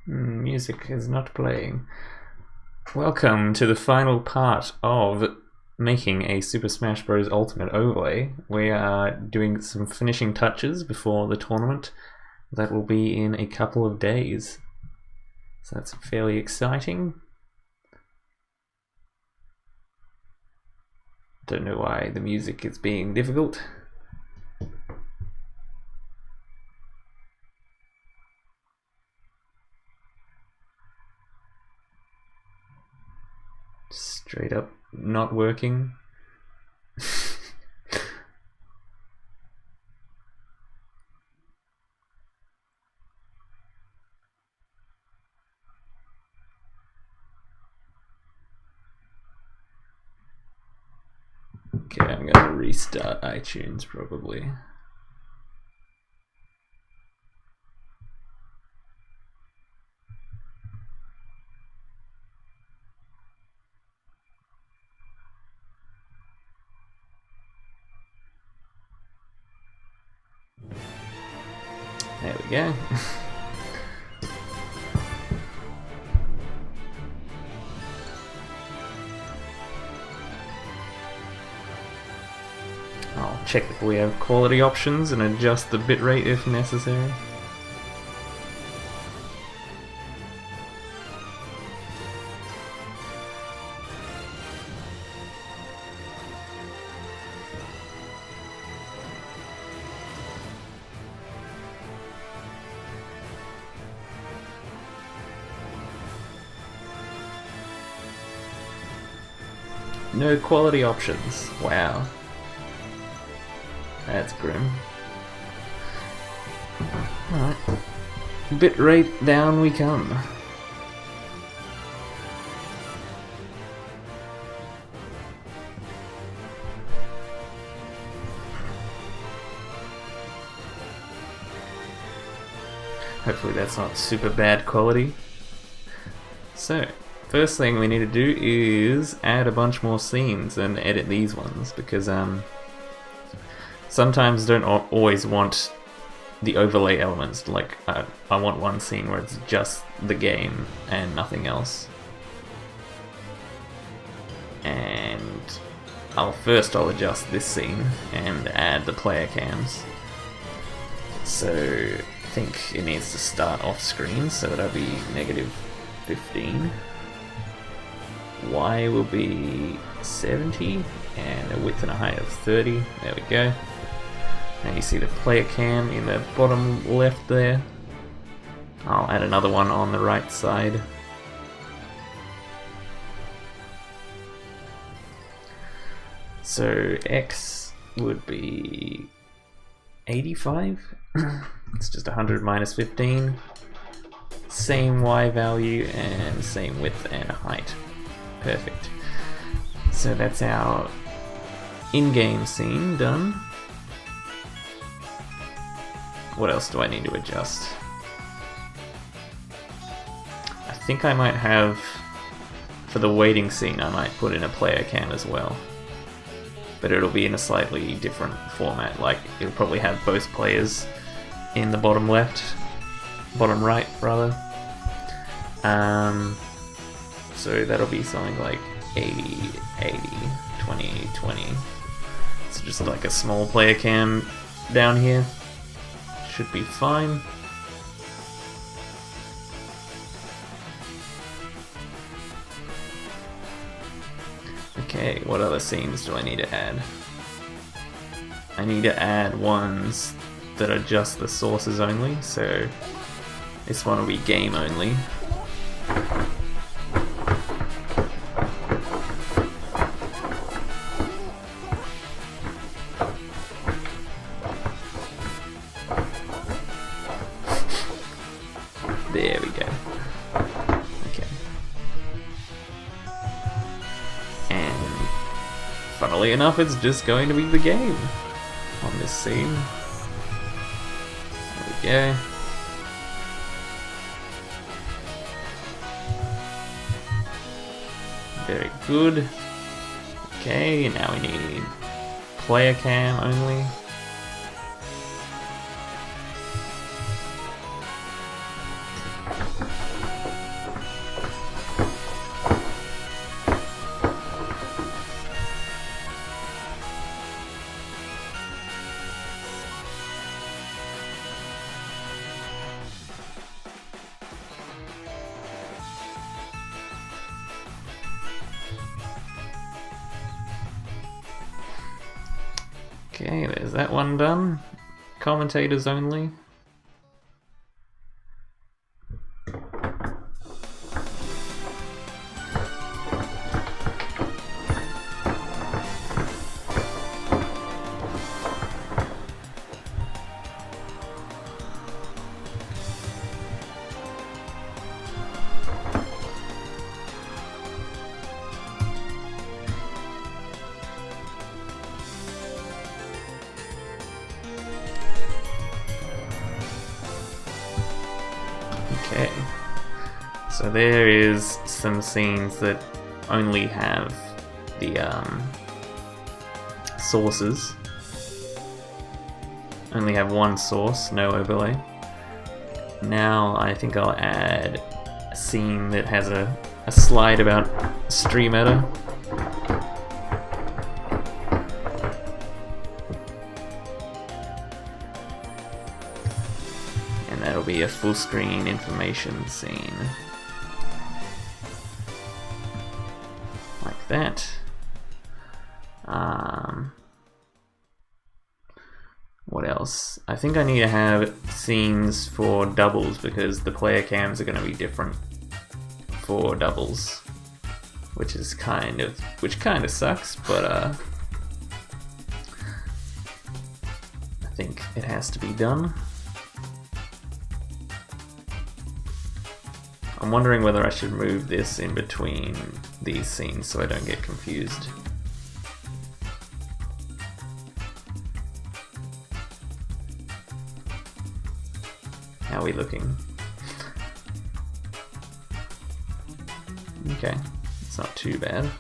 Music is not playing. Welcome to the final part of making a Super Smash Bros. Ultimate overlay. We are doing some finishing touches before the tournament. That will be in a couple of days. So that's fairly exciting. Don't know why the music is being difficult. Straight up not working. Okay, I'm gonna restart iTunes probably. There we go. I'll check if we have quality options and adjust the bitrate if necessary. No quality options. Wow. That's grim. Alright. Bitrate down we come. Hopefully that's not super bad quality. So, first thing we need to do is add a bunch more scenes and edit these ones, because sometimes don't always want the overlay elements. Like I want one scene where it's just the game and nothing else. And I'll adjust this scene and add the player cams. So I think it needs to start off screen, so that'll be -15. Y will be 70 and a width and a height of 30. There we go. Now you see the player cam in the bottom left there. I'll add another one on the right side. So X would be 85. It's just 100 minus 15. Same Y value and same width and height. Perfect. So that's our in-game scene done. What else do I need to adjust? I think I might have, for the waiting scene, I might put in a player cam as well. But it'll be in a slightly different format, like it'll probably have both players in the bottom left, bottom right rather. So that'll be something like 80, 80, 20, 20. So just like a small player cam down here. Should be fine. Okay, what other scenes do I need to add? I need to add ones that are just the sources only, so this one will be game only. There we go. Okay. And funnily enough, it's just going to be the game on this scene. There we go. Very good. Okay, now we need player cam only. Okay, there's that one done. Commentators only. Okay, so there is some scenes that only have the sources, only have one source, no overlay. Now I think I'll add a scene that has a slide about stream error. That'll be a full screen information scene. Like that. What else? I think I need to have scenes for doubles because the player cams are going to be different for doubles, which kind of sucks, but I think it has to be done. I'm wondering whether I should move this in between these scenes so I don't get confused. How are we looking? Okay, it's not too bad.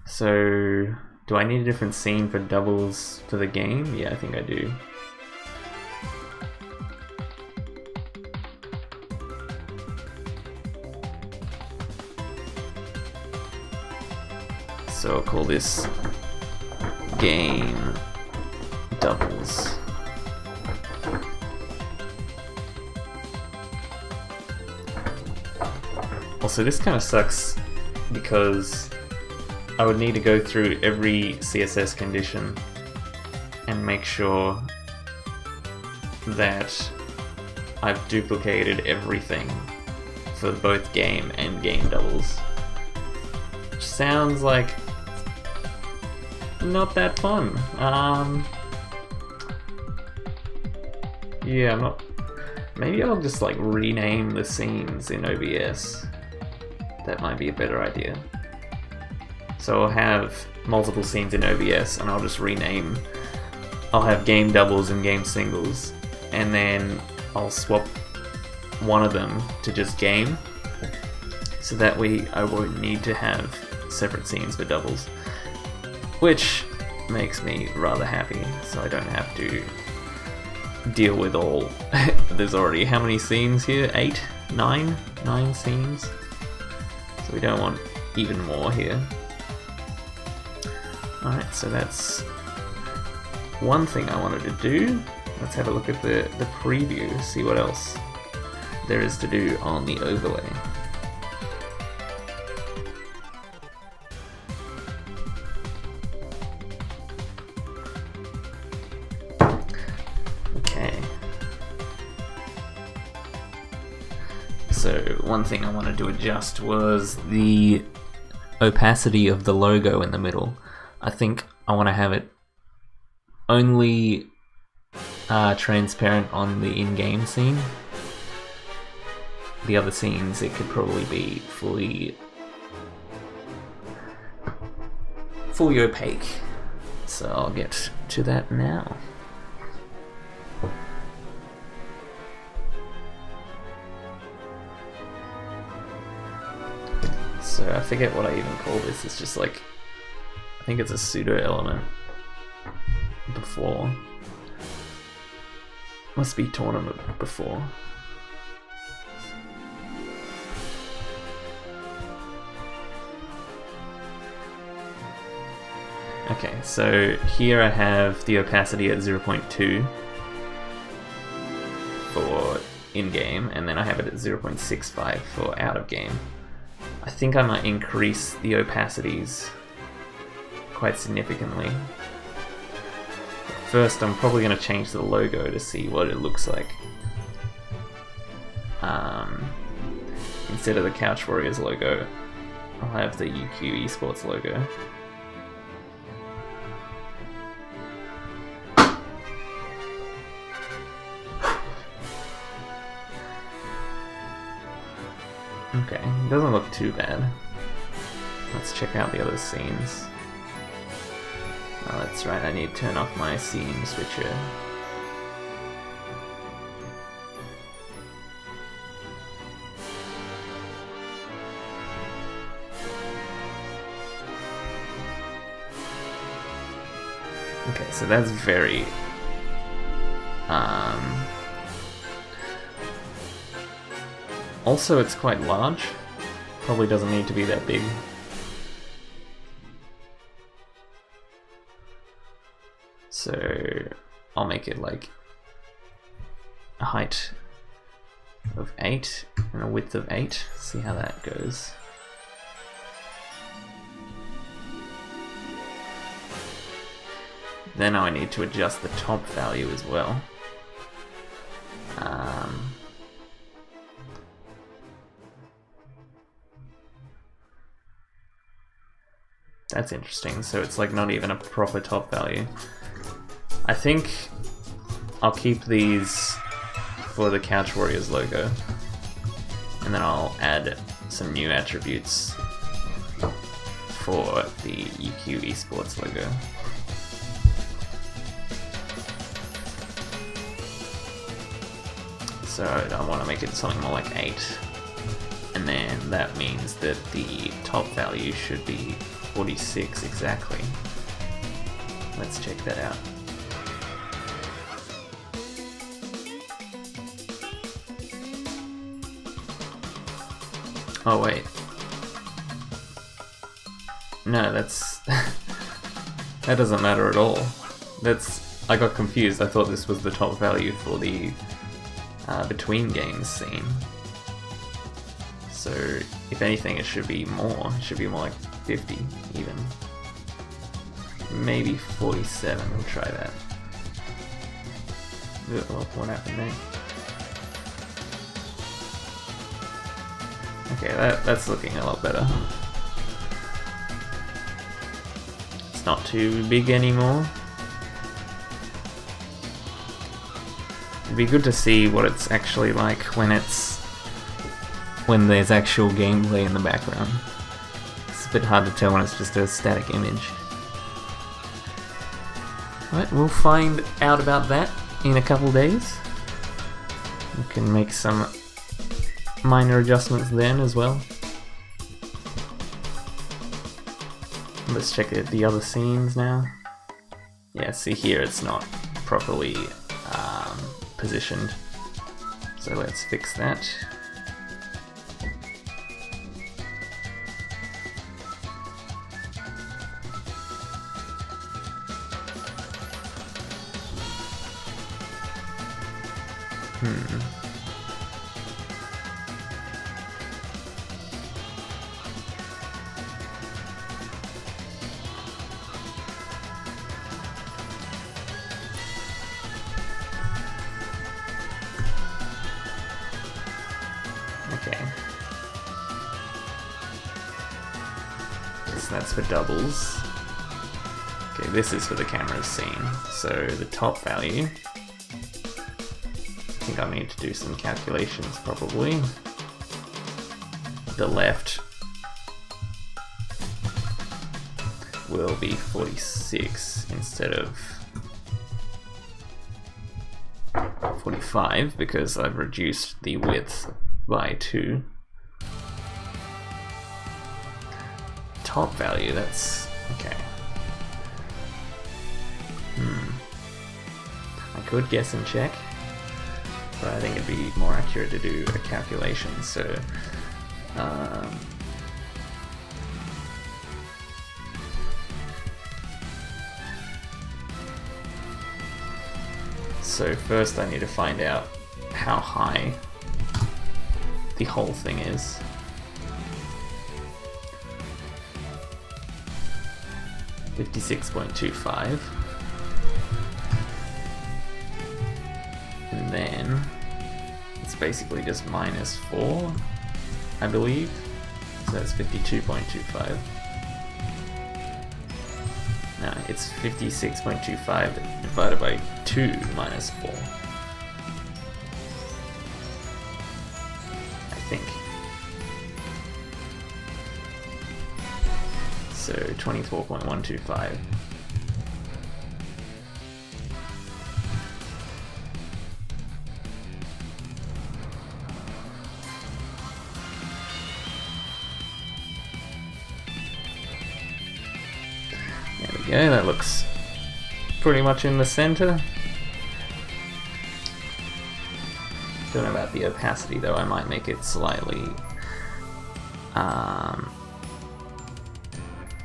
So, do I need a different scene for doubles for the game? Yeah, I think I do. So I'll call this game doubles. Also, this kind of sucks because I would need to go through every CSS condition and make sure that I've duplicated everything for both game and game doubles. Which sounds like not that fun. Yeah, I'm not. Maybe I'll just like rename the scenes in OBS. That might be a better idea. So I'll have multiple scenes in OBS and I'll just rename. I'll have game doubles and game singles, and then I'll swap one of them to just game. So that way I won't need to have separate scenes for doubles. Which makes me rather happy, so I don't have to deal with all. There's already how many scenes here? 8? 9? 9 scenes? So we don't want even more here. Alright, so that's one thing I wanted to do. Let's have a look at the preview, see what else there is to do on the overlay. So one thing I wanted to adjust was the opacity of the logo in the middle. I think I want to have it only transparent on the in-game scene. The other scenes, it could probably be fully opaque. So I'll get to that now. So I forget what I even call this. It's just like, I think it's a pseudo element before. Must be tournament before. Okay, so here I have the opacity at 0.2 for in-game, and then I have it at 0.65 for out-of-game. I think I might increase the opacities quite significantly. First, I'm probably going to change the logo to see what it looks like. Instead of the Couch Warriors logo, I'll have the UQ Esports logo. Okay, doesn't look too bad. Let's check out the other scenes. Oh, that's right, I need to turn off my scene switcher. Okay, so that's very... Also, it's quite large. Probably doesn't need to be that big. So I'll make it like a height of 8 and a width of 8. See how that goes. Then I need to adjust the top value as well. That's interesting, so it's like not even a proper top value. I think I'll keep these for the Couch Warriors logo, and then I'll add some new attributes for the UQ Esports logo. So I want to make it something more like 8, and then that means that the top value should be 46 exactly. Let's check that out. Oh wait. No, that's... that doesn't matter at all. That's... I got confused. I thought this was the top value for the between games scene. So if anything, it should be more. It should be more like 50 even. Maybe 47. We'll try that. Oh, what happened there? Okay, that's looking a lot better. It's not too big anymore. It'd be good to see what it's actually like when there's actual gameplay in the background. It's a bit hard to tell when it's just a static image. Right, we'll find out about that in a couple days. We can make some minor adjustments then as well. Let's check out the other scenes now. Yeah, see here it's not properly positioned. So let's fix that. Okay. So that's for doubles. Okay, this is for the camera's scene. So the top value, I think I need to do some calculations probably. The left will be 46 instead of 45 because I've reduced the width by 2. Top value, that's okay. I could guess and check, but I think it'd be more accurate to do a calculation. So first I need to find out how high the whole thing is. $56.25. And then it's basically just minus 4, I believe. So that's 52.25. No, it's 56.25 divided by 2 minus 4. I think. So 24.125. There we go, that looks pretty much in the center. Don't know about the opacity though, I might make it slightly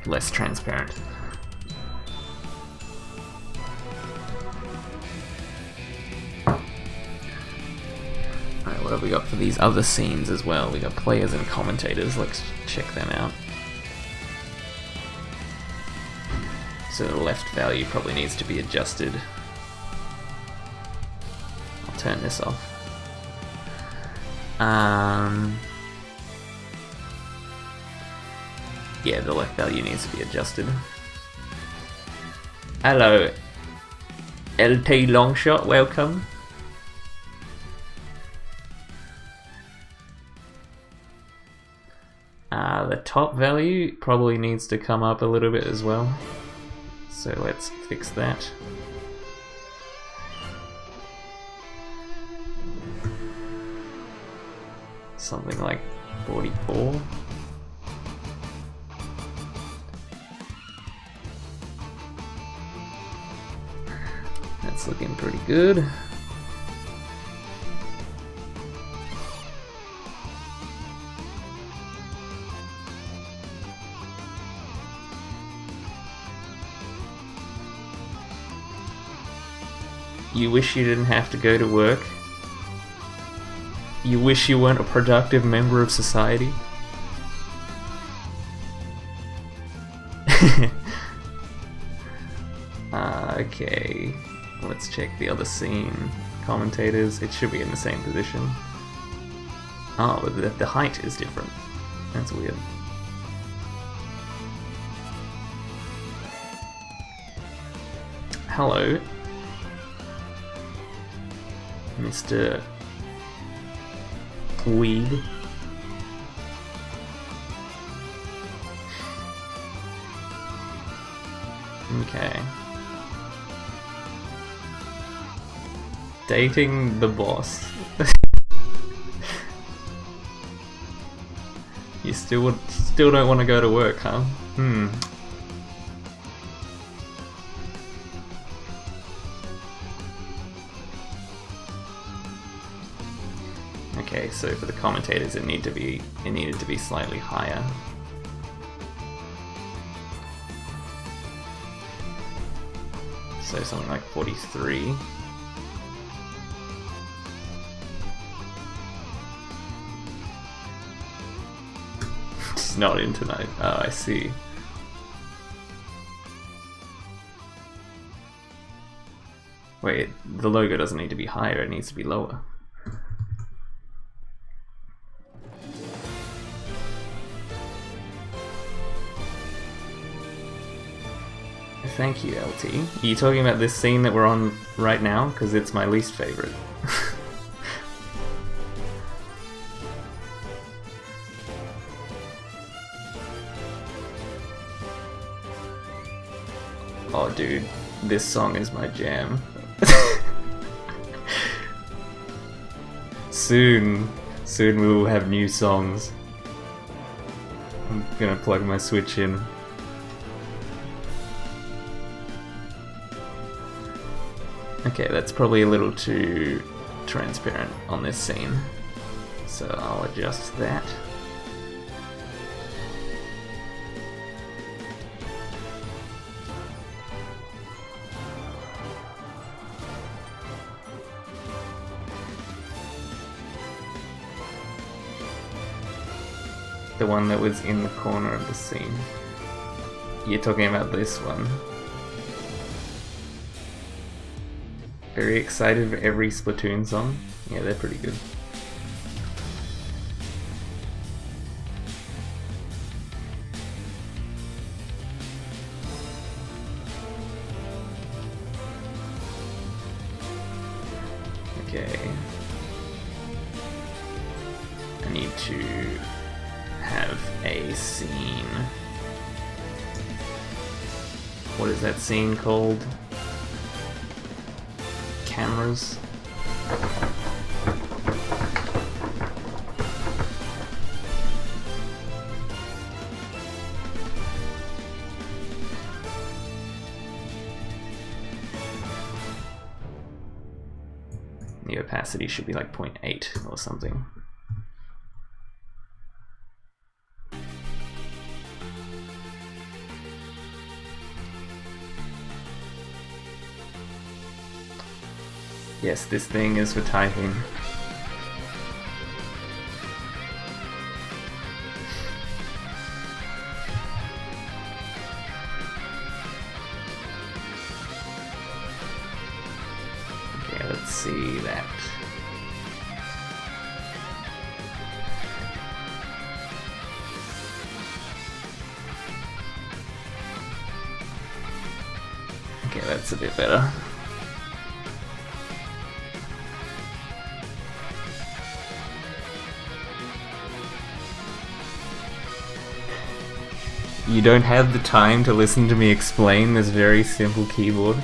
less transparent. Alright, what have we got for these other scenes as well? We got players and commentators, let's check them out. So the left value probably needs to be adjusted. I'll turn this off. Yeah, the left value needs to be adjusted. Hello, LT Longshot, welcome. The top value probably needs to come up a little bit as well. So let's fix that. Something like 44. That's looking pretty good. You wish you didn't have to go to work? You wish you weren't a productive member of society? Okay, let's check the other scene. Commentators, it should be in the same position. Oh, but the height is different. That's weird. Hello, Mr. Weed. Okay. Dating the boss. You still don't want to go to work, huh? Okay, so for the commentators it needed to be slightly higher. So something like 43. It's not in tonight. Oh, I see. Wait, the logo doesn't need to be higher, it needs to be lower. Thank you, LT. Are you talking about this scene that we're on right now? Because it's my least favorite. Oh, dude, this song is my jam. Soon we will have new songs. I'm gonna plug my Switch in. Okay, that's probably a little too transparent on this scene, so I'll adjust that. The one that was in the corner of the scene. You're talking about this one. Very excited for every Splatoon song. Yeah, they're pretty good. Okay. I need to have a scene. What is that scene called? Cameras? The opacity should be like 0.8 or something. Yes, this thing is for typing. Okay, let's see that. Okay, that's a bit better. You don't have the time to listen to me explain this very simple keyboard?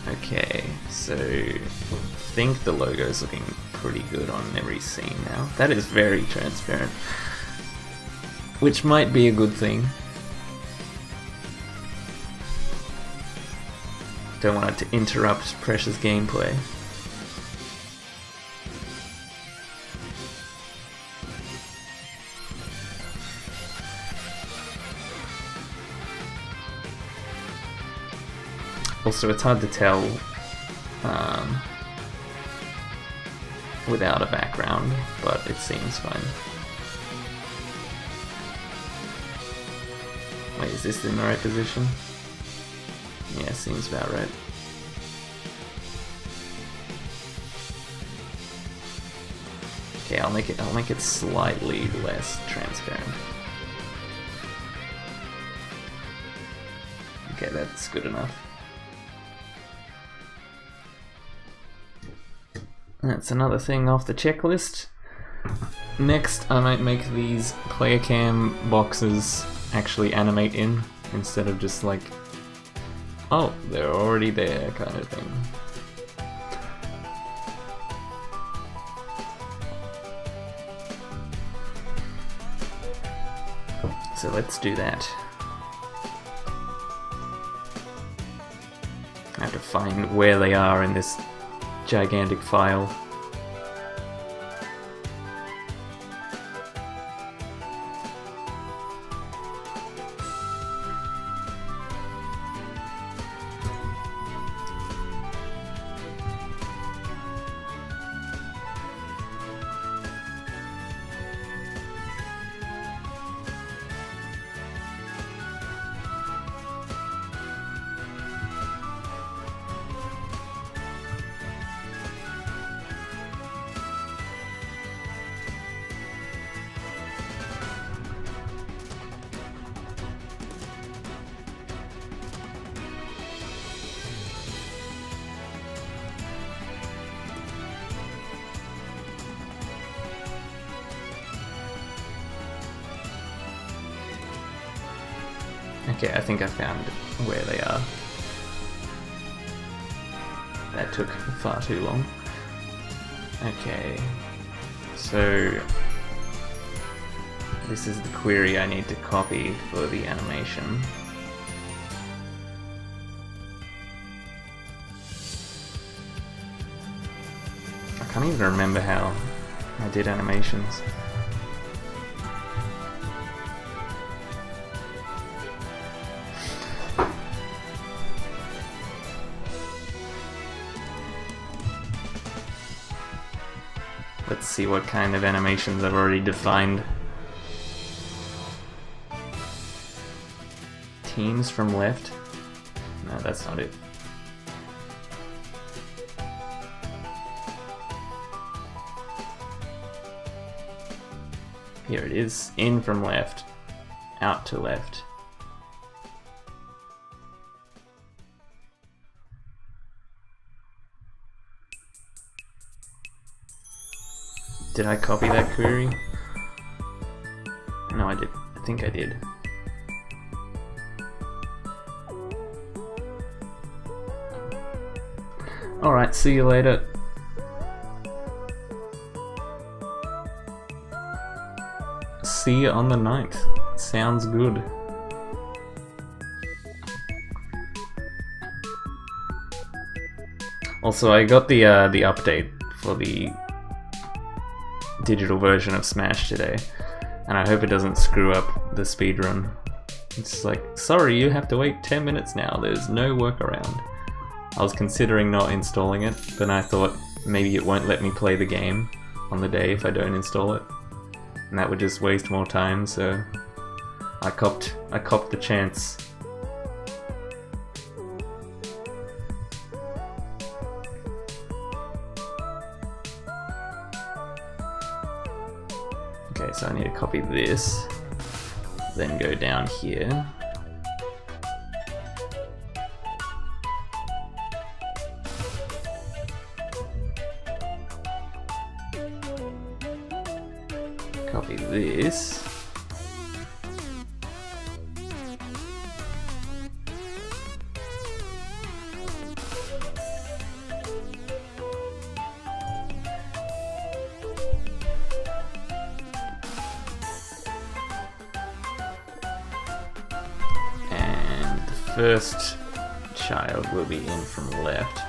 Okay, so I think the logo is looking pretty good on every scene now. That is very transparent, which might be a good thing. Don't want it to interrupt Precious gameplay. Also, it's hard to tell without a background, but it seems fine. Wait, is this in the right position? Yeah, seems about right. Okay, I'll make it slightly less transparent. Okay, that's good enough. That's another thing off the checklist. Next, I might make these player cam boxes actually animate in, instead of just like, oh, they're already there kind of thing. So let's do that. I have to find where they are in this gigantic file. Okay, I think I found where they are. That took far too long. Okay, so this is the query I need to copy for the animation. I can't even remember how I did animations. Let's see what kind of animations I've already defined. Teams from left. No, that's not it. Here it is. In from left. Out to left. Did I copy that query? No, I did. I think I did. Alright, see you later. See you on the 9th. Sounds good. Also, I got the update for the digital version of Smash today, and I hope it doesn't screw up the speedrun. It's like, sorry, you have to wait 10 minutes now, there's no workaround. I was considering not installing it, but I thought maybe it won't let me play the game on the day if I don't install it, and that would just waste more time, so I copped the chance. Okay, so I need to copy this, then go down here. Copy this. First child will be in from left.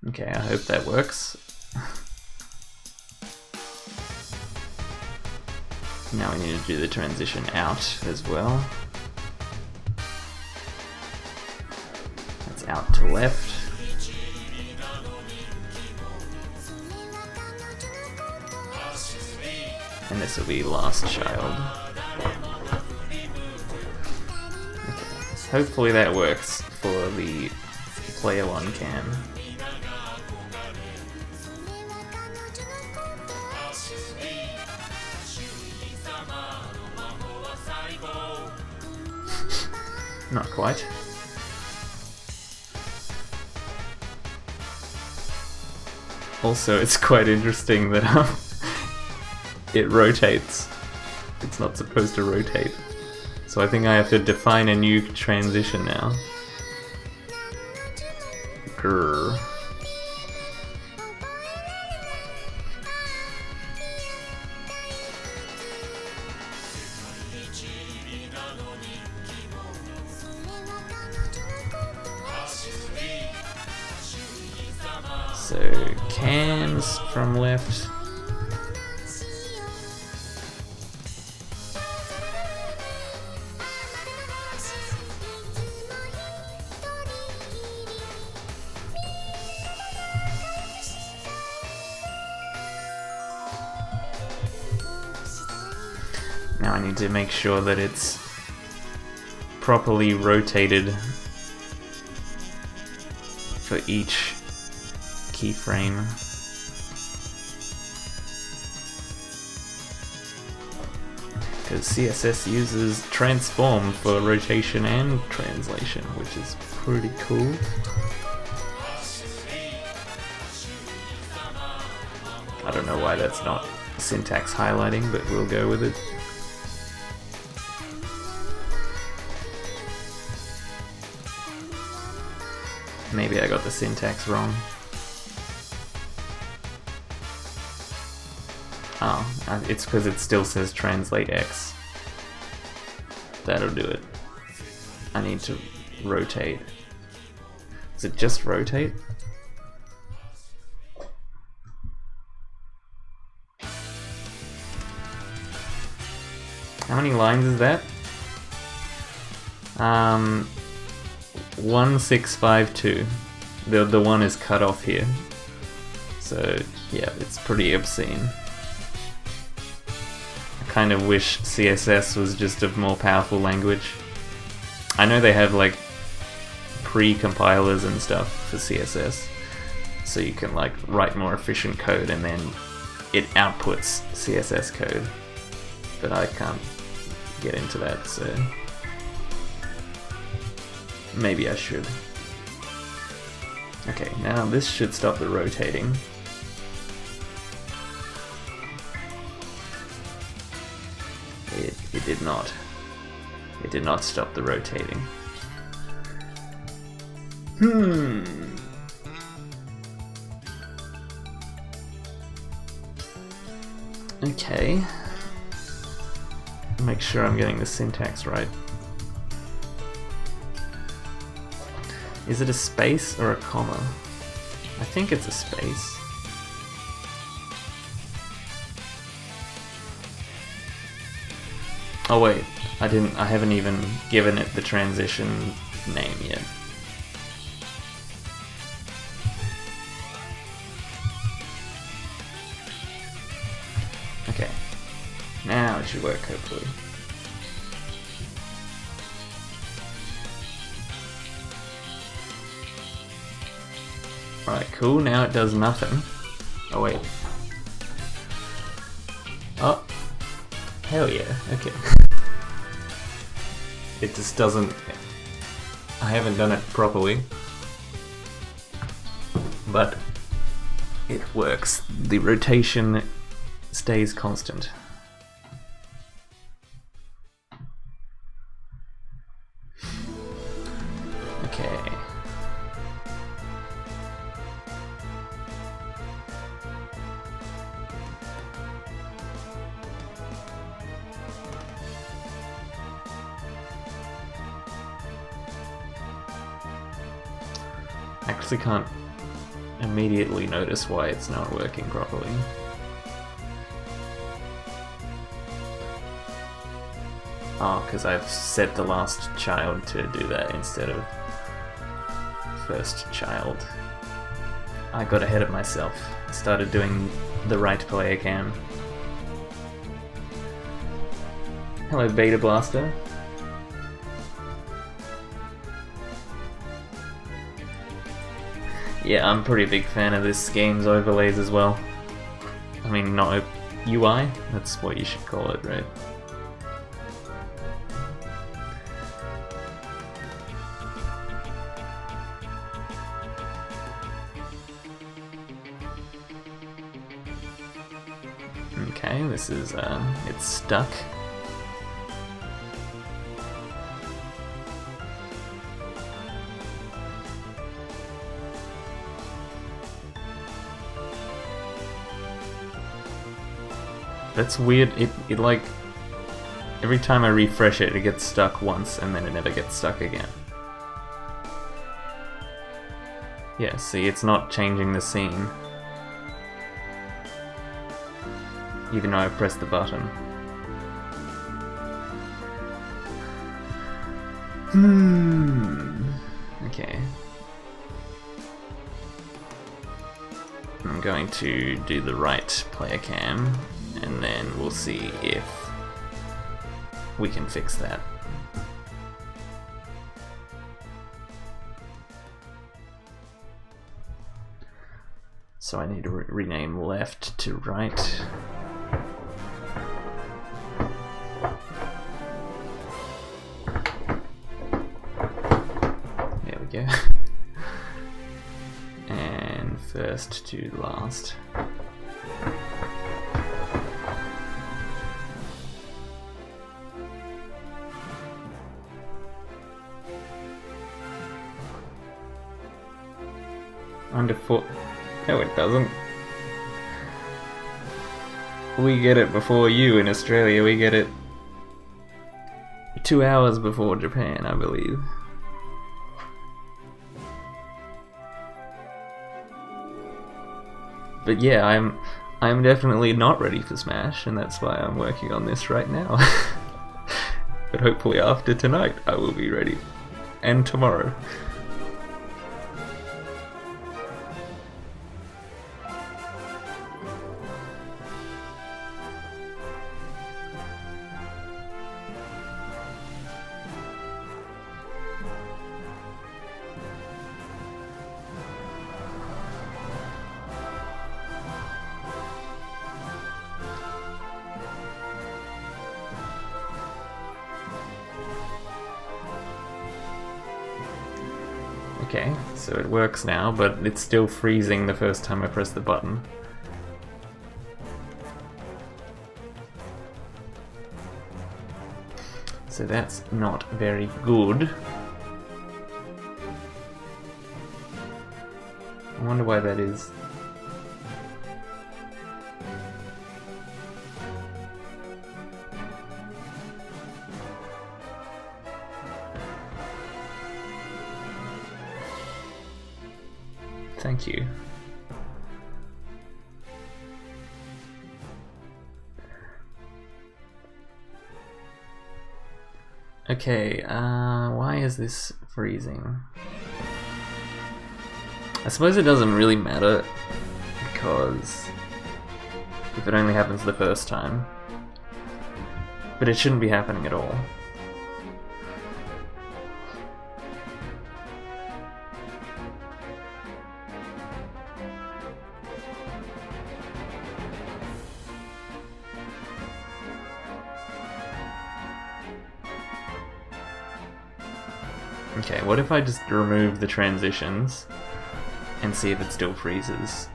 Okay, I hope that works. Now we need to do the transition out as well. That's out to left. And this will be last child. Okay. Hopefully that works for the player one cam. Not quite. Also, it's quite interesting that it rotates. It's not supposed to rotate. So I think I have to define a new transition now. Grrr. So, cams from left. Now I need to make sure that it's properly rotated for each keyframe. Because CSS uses transform for rotation and translation, which is pretty cool. I don't know why that's not syntax highlighting, but we'll go with it. Maybe I got the syntax wrong. Oh, it's because it still says translate X. That'll do it. I need to rotate. Is it just rotate? How many lines is that? 1652. The one is cut off here. So yeah, it's pretty obscene. I kind of wish CSS was just a more powerful language. I know they have like pre-compilers and stuff for CSS, so you can like write more efficient code and then it outputs CSS code. But I can't get into that, so maybe I should. Okay, now this should stop the rotating. It did not. It did not stop the rotating. Okay. Make sure I'm getting the syntax right. Is it a space or a comma? I think it's a space. Oh wait, I haven't even given it the transition name yet. Okay. Now it should work, hopefully. Alright, cool, now it does nothing. Oh wait. Oh. Hell yeah, okay. It just doesn't... I haven't done it properly. But it works. The rotation stays constant. Okay. I actually can't immediately notice why it's not working properly. Oh, because I've set the last child to do that instead of first child. I got ahead of myself. I started doing the right player cam. Hello, Beta Blaster. Yeah, I'm a pretty big fan of this game's overlays as well. I mean, not UI, that's what you should call it, right? Okay, this is, it's stuck. That's weird, it like, every time I refresh it, it gets stuck once and then it never gets stuck again. Yeah, see, it's not changing the scene. Even though I pressed the button. Okay. I'm going to do the right player cam, and then we'll see if we can fix that. So I need to rename left to right. There we go. And first to last. Underfoot. No, it doesn't. We get it before you in Australia. We get it 2 hours before Japan, I believe. But yeah, I'm definitely not ready for Smash, and that's why I'm working on this right now. But hopefully after tonight I will be ready. And tomorrow. Okay, so it works now, but it's still freezing the first time I press the button. So that's not very good. I wonder why that is. Thank you. Okay, why is this freezing? I suppose it doesn't really matter, because if it only happens the first time. But it shouldn't be happening at all. Okay, what if I just remove the transitions and see if it still freezes?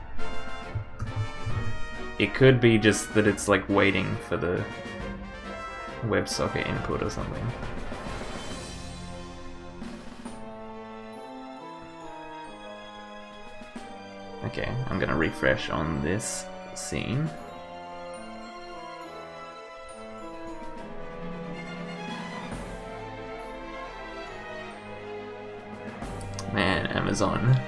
It could be just that it's like waiting for the WebSocket input or something. Okay, I'm gonna refresh on this scene. Man, Amazon.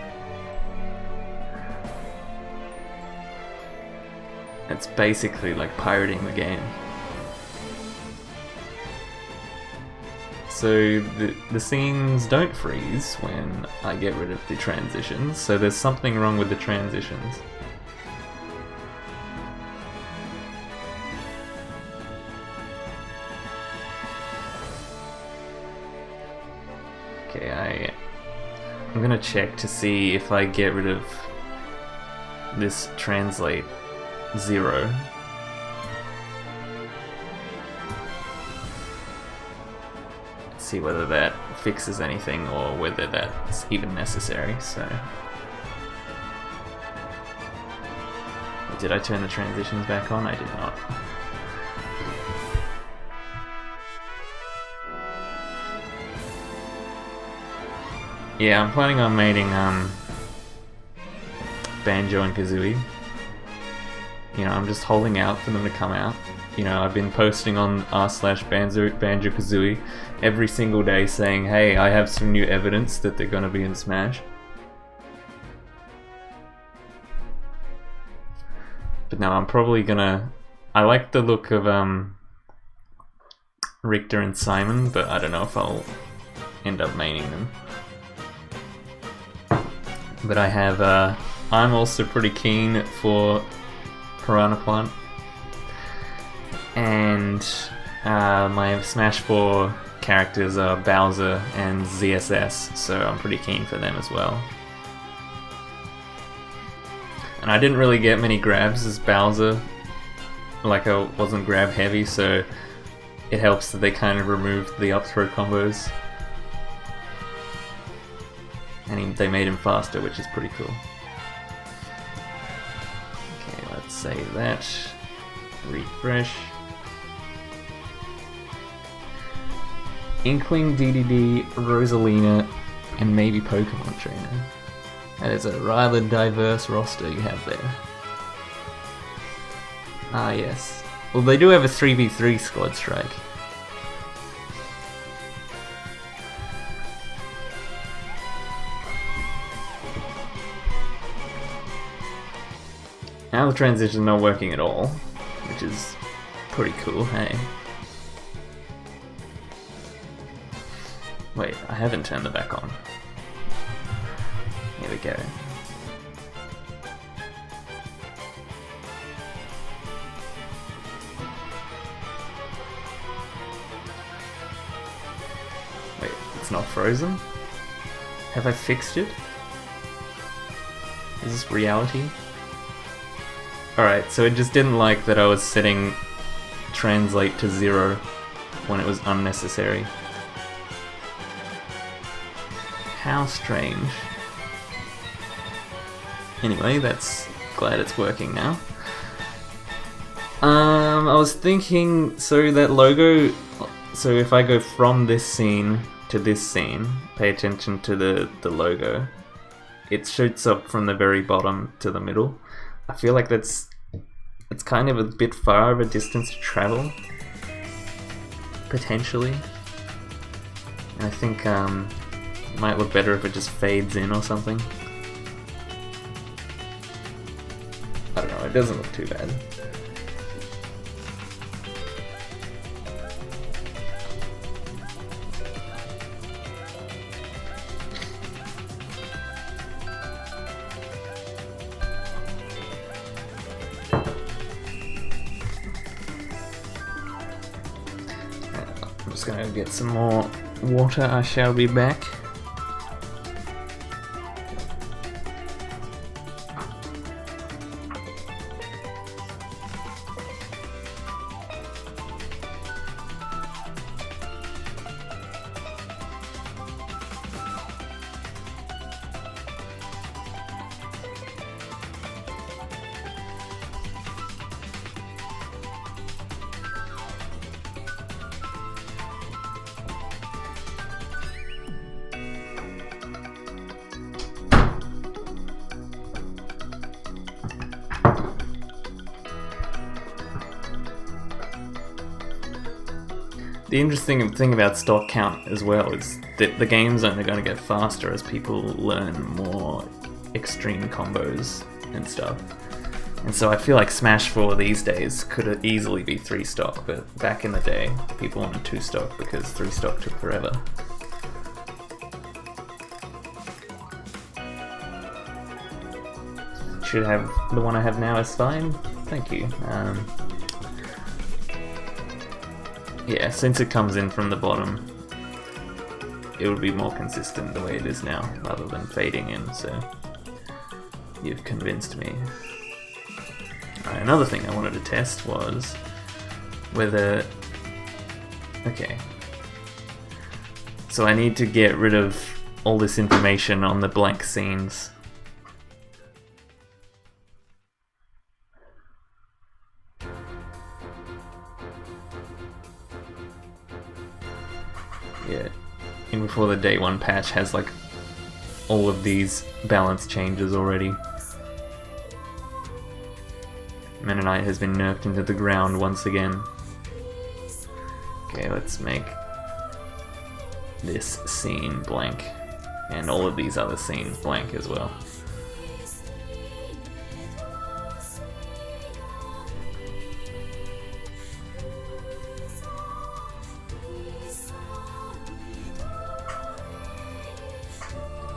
It's basically like pirating the game. So the scenes don't freeze when I get rid of the transitions, so there's something wrong with the transitions. Okay, I'm gonna check to see if I get rid of this translate 0. See whether that fixes anything or whether that's even necessary. So, did I turn the transitions back on? I did not. Yeah, I'm planning on making Banjo and Kazooie. You know, I'm just holding out for them to come out. You know, I've been posting on r/Banjo Kazooie every single day saying, hey, I have some new evidence that they're gonna be in Smash. But now I'm probably gonna... I like the look of Richter and Simon, but I don't know if I'll end up maining them. But I have, I'm also pretty keen for Piranha Plant. And my Smash 4 characters are Bowser and ZSS, so I'm pretty keen for them as well. And I didn't really get many grabs as Bowser, like I wasn't grab heavy, so it helps that they kind of removed the up throw combos. And they made him faster, which is pretty cool. Okay, let's save that. Refresh. Inkling, DDD, Rosalina, and maybe Pokemon Trainer. That is a rather diverse roster you have there. Ah, yes. Well, they do have a 3v3 squad strike. Now the transition's not working at all, which is pretty cool, hey? Wait, I haven't turned the back on. Here we go. Wait, it's not frozen? Have I fixed it? Is this reality? Alright, so it just didn't like that I was setting translate to 0 when it was unnecessary. How strange. Anyway, that's glad it's working now. I was thinking, so that logo, so if I go from this scene to this scene, pay attention to the logo, it shoots up from the very bottom to the middle. I feel like it's kind of a bit far of a distance to travel, potentially. And I think it might look better if it just fades in or something. I don't know, it doesn't look too bad. I'm just gonna get some more water, I shall be back. The interesting thing about stock count as well is that the game's only going to get faster as people learn more extreme combos and stuff. And so I feel like Smash 4 these days could easily be 3 stock, but back in the day people wanted 2 stock because 3 stock took forever. Should have the one I have now is fine. Thank you. Yeah, since it comes in from the bottom, it would be more consistent the way it is now, rather than fading in, so you've convinced me. Alright, another thing I wanted to test was whether... Okay. So I need to get rid of all this information on the blank scenes. Yeah, and before the day 1 patch has like all of these balance changes already. Mennonite has been nerfed into the ground once again. Okay, let's make this scene blank, and all of these other scenes blank as well.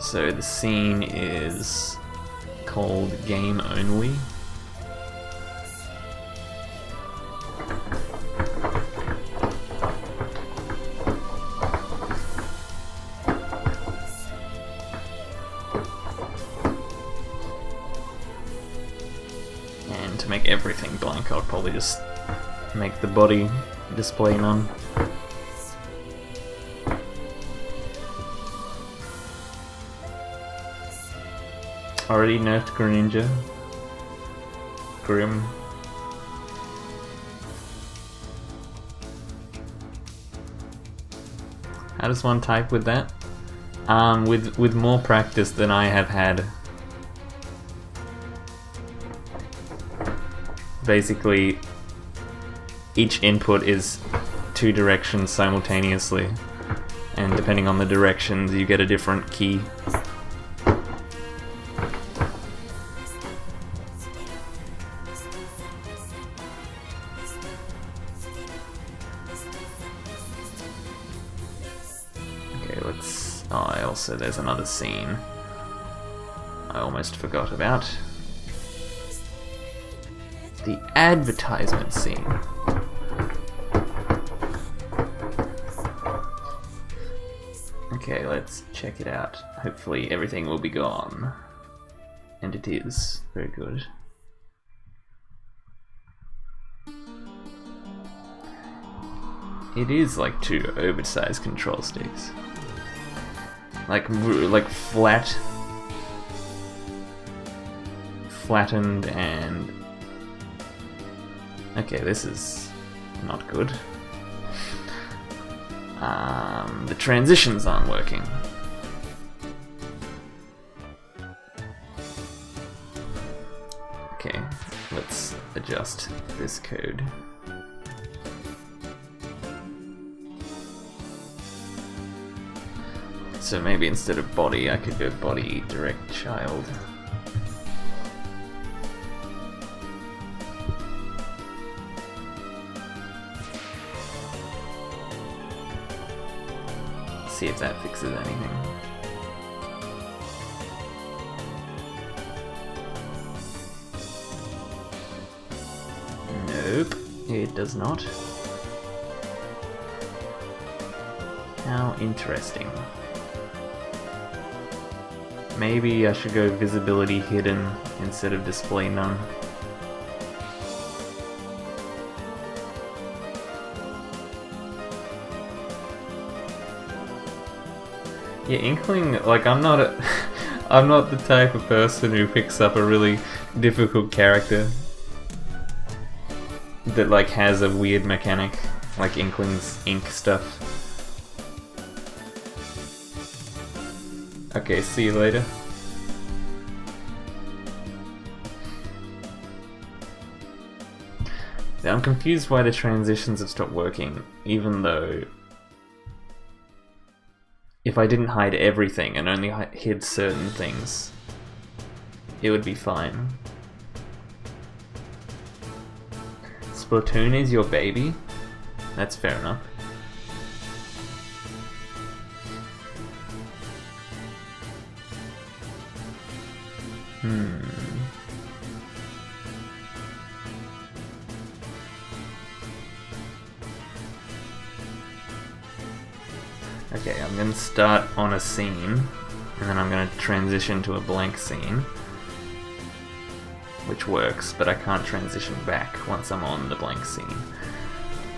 So the scene is called Game Only. And to make everything blank, I'll probably just make the body display none. Already nerfed Greninja. Grim. How does one type with that? With more practice than I have had. basically each input is 2 directions simultaneously, and depending on the directions you get a different key. Okay, let's... oh, also there's another scene I almost forgot about. The advertisement scene. Okay, let's check it out. Hopefully everything will be gone. And it is. Very good. It is like 2 oversized control sticks. Like flattened and... okay, this is not good. The transitions aren't working. Okay, let's adjust this code. So maybe instead of body, I could go body direct child. See if that fixes anything. Nope, it does not. How interesting. Maybe I should go visibility hidden instead of display none. Yeah, Inkling, like I'm not the type of person who picks up a really difficult character that like has a weird mechanic, like Inkling's ink stuff. Okay, see you later. Now, I'm confused why the transitions have stopped working, even though if I didn't hide everything and only hid certain things, it would be fine. Splatoon is your baby? That's fair enough. Okay, I'm going to start on a scene, and then I'm going to transition to a blank scene, which works, but I can't transition back once I'm on the blank scene.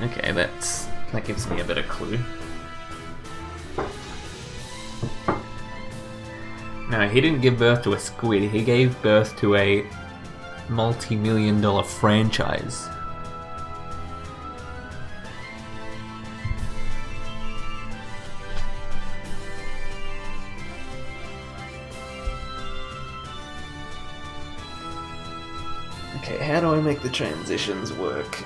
Okay, that gives me a bit of clue. No, he didn't give birth to a squid, he gave birth to a multi-million-dollar franchise. Okay, how do I make the transitions work?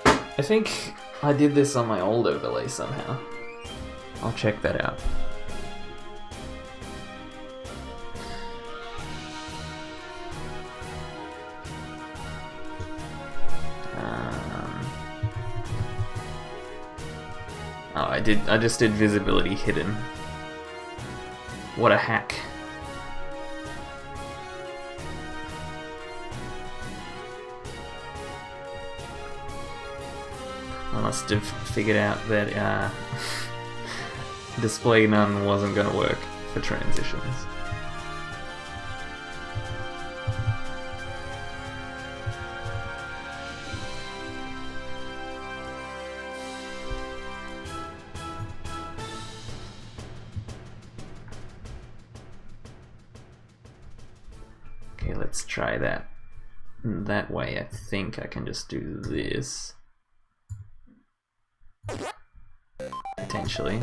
I think I did this on my old overlay somehow. I'll check that out. Oh, I just did visibility hidden. What a hack. I must have figured out that display none wasn't going to work for transitions. Okay, let's try that. That way I think I can just do this. Potentially.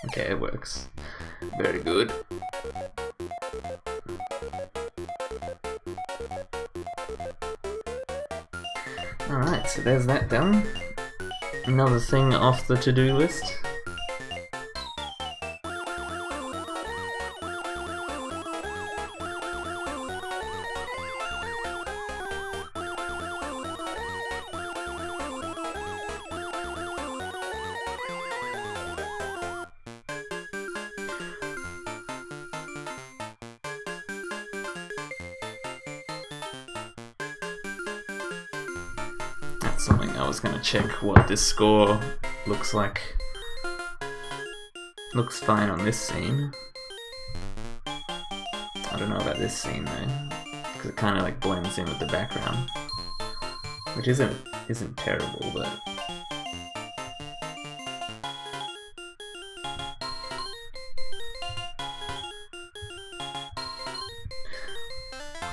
Okay, it works. Very good. Alright, so there's that done. Another thing off the to-do list. That's something I was gonna check what this score looks like. Looks fine on this scene. I don't know about this scene though, because it kind of like blends in with the background, which isn't terrible, but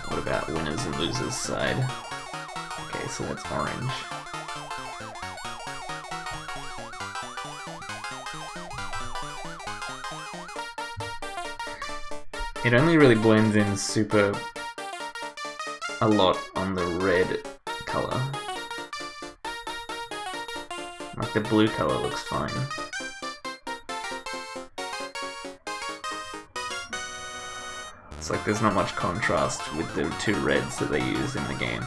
what about winners and losers side? Okay, so that's orange. It only really blends in a lot on the red color. Like the blue color looks fine. It's like there's not much contrast with the two reds that they use in the game.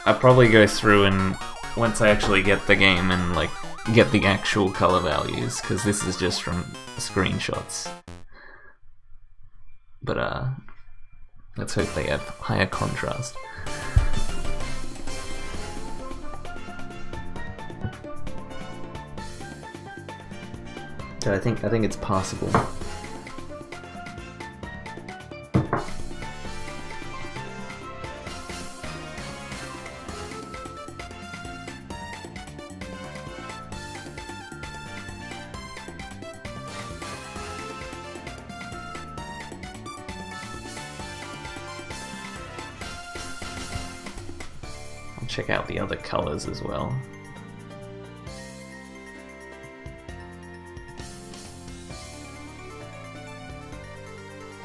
I'll probably go through and once I actually get the game and like get the actual color values, because this is just from screenshots. But let's hope they have higher contrast. So I think it's passable. Check out the other colors as well.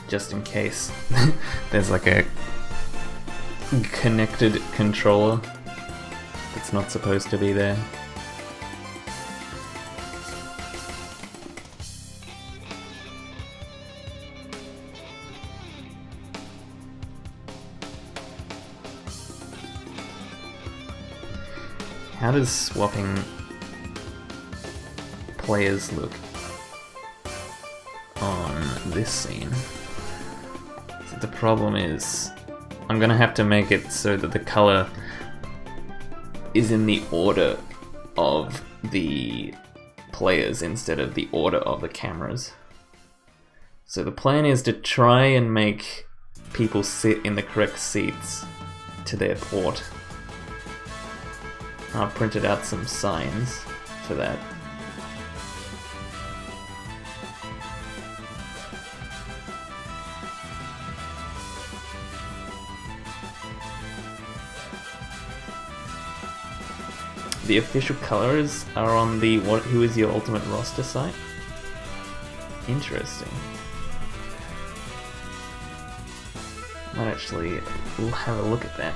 Just in case there's like a connected controller that's not supposed to be there. How does swapping players look on this scene? So the problem is I'm gonna have to make it so that the color is in the order of the players instead of the order of the cameras. So the plan is to try and make people sit in the correct seats to their port. I printed out some signs for that. The official colors are on the Who is Your Ultimate Roster site. Interesting. Might actually have a look at that.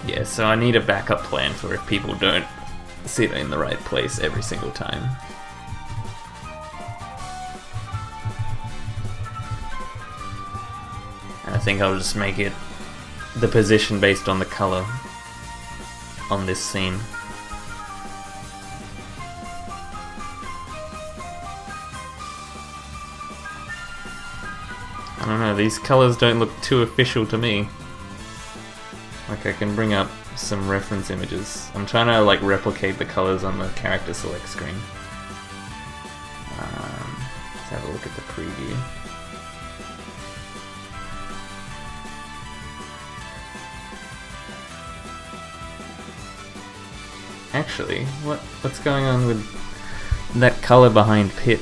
Yeah, so I need a backup plan for if people don't sit in the right place every single time. And I think I'll just make it the position based on the color on this scene. I don't know, these colors don't look too official to me. Like, I can bring up some reference images. I'm trying to like replicate the colors on the character select screen. Let's have a look at the preview. Actually, what's going on with that color behind Pit?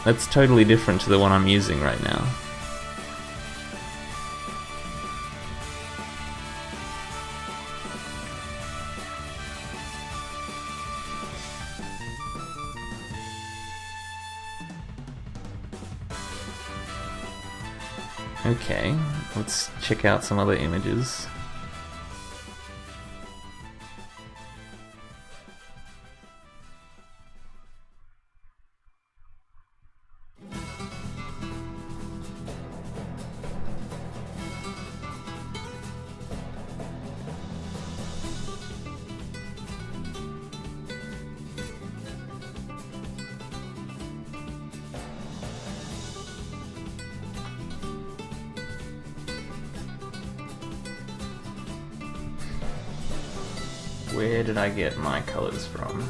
That's totally different to the one I'm using right now. Okay, let's check out some other images. Where did I get my colors from?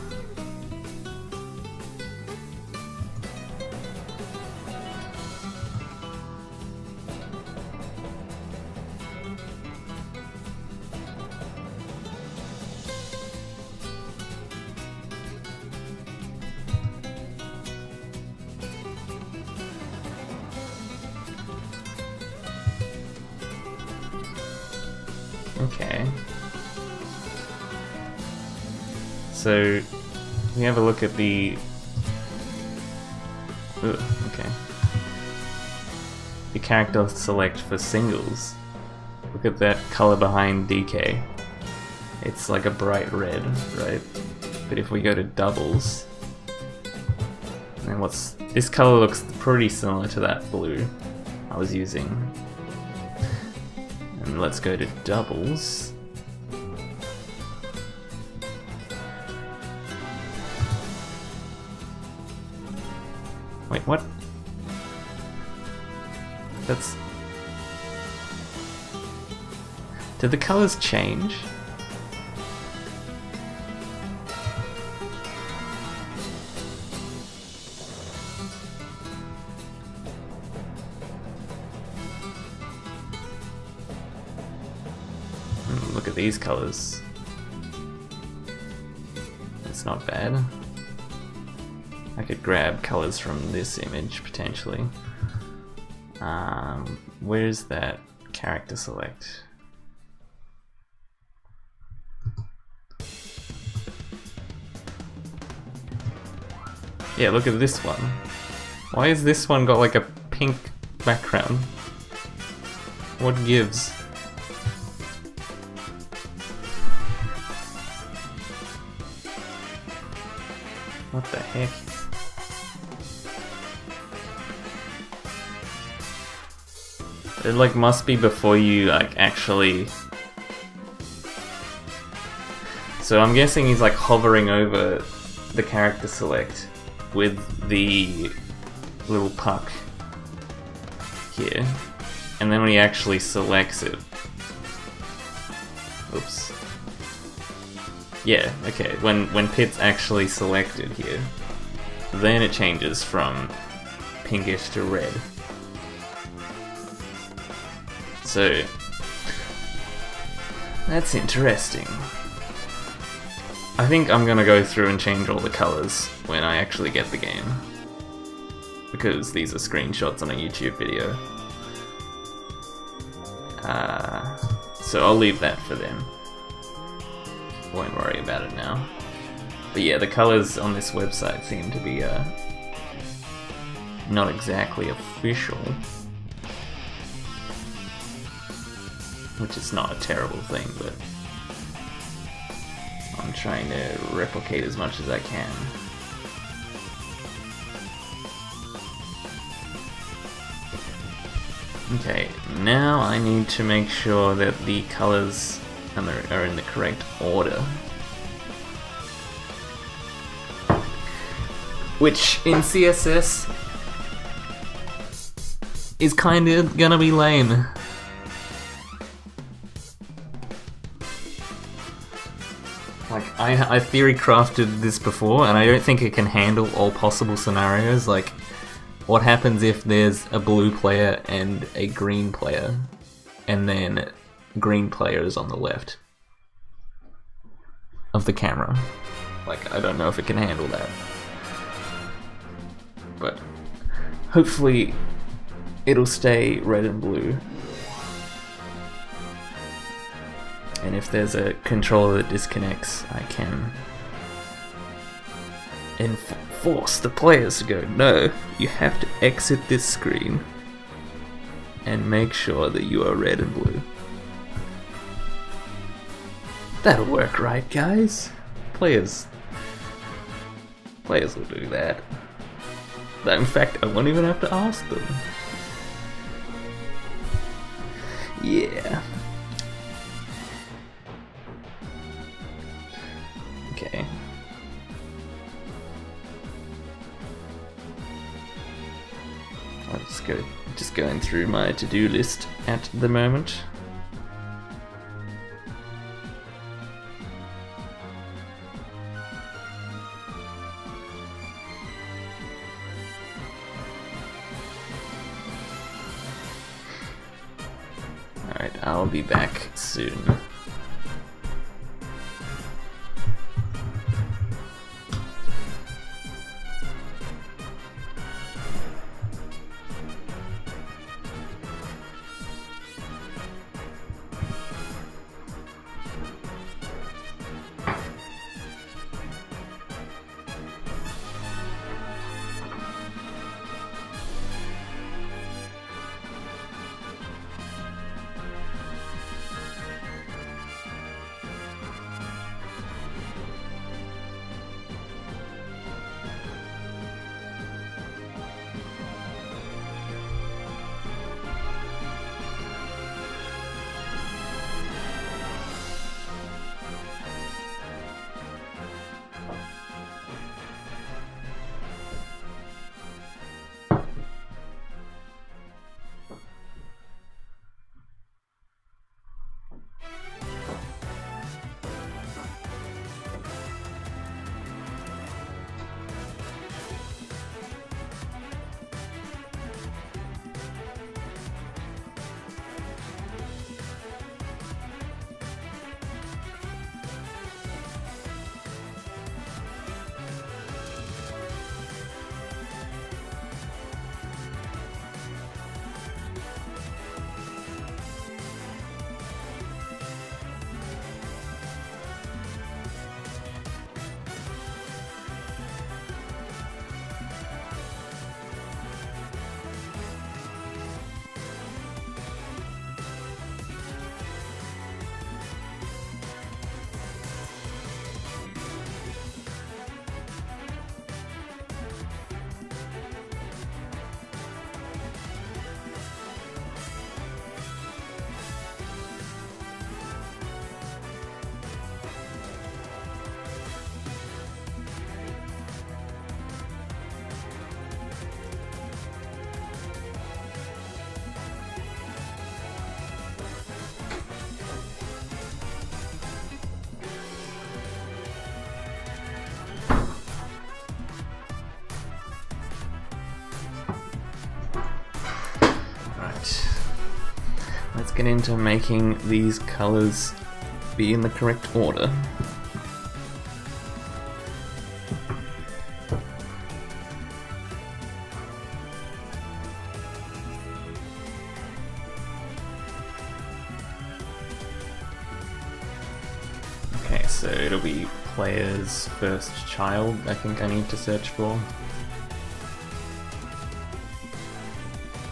Okay. So we have a look at the the character select for singles. Look at that color behind DK. It's like a bright red, right? But if we go to doubles, then this color looks pretty similar to that blue I was using. And let's go to doubles. Wait, what? Did the colors change? Look at these colors. It's not bad. I could grab colors from this image potentially. Where's that character select? Yeah, look at this one. Why has this one got like a pink background? What gives? What the heck? It like must be before you like actually. So I'm guessing he's like hovering over the character select with the little puck here, and then when he actually selects it. Oops. Yeah, okay. When Pit's actually selected here, then it changes from pinkish to red. So that's interesting. I think I'm gonna go through and change all the colors when I actually get the game, because these are screenshots on a YouTube video. So I'll leave that for them. Won't worry about it now. But yeah, the colors on this website seem to be not exactly official, which is not a terrible thing, but I'm trying to replicate as much as I can. Okay, now I need to make sure that the colors are in the correct order. Which, in CSS, is kinda gonna be lame. Like, I theory crafted this before, and I don't think it can handle all possible scenarios. Like, what happens if there's a blue player and a green player, and then green player is on the left? of the camera. Like, I don't know if it can handle that. But hopefully it'll stay red and blue. And if there's a controller that disconnects, I can force the players to go, no, you have to exit this screen and make sure that you are red and blue. That'll work, right, guys? Players will do that. In fact, I won't even have to ask them. Yeah. Okay. I'm just going through my to-do list at the moment. Alright, I'll be back soon. Let's get into making these colors be in the correct order. Okay, so it'll be player's first child, I think I need to search for.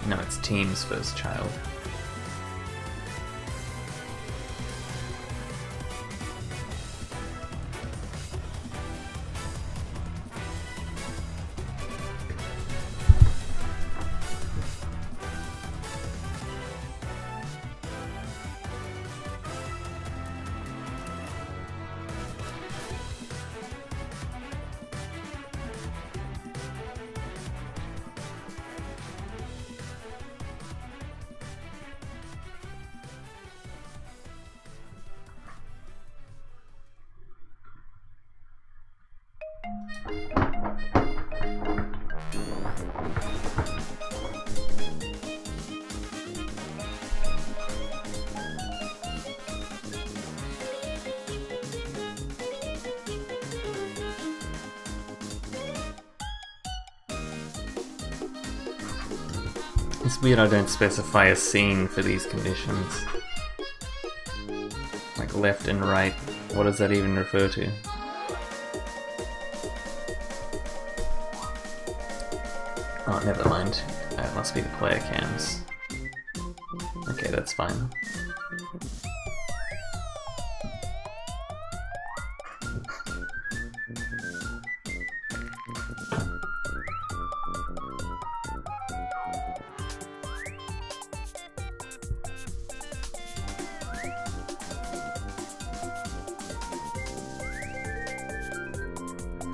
No, it's team's first child. It's weird I don't specify a scene for these conditions. Like left and right, what does that even refer to? Oh, never mind. That must be the player cams. Okay, that's fine.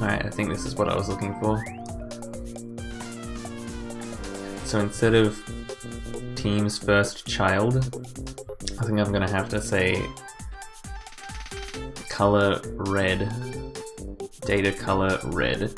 Alright, I think this is what I was looking for. So instead of team's first child, I think I'm gonna have to say color red, data color red.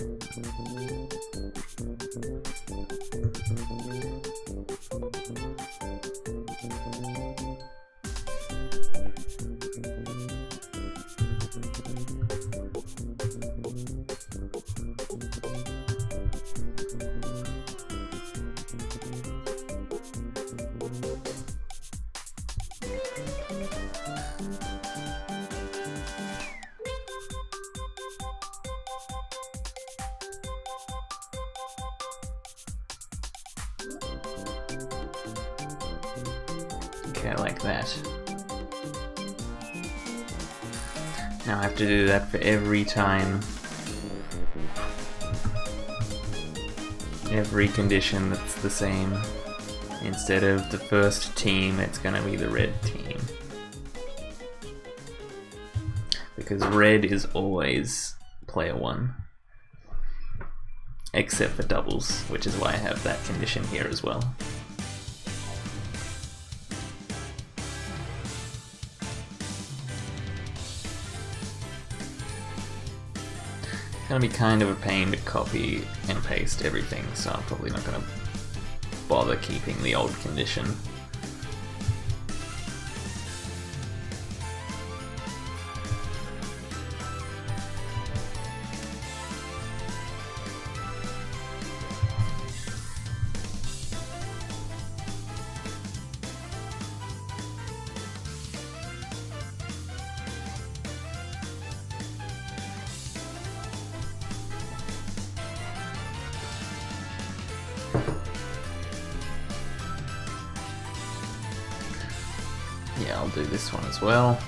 Okay, like that. Now I have to do that for every time. Every condition that's the same. Instead of the first team, it's gonna be the red team. Because red is always player 1. Except for doubles, which is why I have that condition here as well. It's gonna be kind of a pain to copy and paste everything, so I'm probably not gonna bother keeping the old condition. Yeah, I'll do this one as well.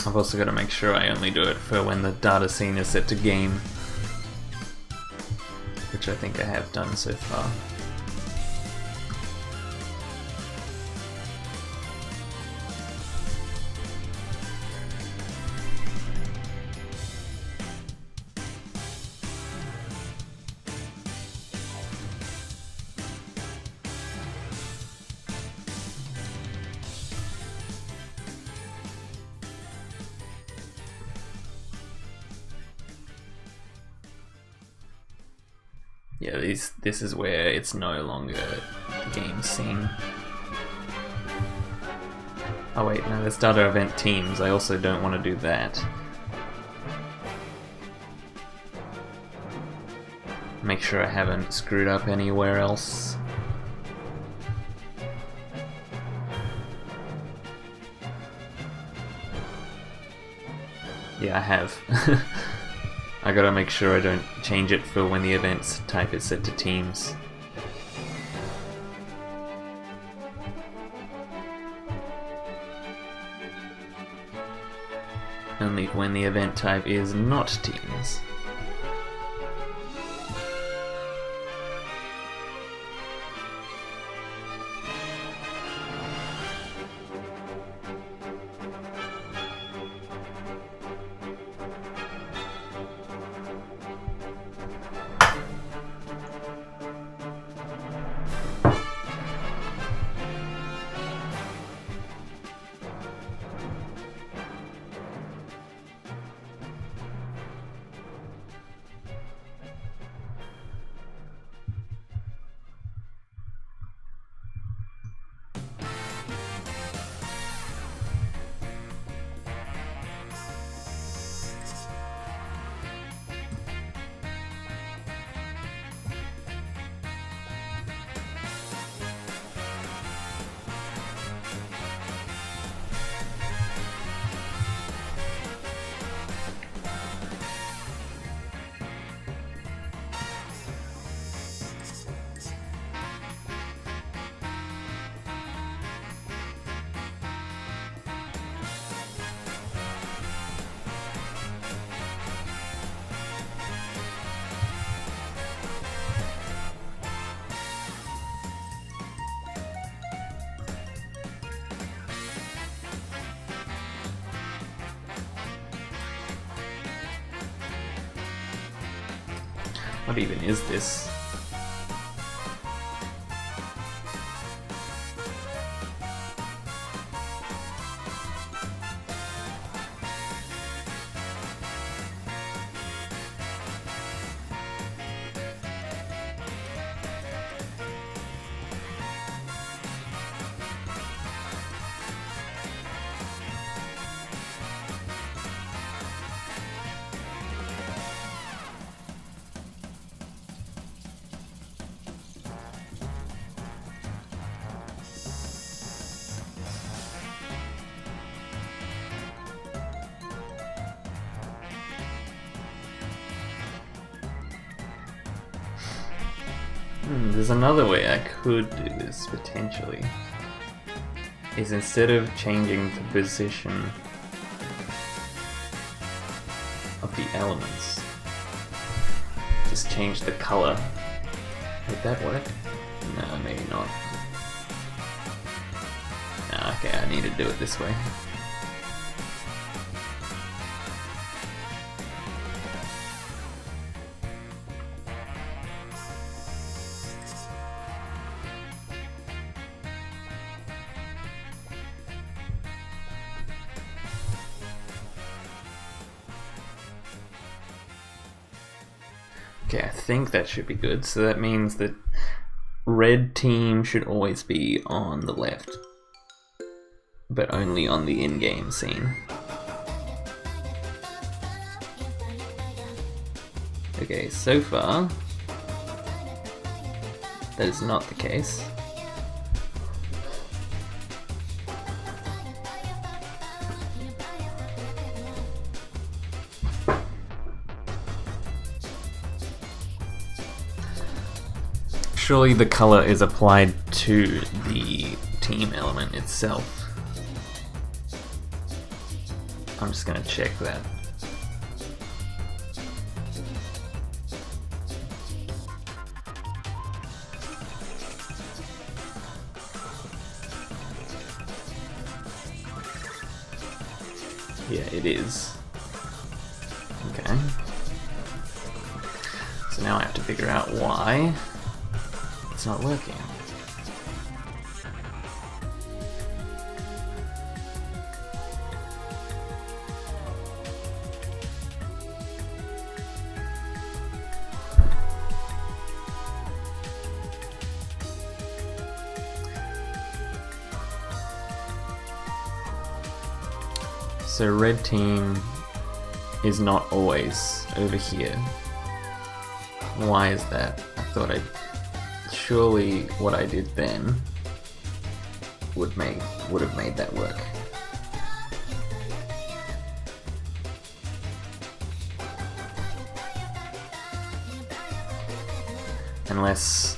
I've also got to make sure I only do it for when the data scene is set to game, which I think I have done so far. Yeah, this is where it's no longer the game scene. Oh wait, no, there's data event teams. I also don't want to do that. Make sure I haven't screwed up anywhere else. Yeah, I have. I gotta make sure I don't change it for when the events type is set to teams. Only when the event type is not teams. What even is this? There's another way I could do this, potentially. Is instead of changing the position of the elements, just change the color. Would that work? No, maybe not. Okay, I need to do it this way. Okay, I think that should be good. So that means that red team should always be on the left, but only on the in-game scene. Okay, so far that is not the case. Surely the color is applied to the team element itself. I'm just gonna check that. Yeah, it is. Okay. So now I have to figure out why it's not working. So red team is not always over here. Why is that? I thought surely what I did then would have made that work. Unless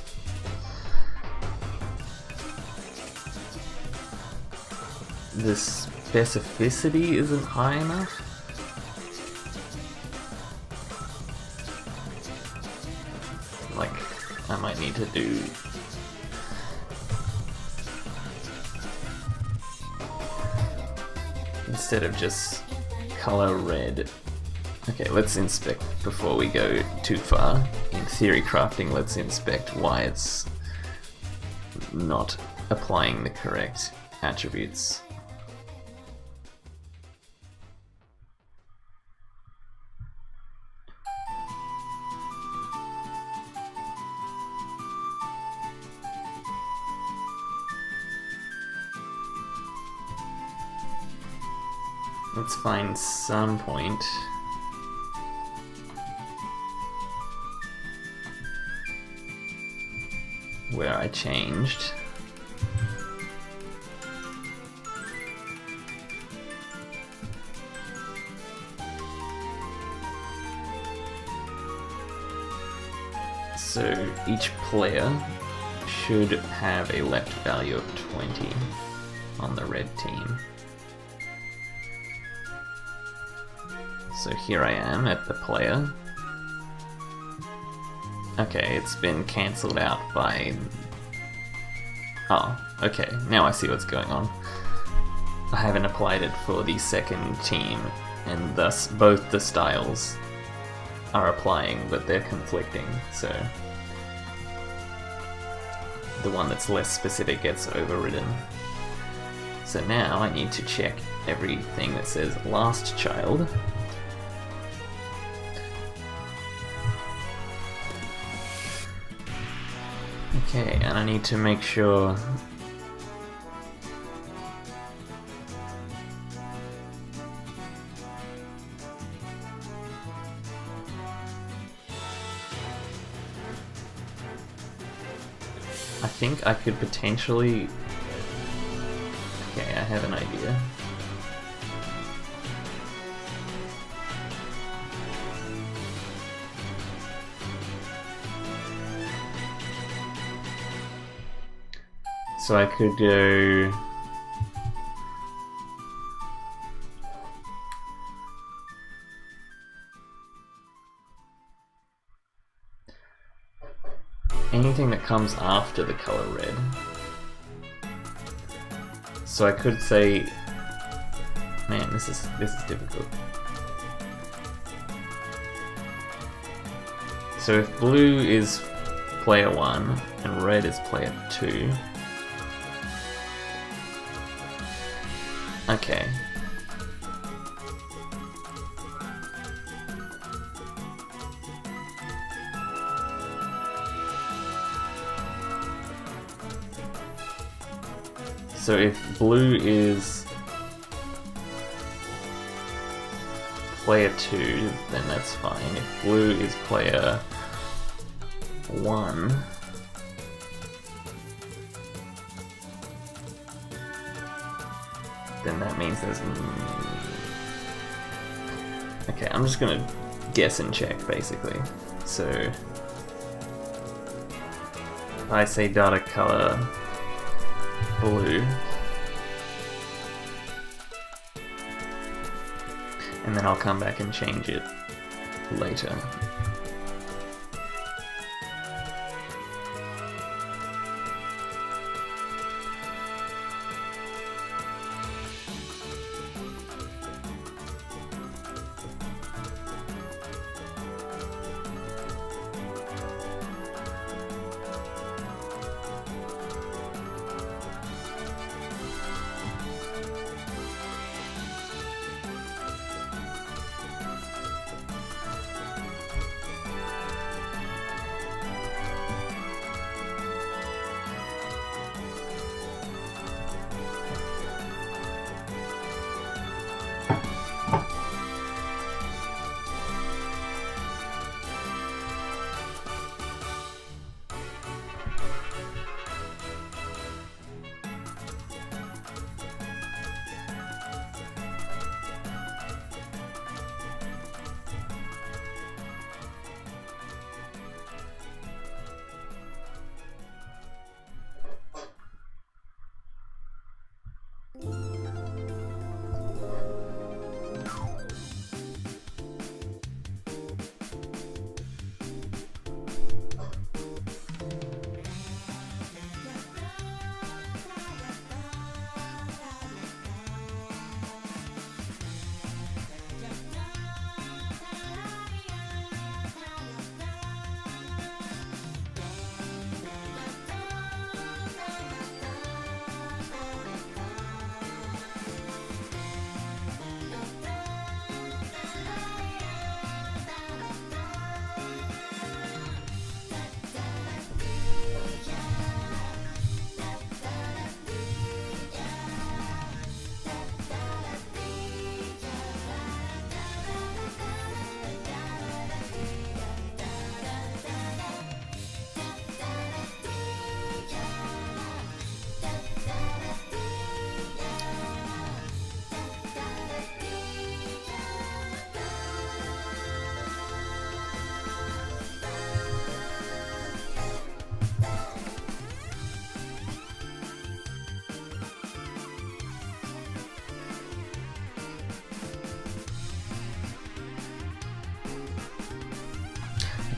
the specificity isn't high enough. Like, I might need to do instead of just color red. Okay, let's inspect before we go too far. In theory crafting, let's inspect why it's not applying the correct attributes. Let's find some point where I changed. So each player should have a left value of 20 on the red team. So here I am at the player. Okay, it's been cancelled out by... Oh, okay, now I see what's going on. I haven't applied it for the second team, and thus both the styles are applying, but they're conflicting, so the one that's less specific gets overridden. So now I need to check everything that says last child. Okay, and I need to make sure I think I could potentially... Okay, I have an idea. So I could go... anything that comes after the color red. So I could say... Man, this is difficult. So if blue is player 1 and red is player 2... Okay. So if blue is player 2, then that's fine. If blue is player 1, then that means there's... Okay, I'm just gonna guess and check, basically. So if I say data color blue, and then I'll come back and change it later.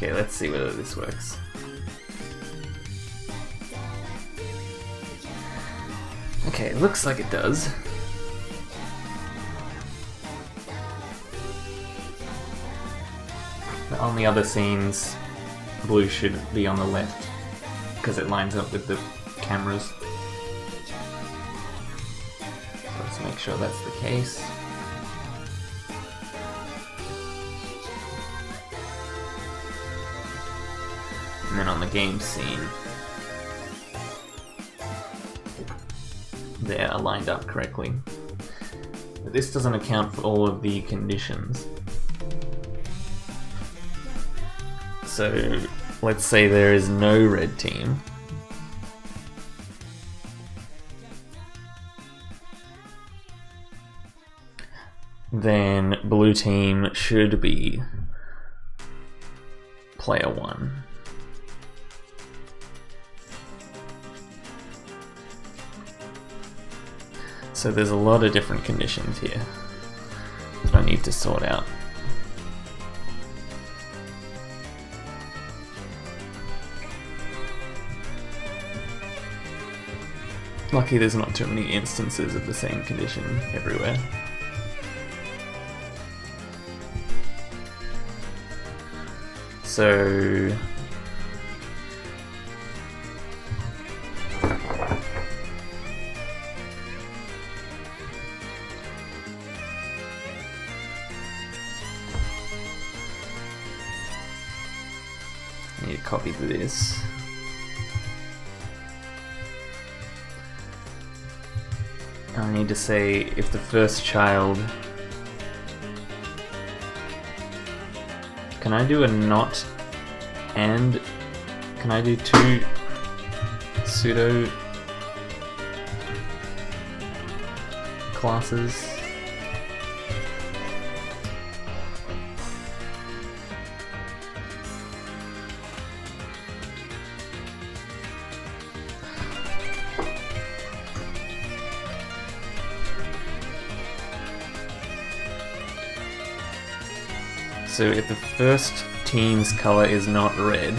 Okay, let's see whether this works. Okay, it looks like it does. on the other scenes, blue should be on the left because it lines up with the cameras. So let's make sure that's the case. And then on the game scene, they're lined up correctly. But this doesn't account for all of the conditions. So let's say there is no red team. Then blue team should be player 1. So there's a lot of different conditions here that I need to sort out. Lucky there's not too many instances of the same condition everywhere. So I need to copy this. I need to say if the first child... Can I do a not and... Can I do 2 pseudo classes? So if the first team's color is not red,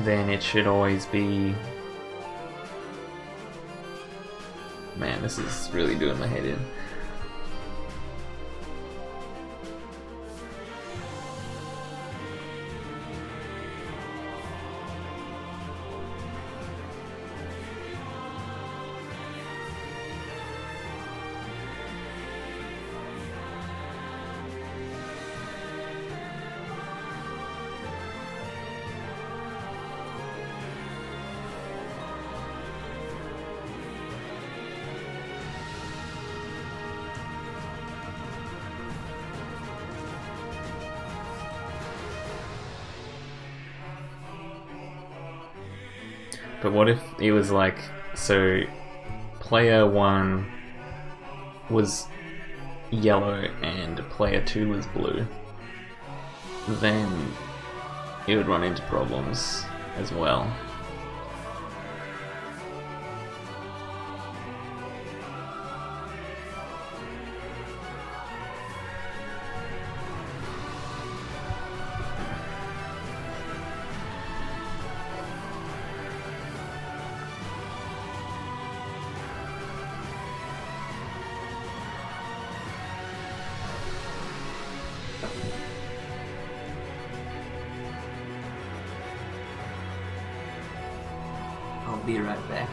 then it should always be... Man, this is really doing my head in. But what if it was like, so player 1 was yellow and player 2 was blue? Then it would run into problems as well. I'll be right back.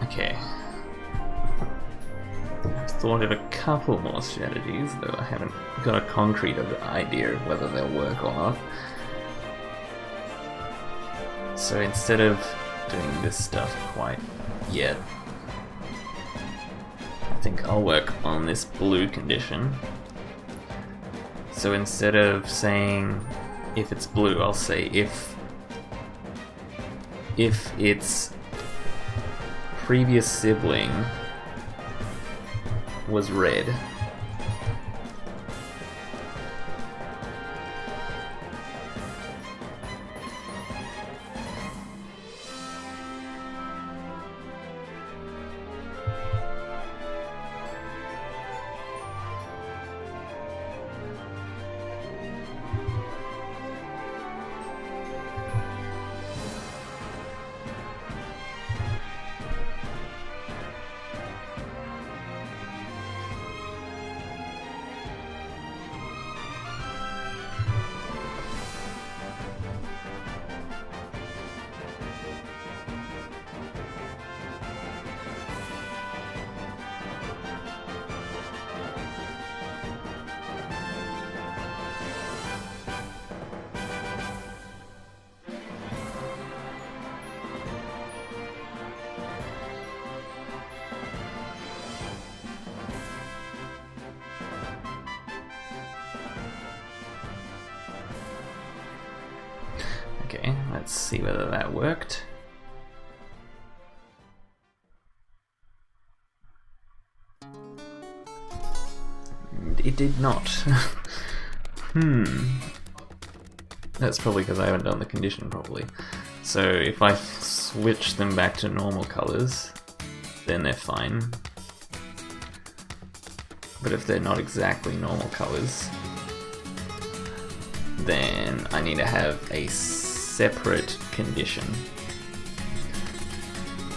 Okay. I've thought of a couple more strategies, though I haven't got a concrete idea of whether they'll work or not. So instead of doing this stuff quite yet, I think I'll work on this blue condition. So instead of saying if it's blue, I'll say if its previous sibling was red. Okay, let's see whether that worked. It did not. That's probably because I haven't done the condition properly. So if I switch them back to normal colors, then they're fine. But if they're not exactly normal colors, then I need to have a separate condition.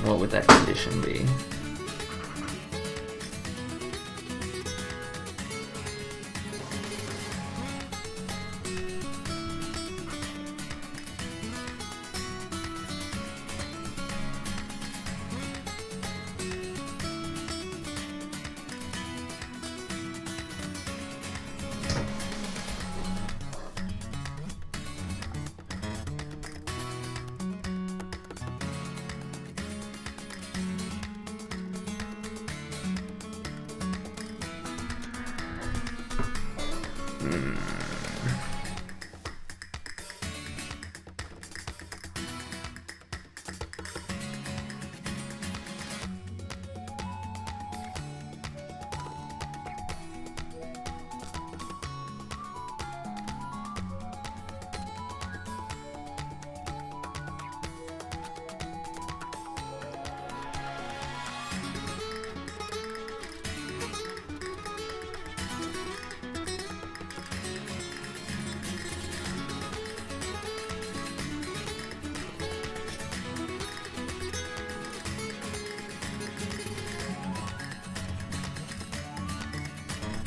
What would that condition be?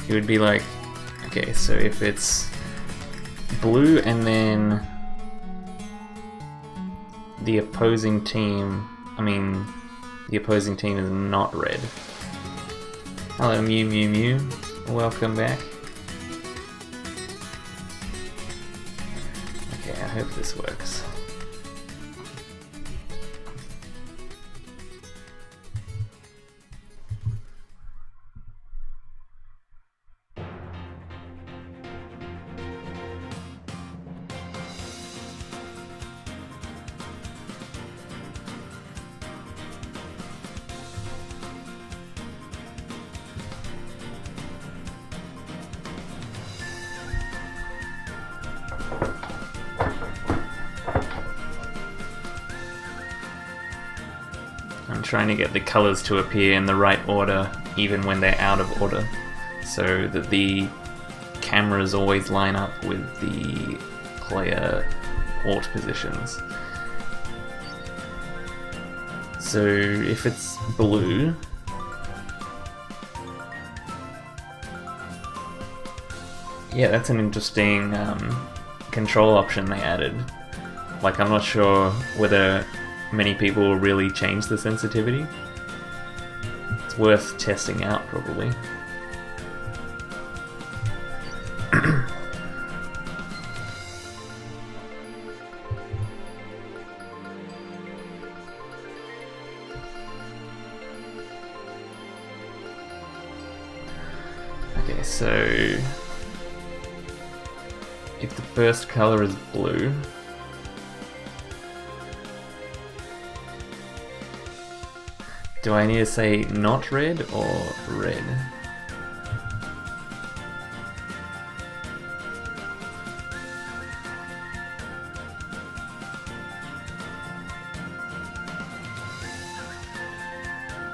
It would be like, okay, so if it's blue and then the opposing team, the opposing team is not red. Hello, Mew Mew Mew. Welcome back. Okay, I hope this works. I'm trying to get the colors to appear in the right order even when they're out of order, so that the cameras always line up with the player port positions. So if it's blue, yeah, that's an interesting control option they added. Like, I'm not sure whether many people will really change the sensitivity, It's worth testing out, probably. Okay, so if the first color is blue, do I need to say not red or red?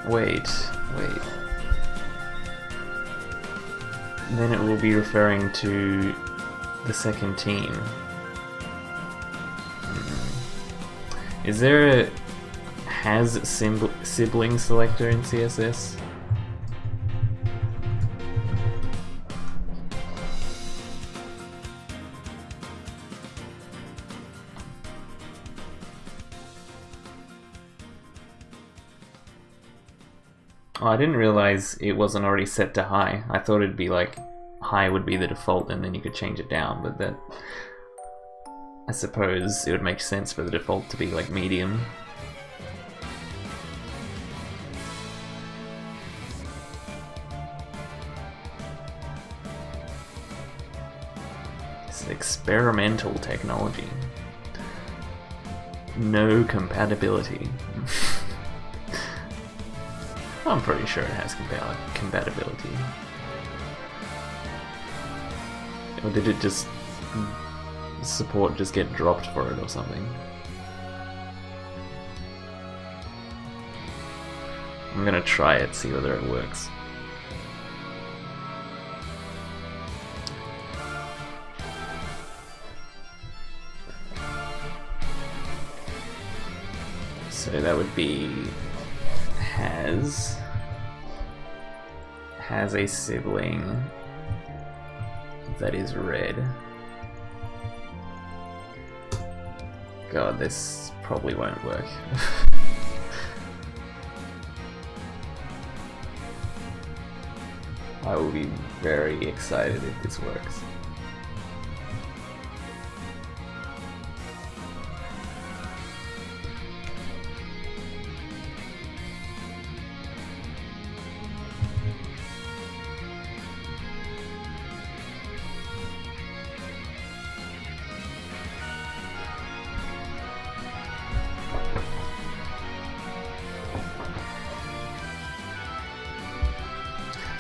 Wait. Then it will be referring to the second team. Is there a has sibling selector in CSS? Oh, I didn't realize it wasn't already set to high. I thought it'd be like high would be the default and then you could change it down, but that I suppose it would make sense for the default to be like medium. It's experimental technology. No compatibility. I'm pretty sure it has compatibility. Or did it just... support just get dropped for it or something? I'm gonna try it, see whether it works. So that would be has a sibling that is red. God, this probably won't work. I will be very excited if this works.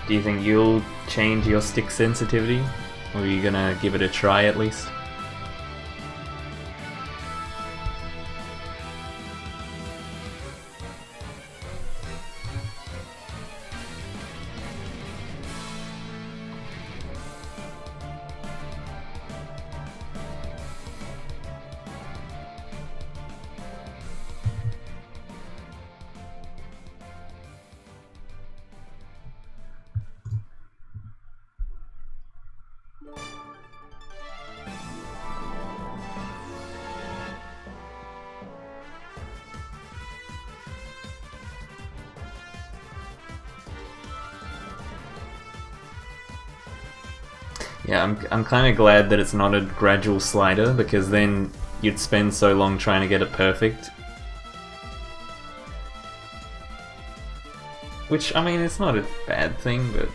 Do you think you'll change your stick sensitivity? Or are you gonna give it a try at least? Yeah, I'm kind of glad that it's not a gradual slider, because then you'd spend so long trying to get it perfect. Which, I mean, it's not a bad thing, but...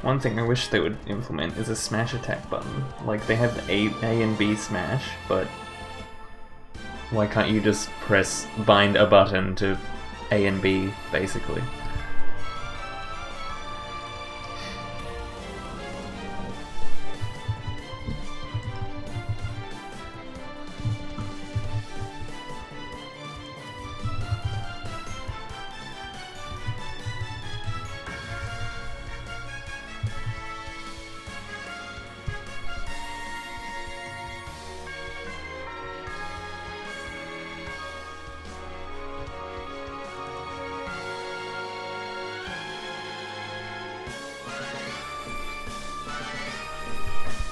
One thing I wish they would implement is a smash attack button. Like, they have the A and B smash, but why can't you just bind a button to A and B, basically?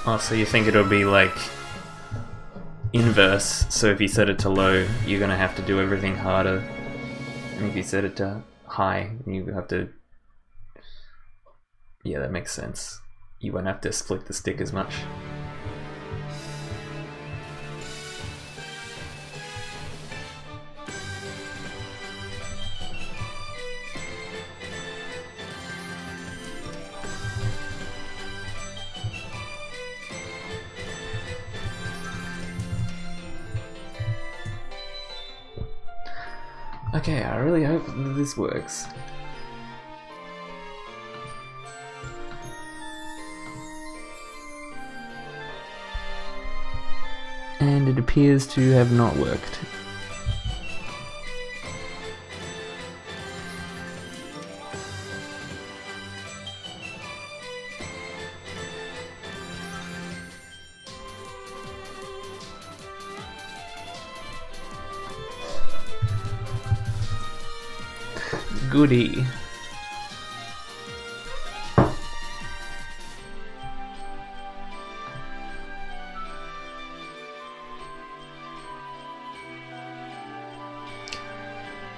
Oh, so you think it'll be like inverse, so if you set it to low, you're gonna have to do everything harder, and if you set it to high, you have to... Yeah, that makes sense. You won't have to split the stick as much. Okay, I really hope that this works. And it appears to have not worked. Goody.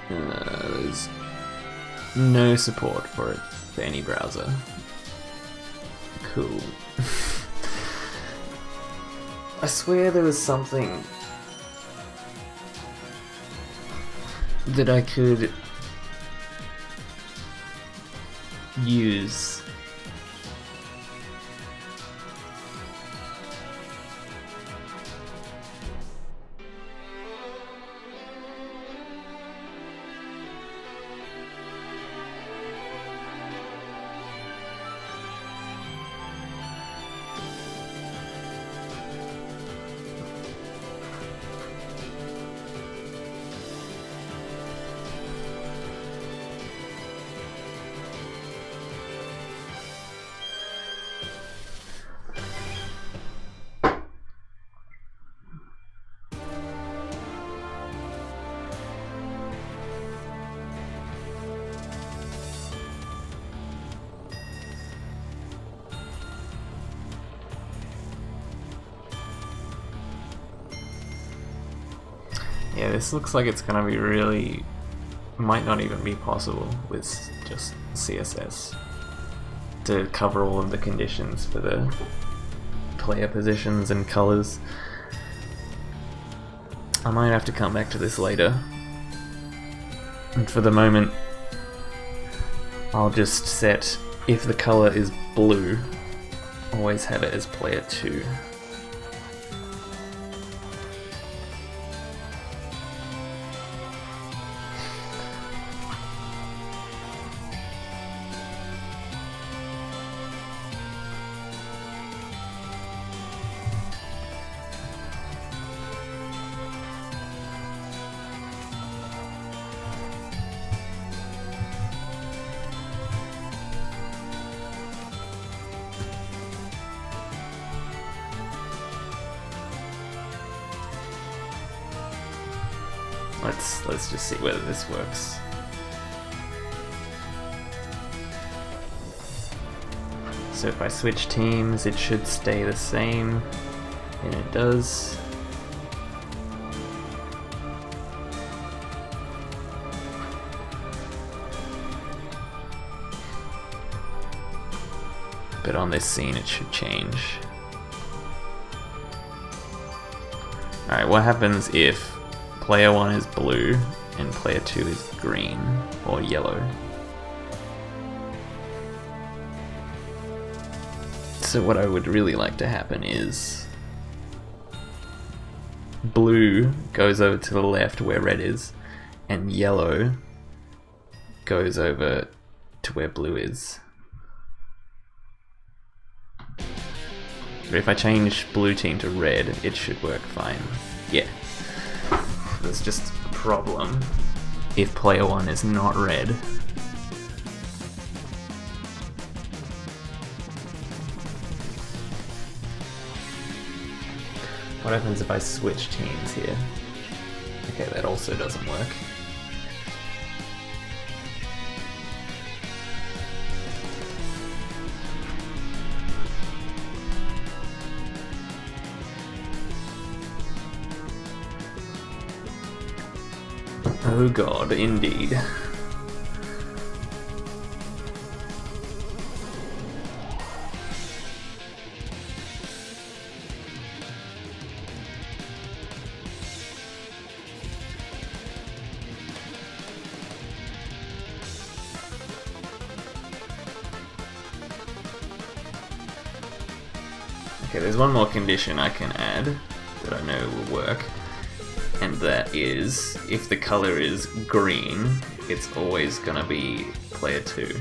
There's no support for it for any browser. Cool. I swear there was something that I could use. Yeah, this looks like it's gonna be really... might not even be possible with just CSS to cover all of the conditions for the player positions and colors. I might have to come back to this later. And for the moment, I'll just set, if the color is blue, always have it as player 2. Let's just see whether this works. So if I switch teams, it should stay the same, and it does. But on this scene it should change. Alright, what happens if player 1 is blue and player 2 is green or yellow? So what I would really like to happen is blue goes over to the left where red is, and yellow goes over to where blue is. But if I change blue team to red, it should work fine. Yeah. There's just a problem if player 1 is not red. What happens if I switch teams here? Okay, that also doesn't work. Oh god, indeed. Okay, there's one more condition I can add that I know will work, and that is, if the color is green, it's always gonna be player 2.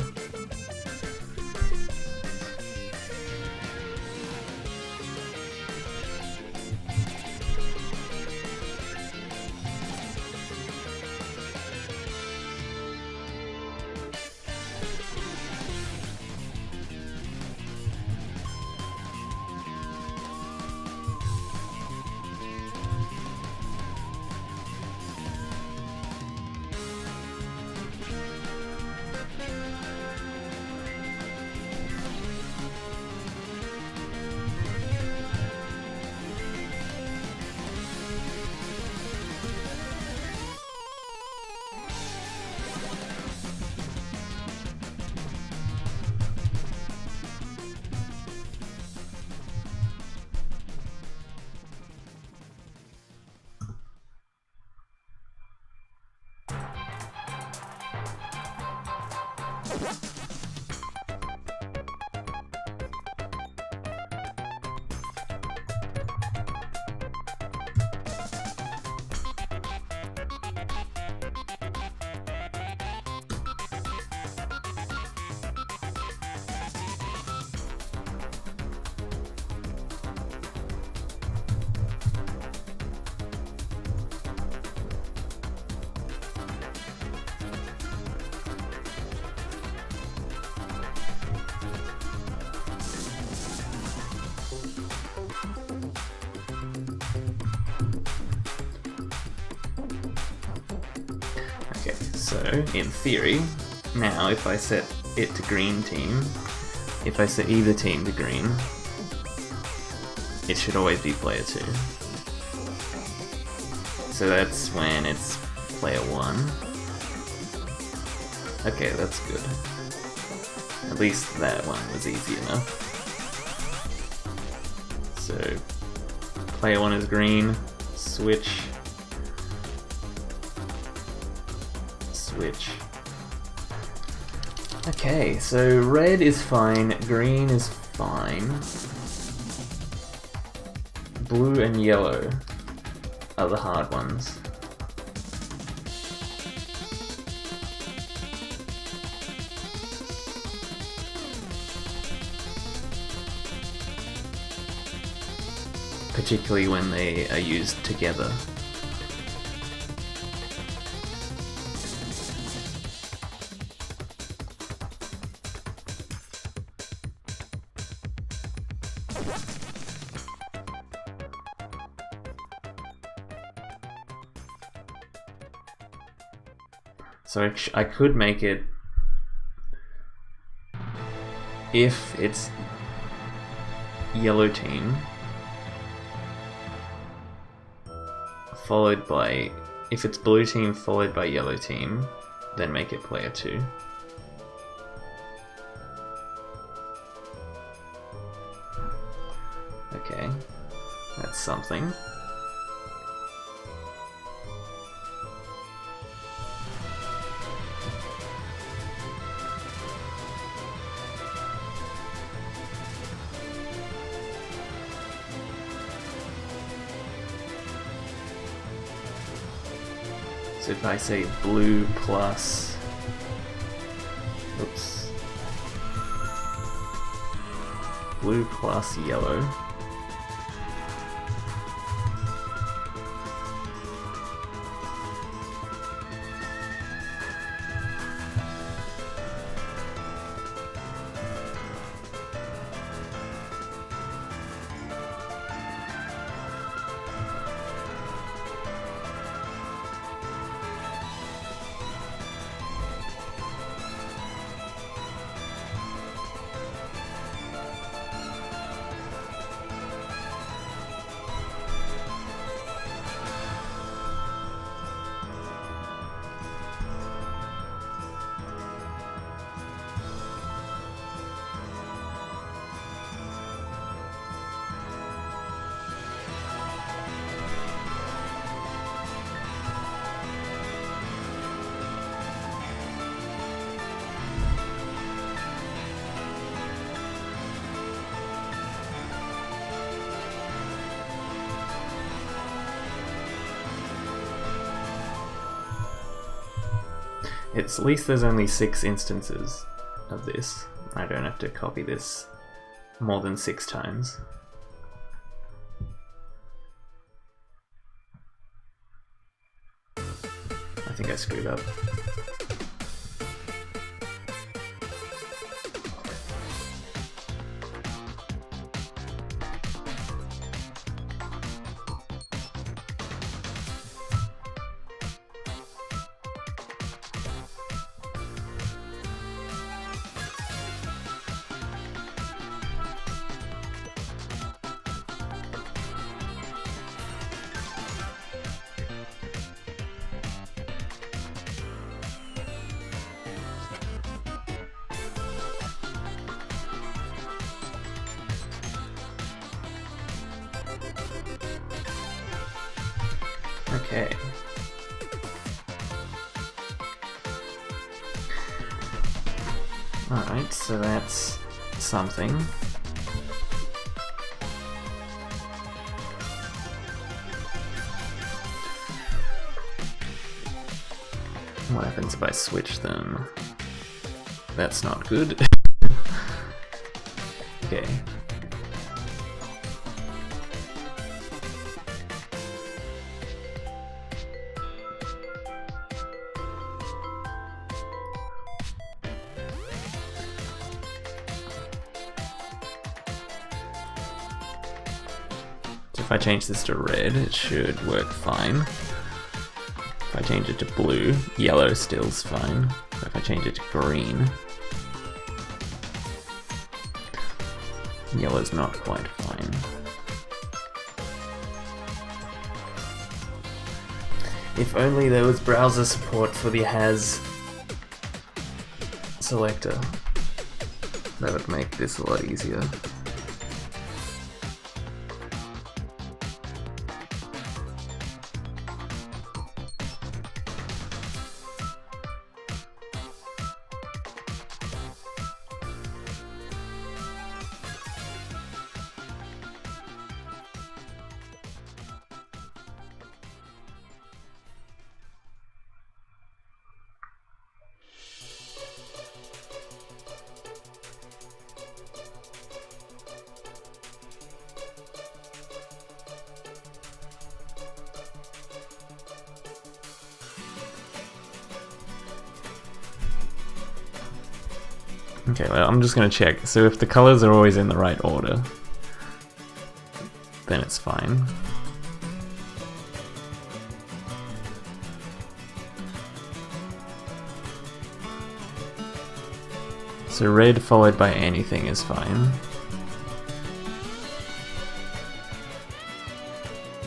So, in theory, now if I set it to green team, if I set either team to green, it should always be player 2. So that's when it's player 1. Okay, that's good. At least that one was easy enough. So, player 1 is green, switch. Okay, so red is fine, green is fine. Blue and yellow are the hard ones. Particularly when they are used together. So I could make it, if it's yellow team, followed by, if it's blue team followed by yellow team, then make it player 2. Okay, that's something. So if I say blue plus, oops, blue plus yellow, At least there's only 6 instances of this. I don't have to copy this more than 6 times. I think I screwed up. Okay. Alright, so that's something. What happens if I switch them? That's not good. Okay. If I change this to red, it should work fine. If I change it to blue, yellow still's fine. But if I change it to green, yellow's not quite fine. If only there was browser support for the has selector. That would make this a lot easier. Okay, well, I'm just going to check. So if the colors are always in the right order, then it's fine. So red followed by anything is fine.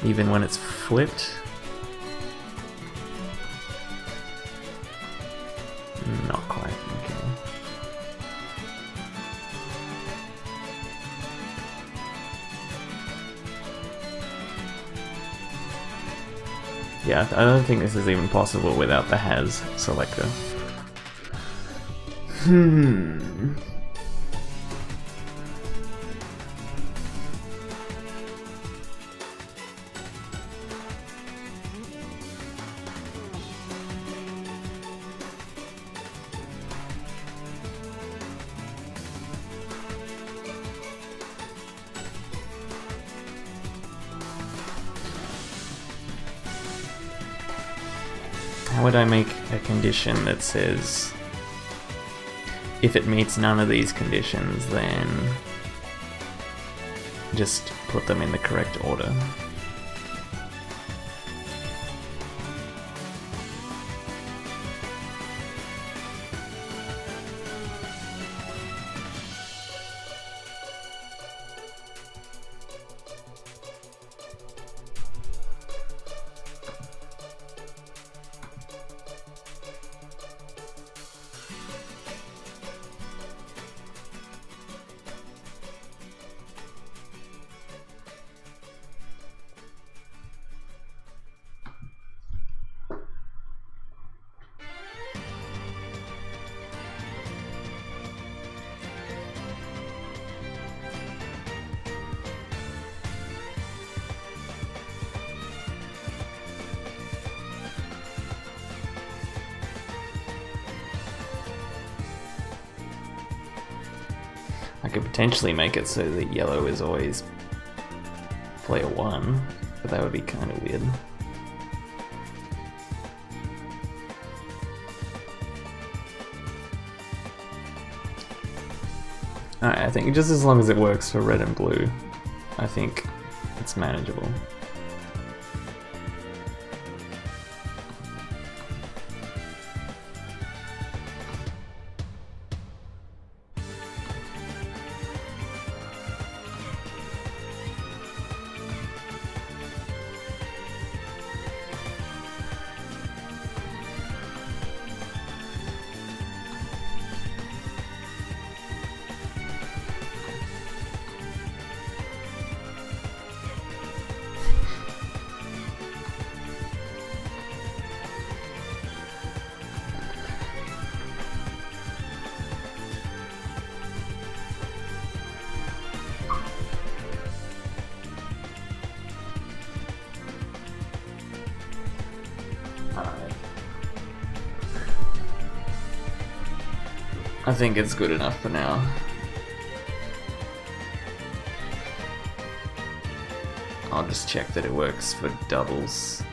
Even when it's flipped? Not quite, okay. Yeah, I don't think this is even possible without the has selector. How would I make a condition that says if it meets none of these conditions, then just put them in the correct order? I could potentially make it so that yellow is always player 1, but that would be kind of weird. Alright, I think just as long as it works for red and blue, I think it's manageable. I think it's good enough for now. I'll just check that it works for doubles.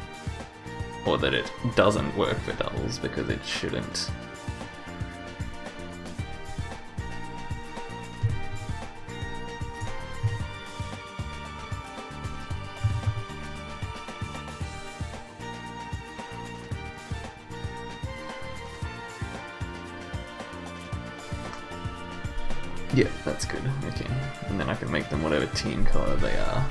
Or that it doesn't work for doubles, because it shouldn't. Yeah, that's good. Okay. And then I can make them whatever team color they are.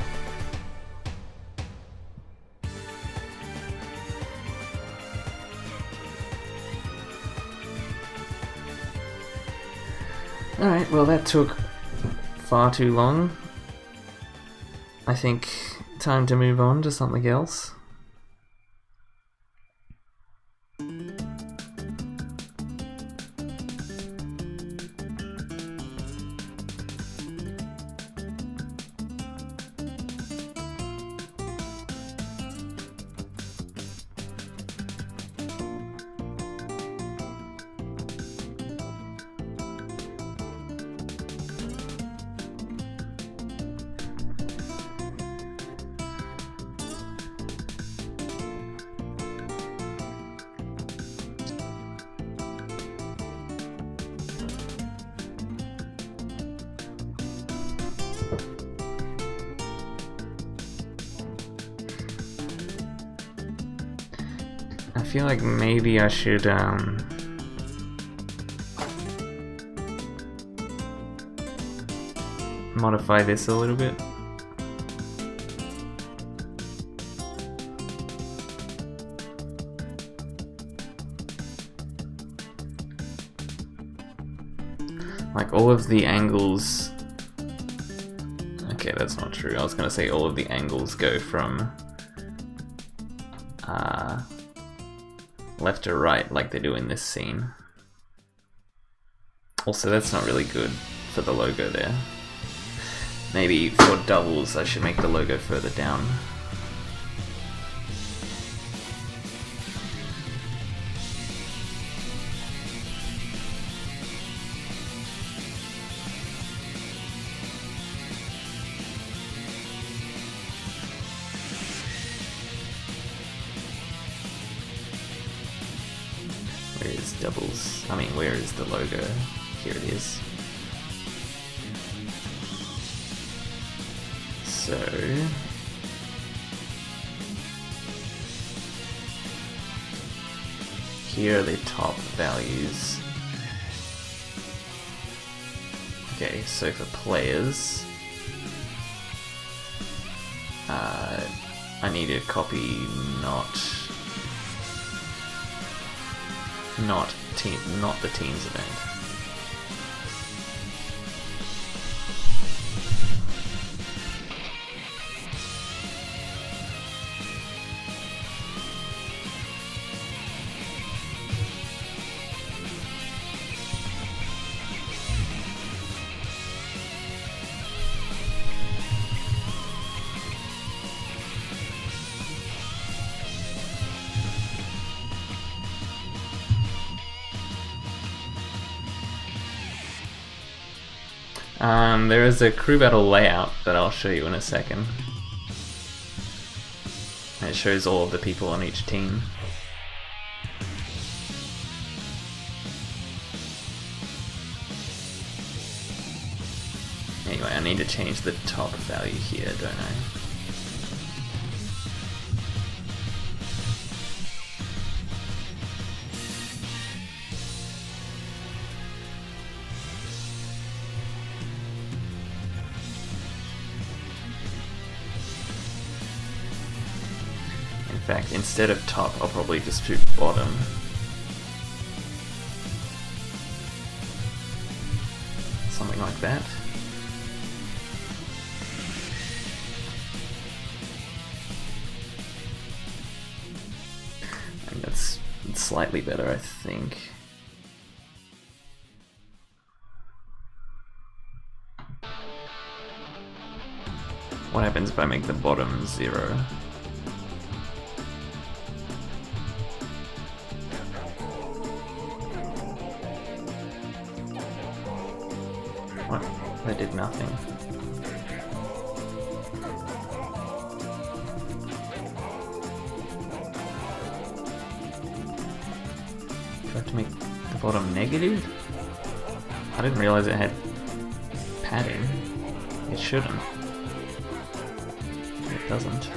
Alright, well that took far too long. I think time to move on to something else. I feel like maybe I should modify this a little bit. Like all of the angles. Okay, that's not true. I was gonna say all of the angles go from left to right like they do in this scene. Also, that's not really good for the logo there. Maybe for doubles I should make the logo further down. Where is doubles? I mean, where is the logo? Here it is. So here are the top values. Okay, so for players, I need to copy not the teams event. There is a crew battle layout that I'll show you in a second. It shows all of the people on each team. Anyway, I need to change the top value here, don't I? In fact, instead of top, I'll probably just do bottom. Something like that. And that's slightly better, I think. What happens if I make the bottom 0? What? That did nothing. Do I have to make the bottom negative? I didn't realize it had padding. It shouldn't. It doesn't.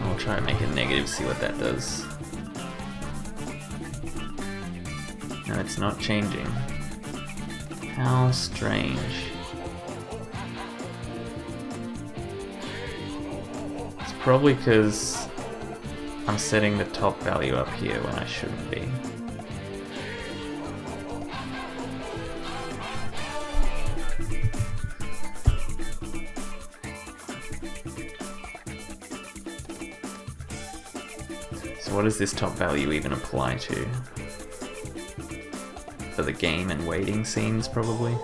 I'll try and make it negative, see what that does. No, it's not changing. How strange. It's probably because I'm setting the top value up here when I shouldn't be. So what does this top value even apply to? For the game and waiting scenes, probably?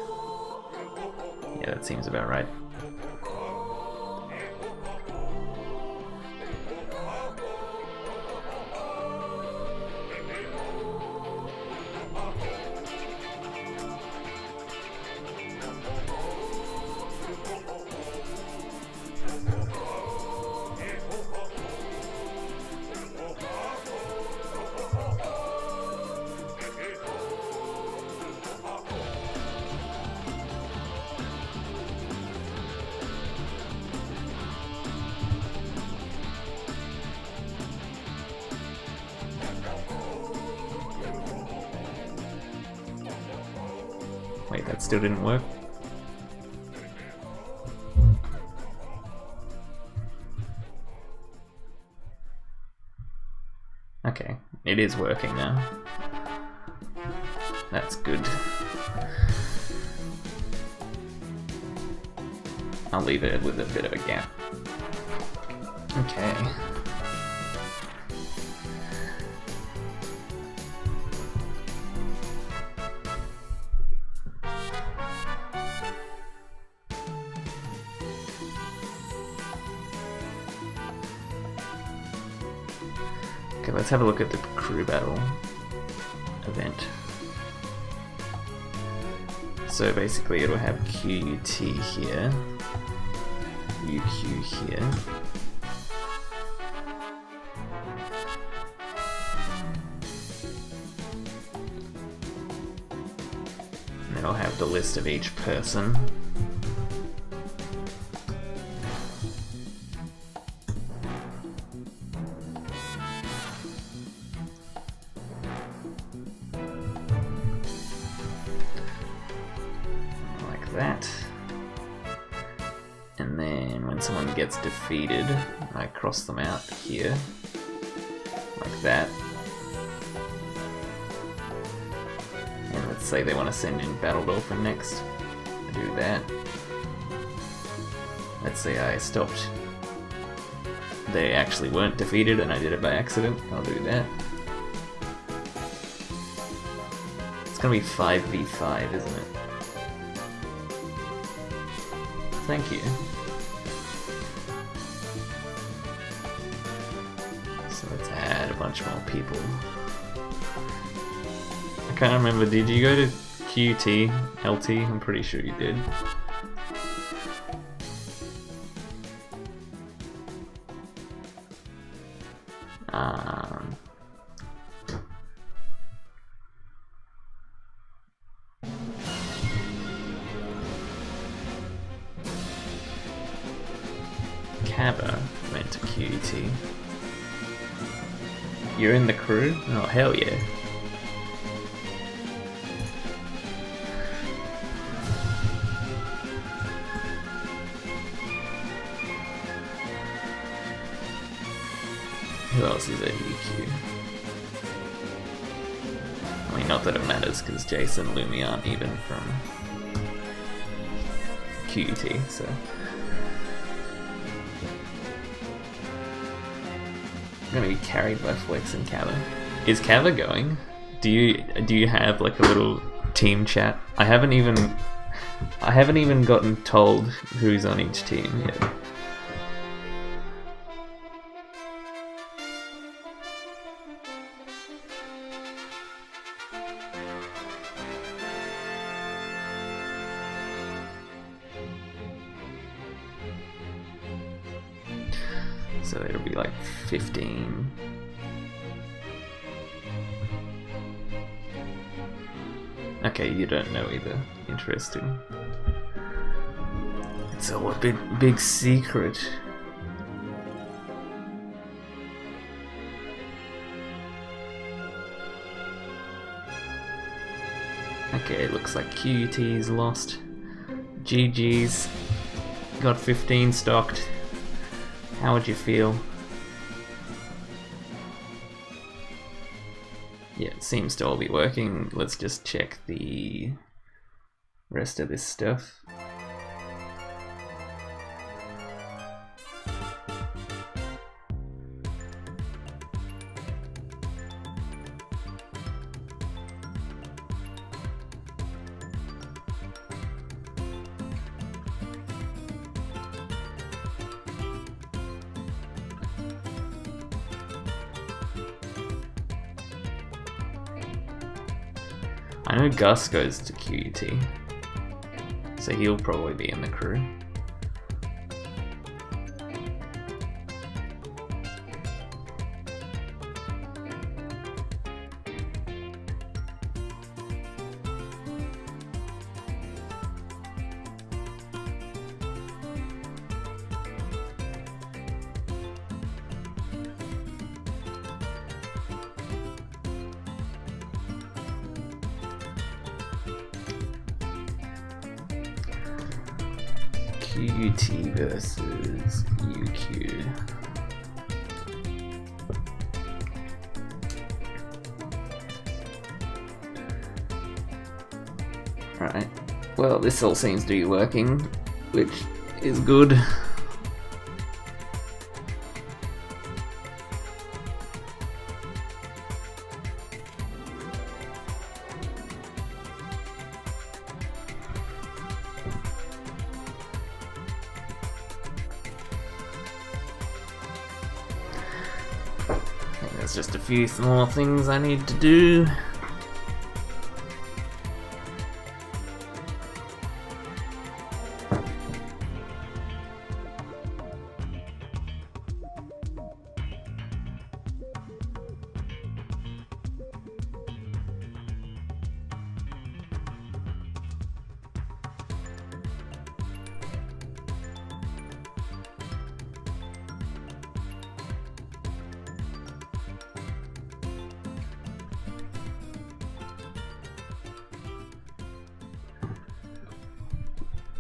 Yeah, that seems about right. Wait, that still didn't work? Okay, it is working now. That's good. I'll leave it with a bit of a gap. Okay. Okay, let's have a look at the crew battle event. So basically it'll have QUT here, UQ here, and then I'll have the list of each person. That, and then when someone gets defeated, I cross them out here, like that, and let's say they want to send in Battle Dolphin next, I do that. Let's say I stopped, they actually weren't defeated and I did it by accident, I'll do that. It's gonna be 5v5, isn't it? Thank you. So let's add a bunch more people. I can't remember, did you go to QT, LT? I'm pretty sure you did. Cabba went to QT. You're in the crew? Oh, hell yeah. Who else is at UQ? I mean, not that it matters, because Jason and Lumi aren't even from QT, so... I'm gonna be carried by Flex and Kava. Is Kava going? Do you have like a little team chat? I haven't even gotten told who's on each team yet. So it'll be like 15. Okay, you don't know either. Interesting. It's all a big secret. Okay, it looks like QT's lost. GG's got 15 stocked. How would you feel? Yeah, it seems to all be working. Let's just check the rest of this stuff. I know Gus goes to QUT, so he'll probably be in the crew. QT versus UQ. Right. Well, this all seems to be working, which is good. There's just a few more things I need to do.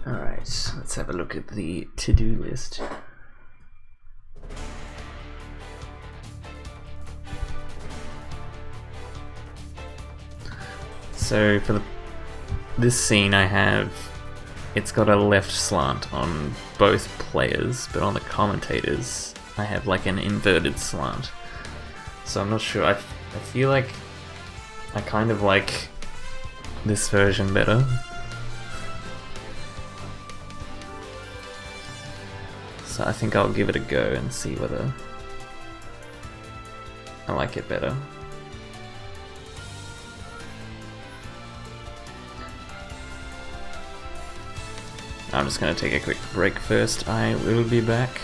Alright, let's have a look at the to-do list. So for this scene I have, it's got a left slant on both players, but on the commentators I have like an inverted slant. So I'm not sure, I feel like I kind of like this version better. So I think I'll give it a go and see whether I like it better. I'm just going to take a quick break first. I will be back.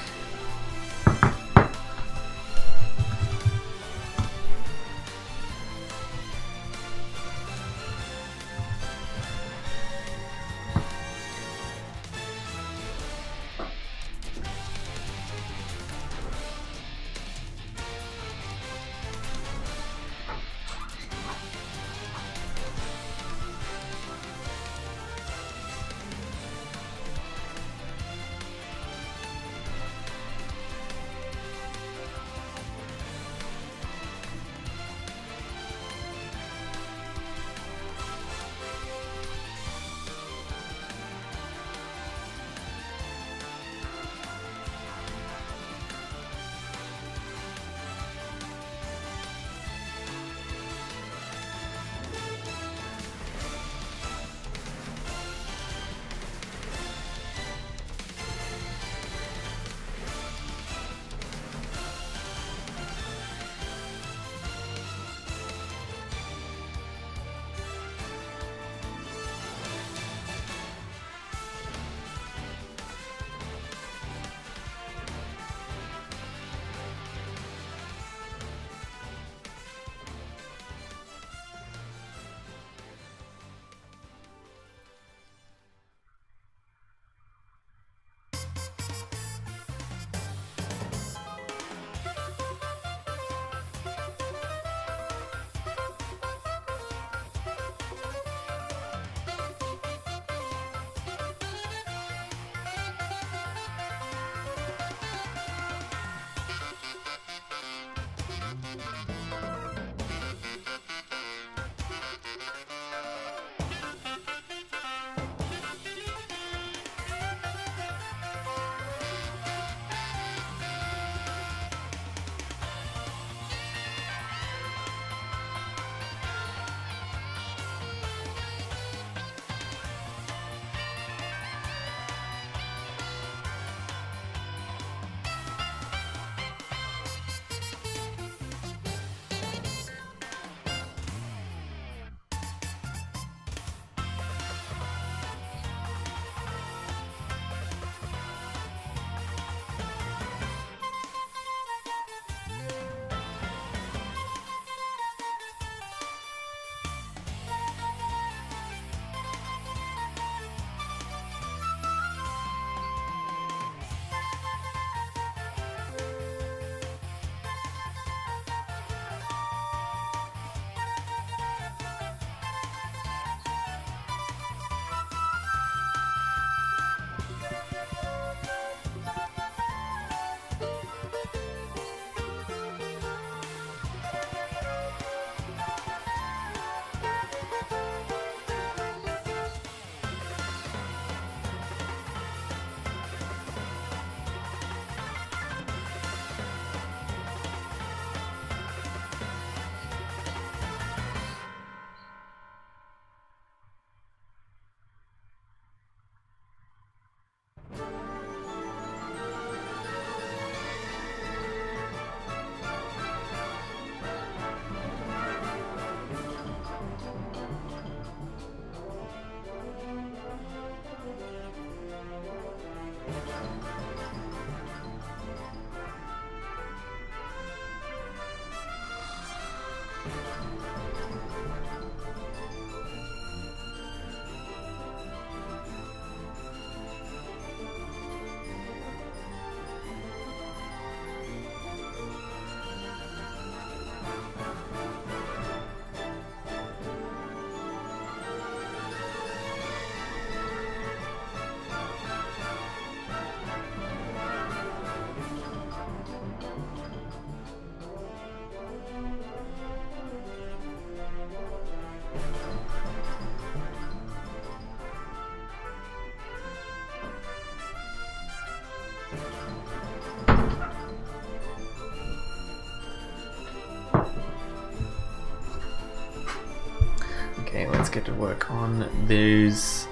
Okay, let's get to work on those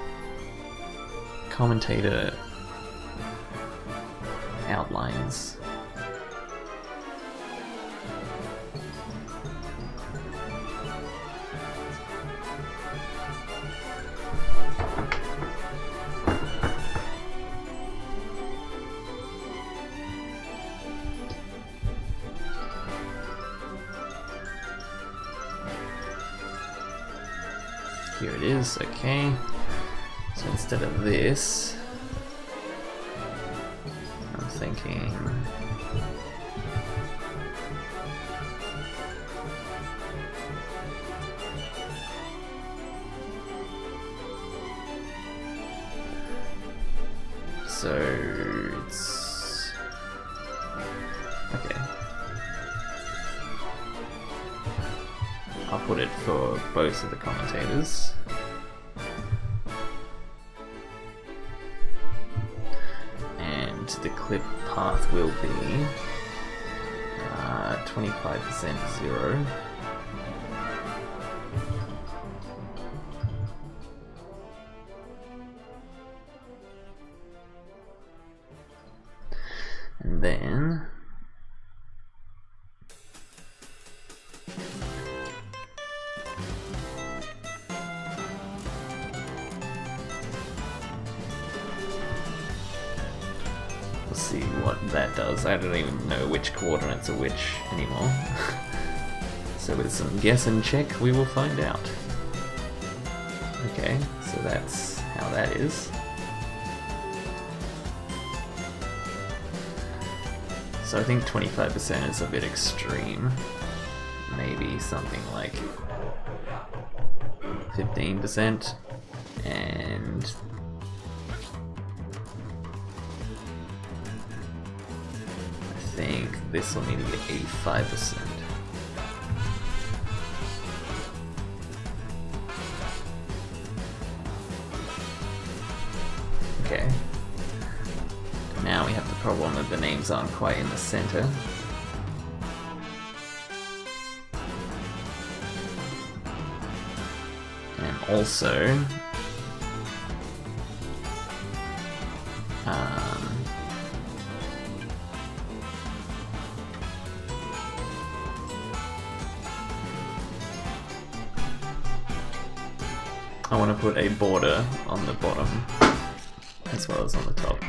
commentator outlines. Here it is, okay. So instead of this, I'm thinking... So it's... okay. I'll put it for both of the commentators. And the clip path will be 25% 0. And then we'll see what that does. I don't even know which coordinates are which anymore. So with some guess and check, we will find out. Okay, so that's how that is. So I think 25% is a bit extreme. Maybe something like 15%, and I think this will need to be 85%. Okay. Now we have the problem that the names aren't quite in the center. And also, I want to put a border on the bottom as well as on the top.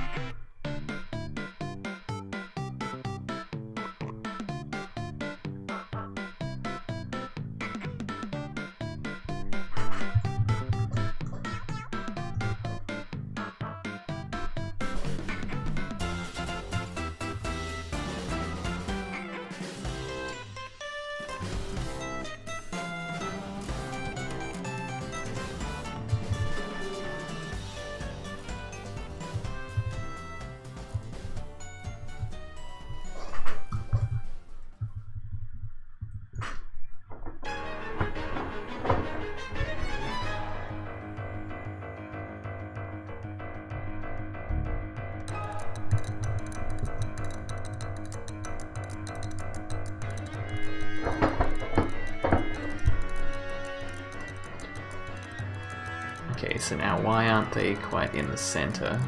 Okay, so now why aren't they quite in the center?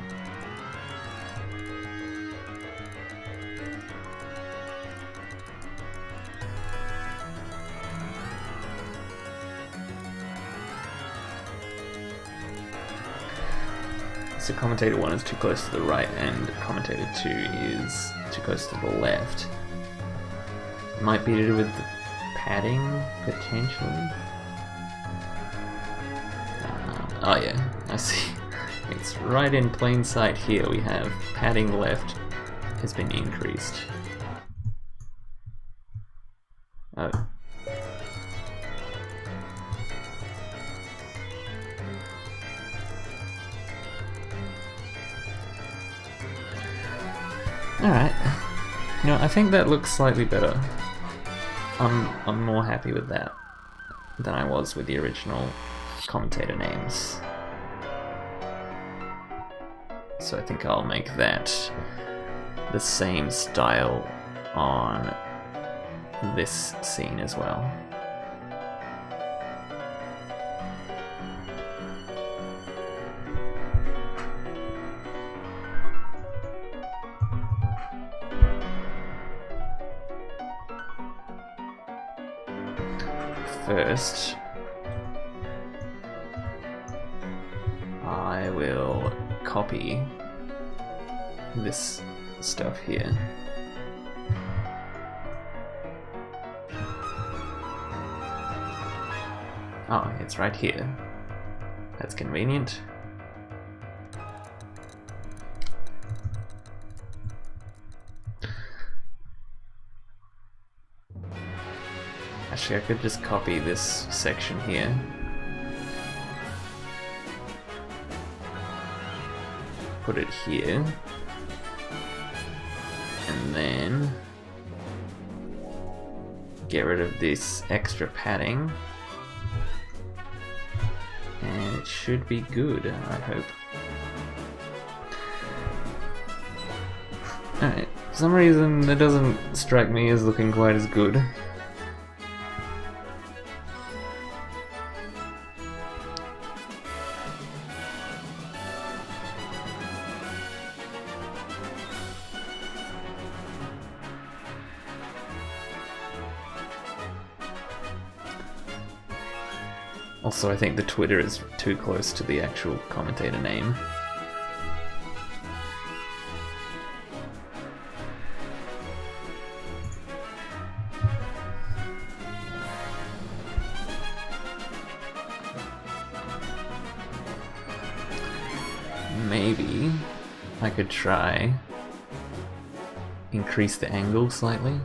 So commentator 1 is too close to the right and commentator 2 is too close to the left. Might be to do with the padding, potentially? Oh yeah, I see. It's right in plain sight here. We have padding left has been increased. Oh. Alright. You know, I think that looks slightly better. I'm more happy with that than I was with the original commentator names. So I think I'll make that the same style on this scene as well. First, I will copy this stuff here. Oh, it's right here. That's convenient. Actually, I could just copy this section here. Put it here. And then get rid of this extra padding. And it should be good, I hope. Alright, for some reason that doesn't strike me as looking quite as good. Also, I think the Twitter is too close to the actual commentator name. Maybe I could try increase the angle slightly.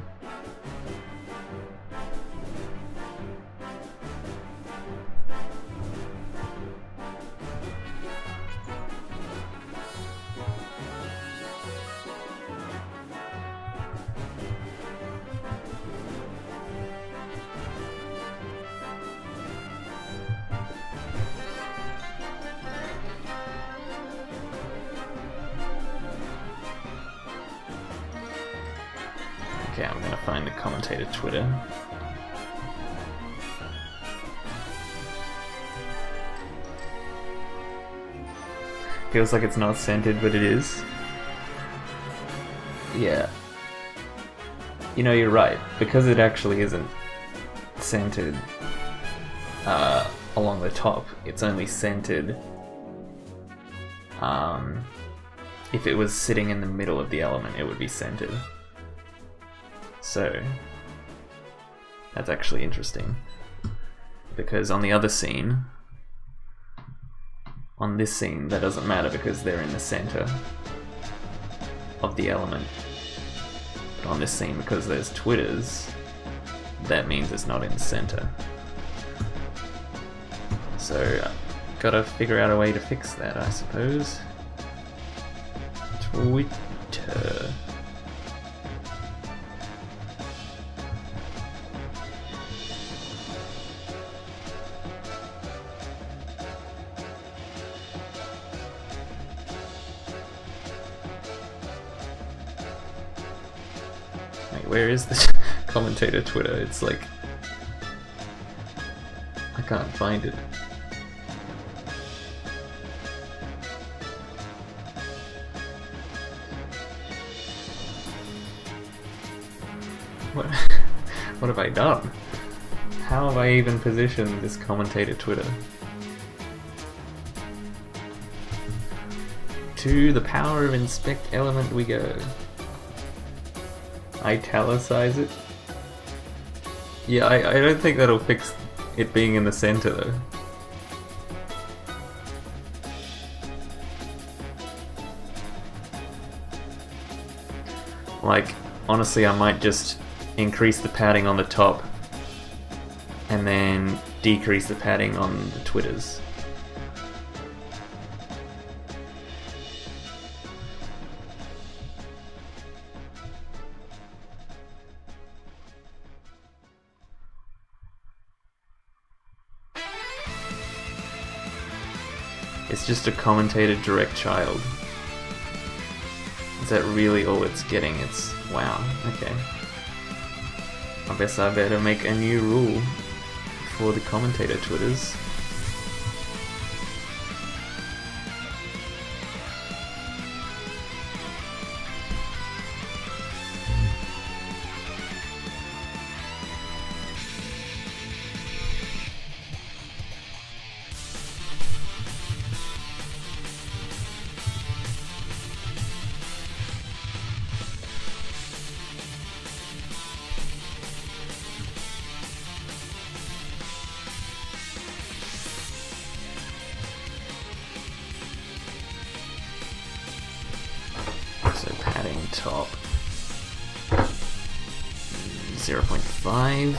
Okay, I'm gonna find the commentator Twitter. Feels like it's not centered, but it is. Yeah. You know, you're right. Because it actually isn't centered along the top, it's only centered if it was sitting in the middle of the element, it would be centered. So that's actually interesting, because on the other scene, on this scene, that doesn't matter because they're in the center of the element. But on this scene, because there's twitters, that means it's not in the center. So gotta figure out a way to fix that, I suppose. Twitter. Where is the commentator Twitter? It's like, I can't find it. What? What have I done? How have I even positioned this commentator Twitter? To the power of inspect element we go. Italicize it? Yeah, I don't think that'll fix it being in the center though. Like, honestly, I might just increase the padding on the top and then decrease the padding on the twitters. It's just a commentator direct child. Is that really all it's getting? It's... wow, okay. I guess I better make a new rule for the commentator twitters. 0.5.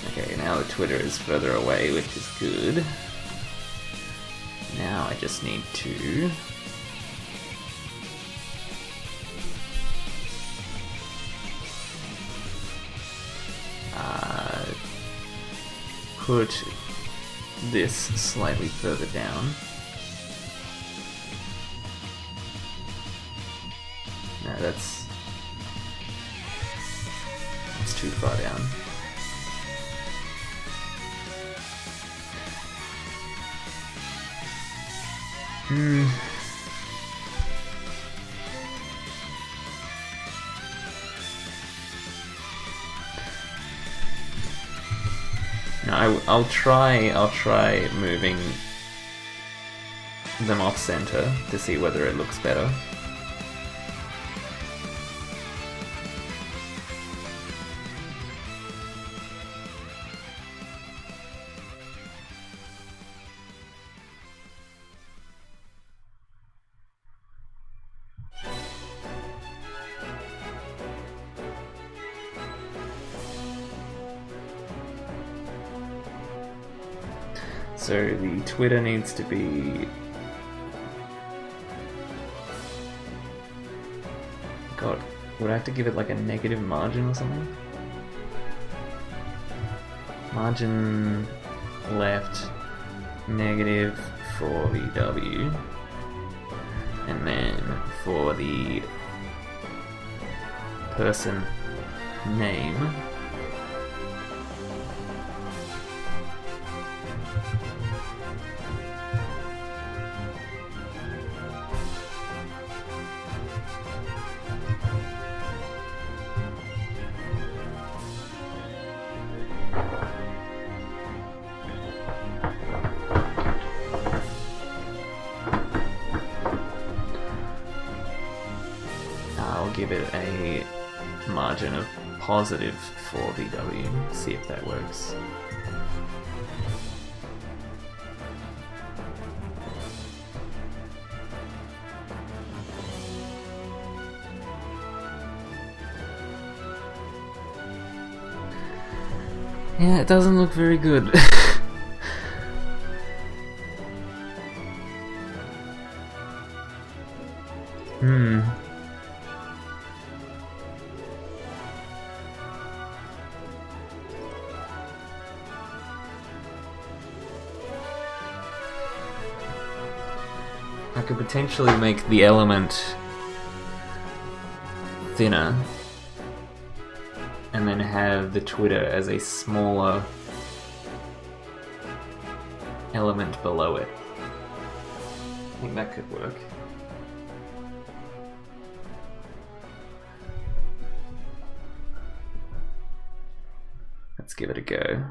Okay, now the Twitter is further away, which is good. Now I just need to put this slightly further down. No, that's too far down. No, I'll try moving them off center to see whether it looks better. So the Twitter needs to be... God, would I have to give it like a negative margin or something? Margin left, negative for the W, and then for the person name, I'll give it a margin of positive for VW, see if that works. Yeah, it doesn't look very good. I could potentially make the element thinner and then have the Twitter as a smaller element below it. I think that could work. Let's give it a go.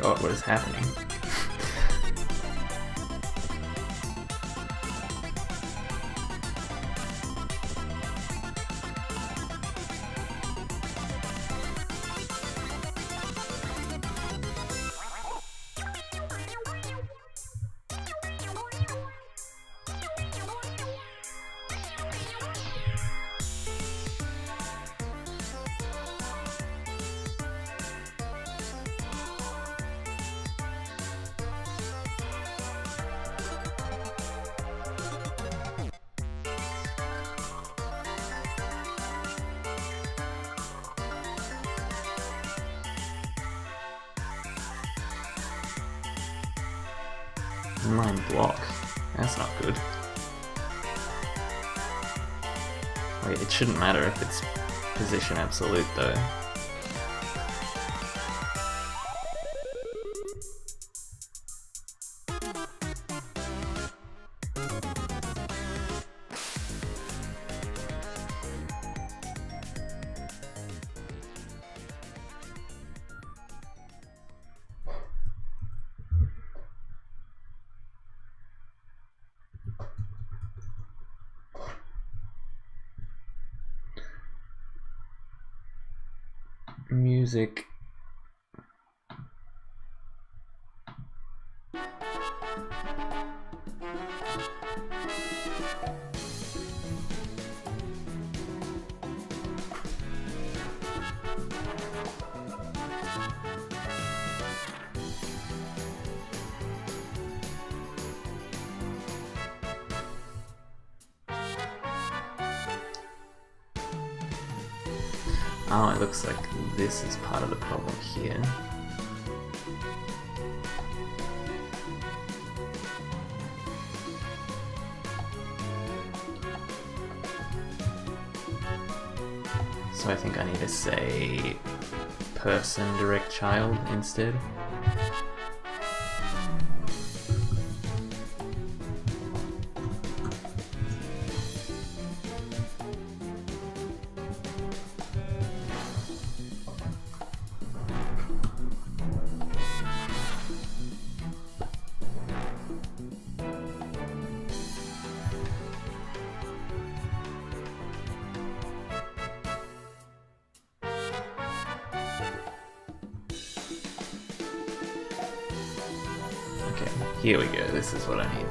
God, what is happening? Inline block. That's not good. Wait, it shouldn't matter if it's position absolute though. Music. Oh, it looks like this is part of the problem here. So I think I need to say person direct child instead. Here we go, this is what I need.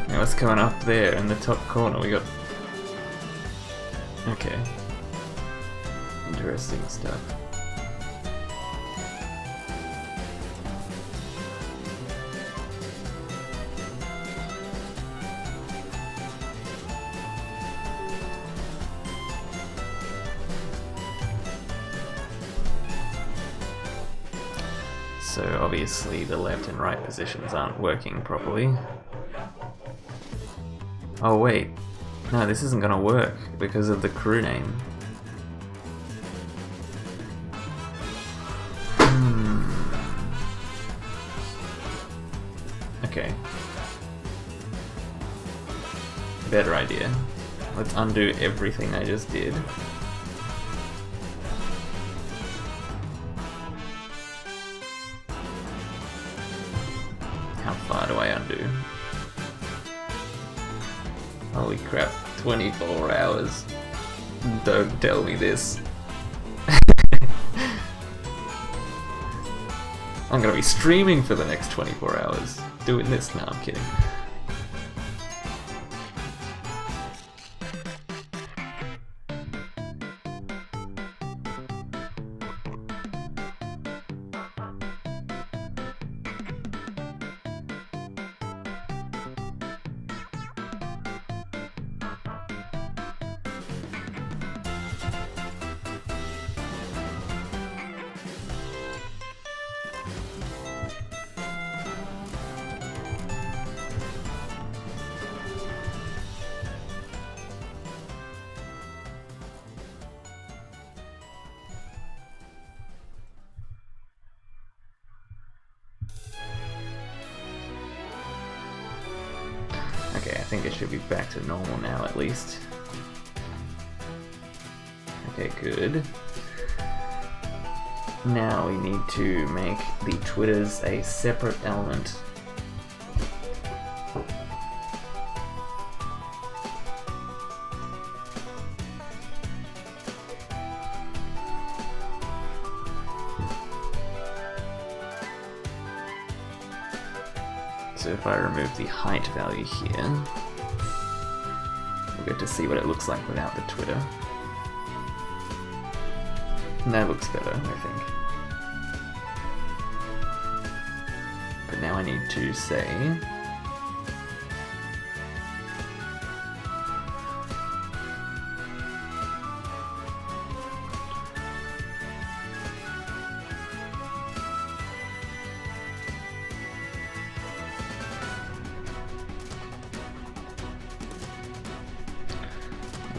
Now what's coming up there in the top corner? We got... Okay. Interesting stuff. So obviously the left and right positions aren't working properly. Oh wait, no, this isn't gonna work because of the crew name. Okay. Better idea. Let's undo everything I just did. How far do I undo? Holy crap, 24 hours. Don't tell me this. I'm gonna be streaming for the next 24 hours. Doing this? No, I'm kidding. Okay, I think it should be back to normal now at least. Okay, good. Now we need to make the Twitters a separate element. So if I remove the height value here, we'll get to see what it looks like without the Twitter. And that looks better, I think. But now I need to say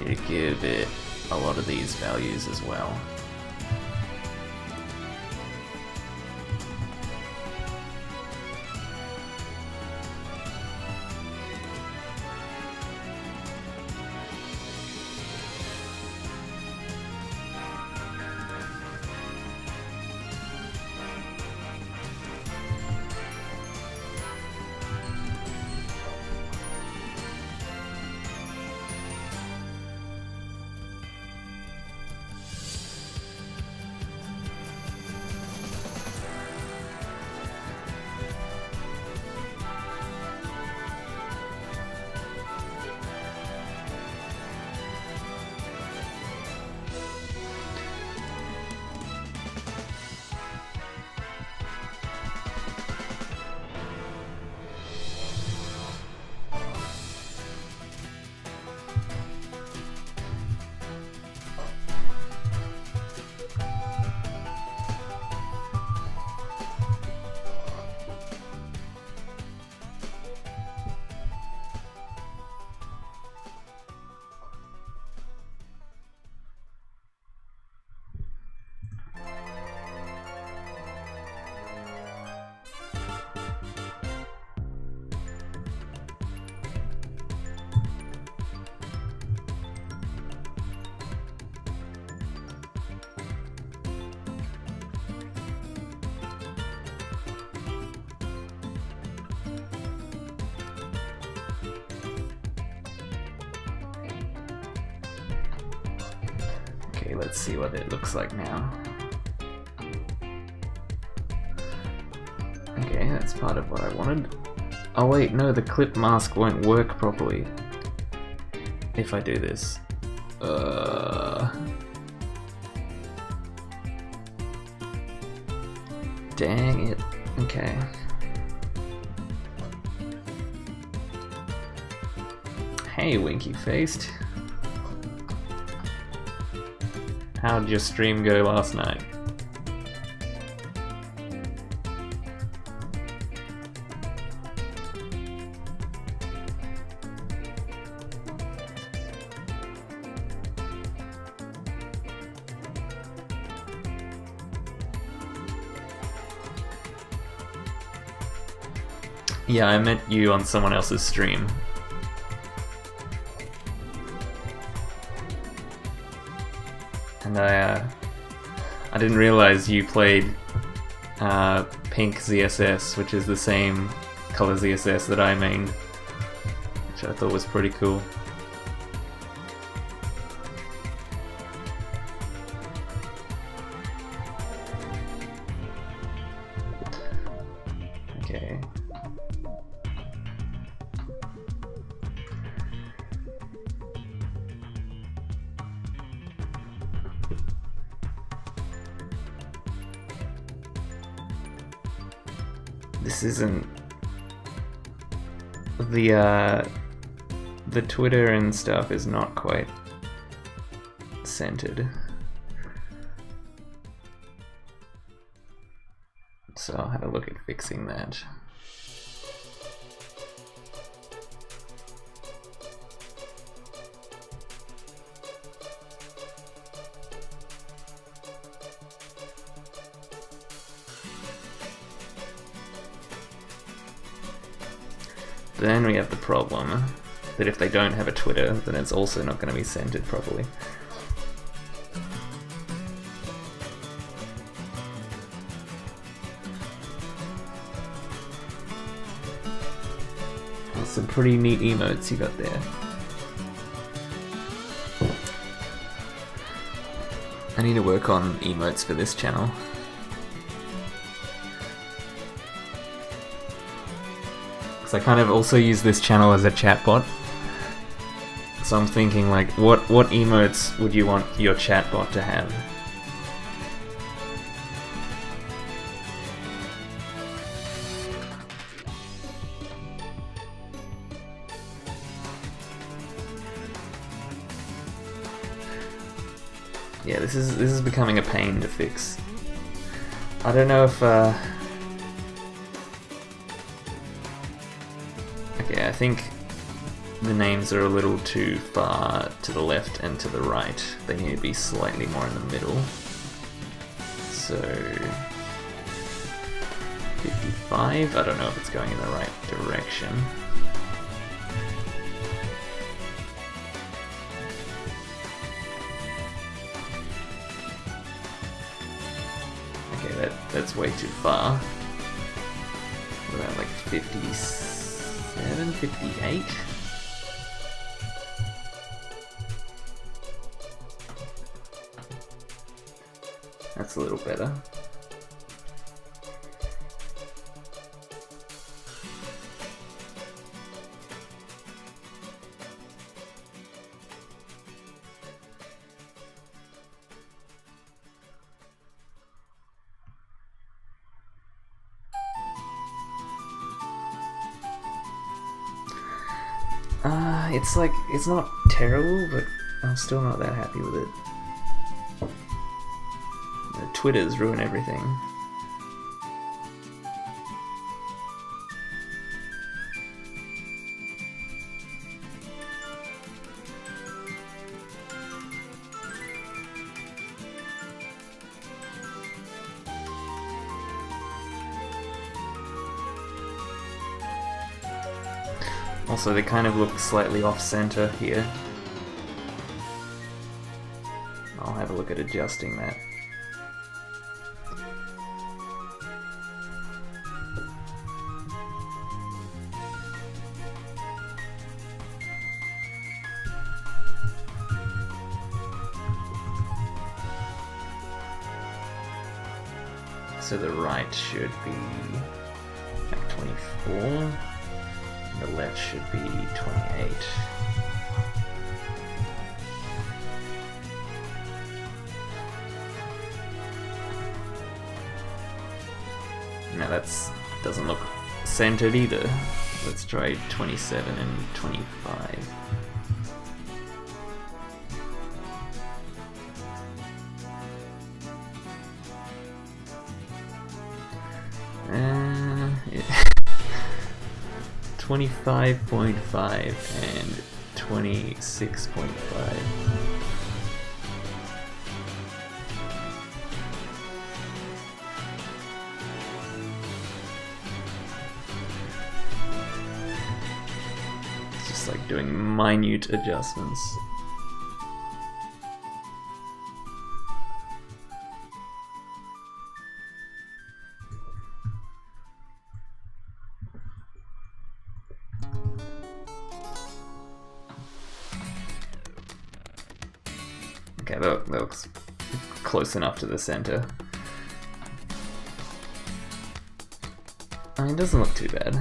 you give it a lot of these values as well. Okay, let's see what it looks like now. Okay, that's part of what I wanted. Oh wait, no, the clip mask won't work properly if I do this. Dang it. Okay. Hey, winky faced. How'd your stream go last night? Yeah, I met you on someone else's stream. And I didn't realize you played pink ZSS, which is the same color ZSS that I mained, which I thought was pretty cool. Okay. This isn't the Twitter and stuff is not quite centered, so I'll have a look at fixing that. Then we have the problem that if they don't have a Twitter, then it's also not going to be centered properly. Some pretty neat emotes you got there. I need to work on emotes for this channel. Because I kind of also use this channel as a chatbot. So I'm thinking like, what emotes would you want your chatbot to have? Yeah, this is becoming a pain to fix. I don't know if okay, I think the names are a little too far to the left and to the right. They need to be slightly more in the middle. So 55, I don't know if it's going in the right direction. That's way too far. What about like 57, 58? That's a little better. It's like, it's not terrible, but I'm still not that happy with it. The Twitters ruin everything. Also, they kind of look slightly off-center here. I'll have a look at adjusting that. So the right should be like 24. The left should be 28. Now that doesn't look centered either. Let's try 27 and 25. Yeah. 25.5 and 26.5. It's just like doing minute adjustments. Okay, that looks close enough to the center. I mean, it doesn't look too bad.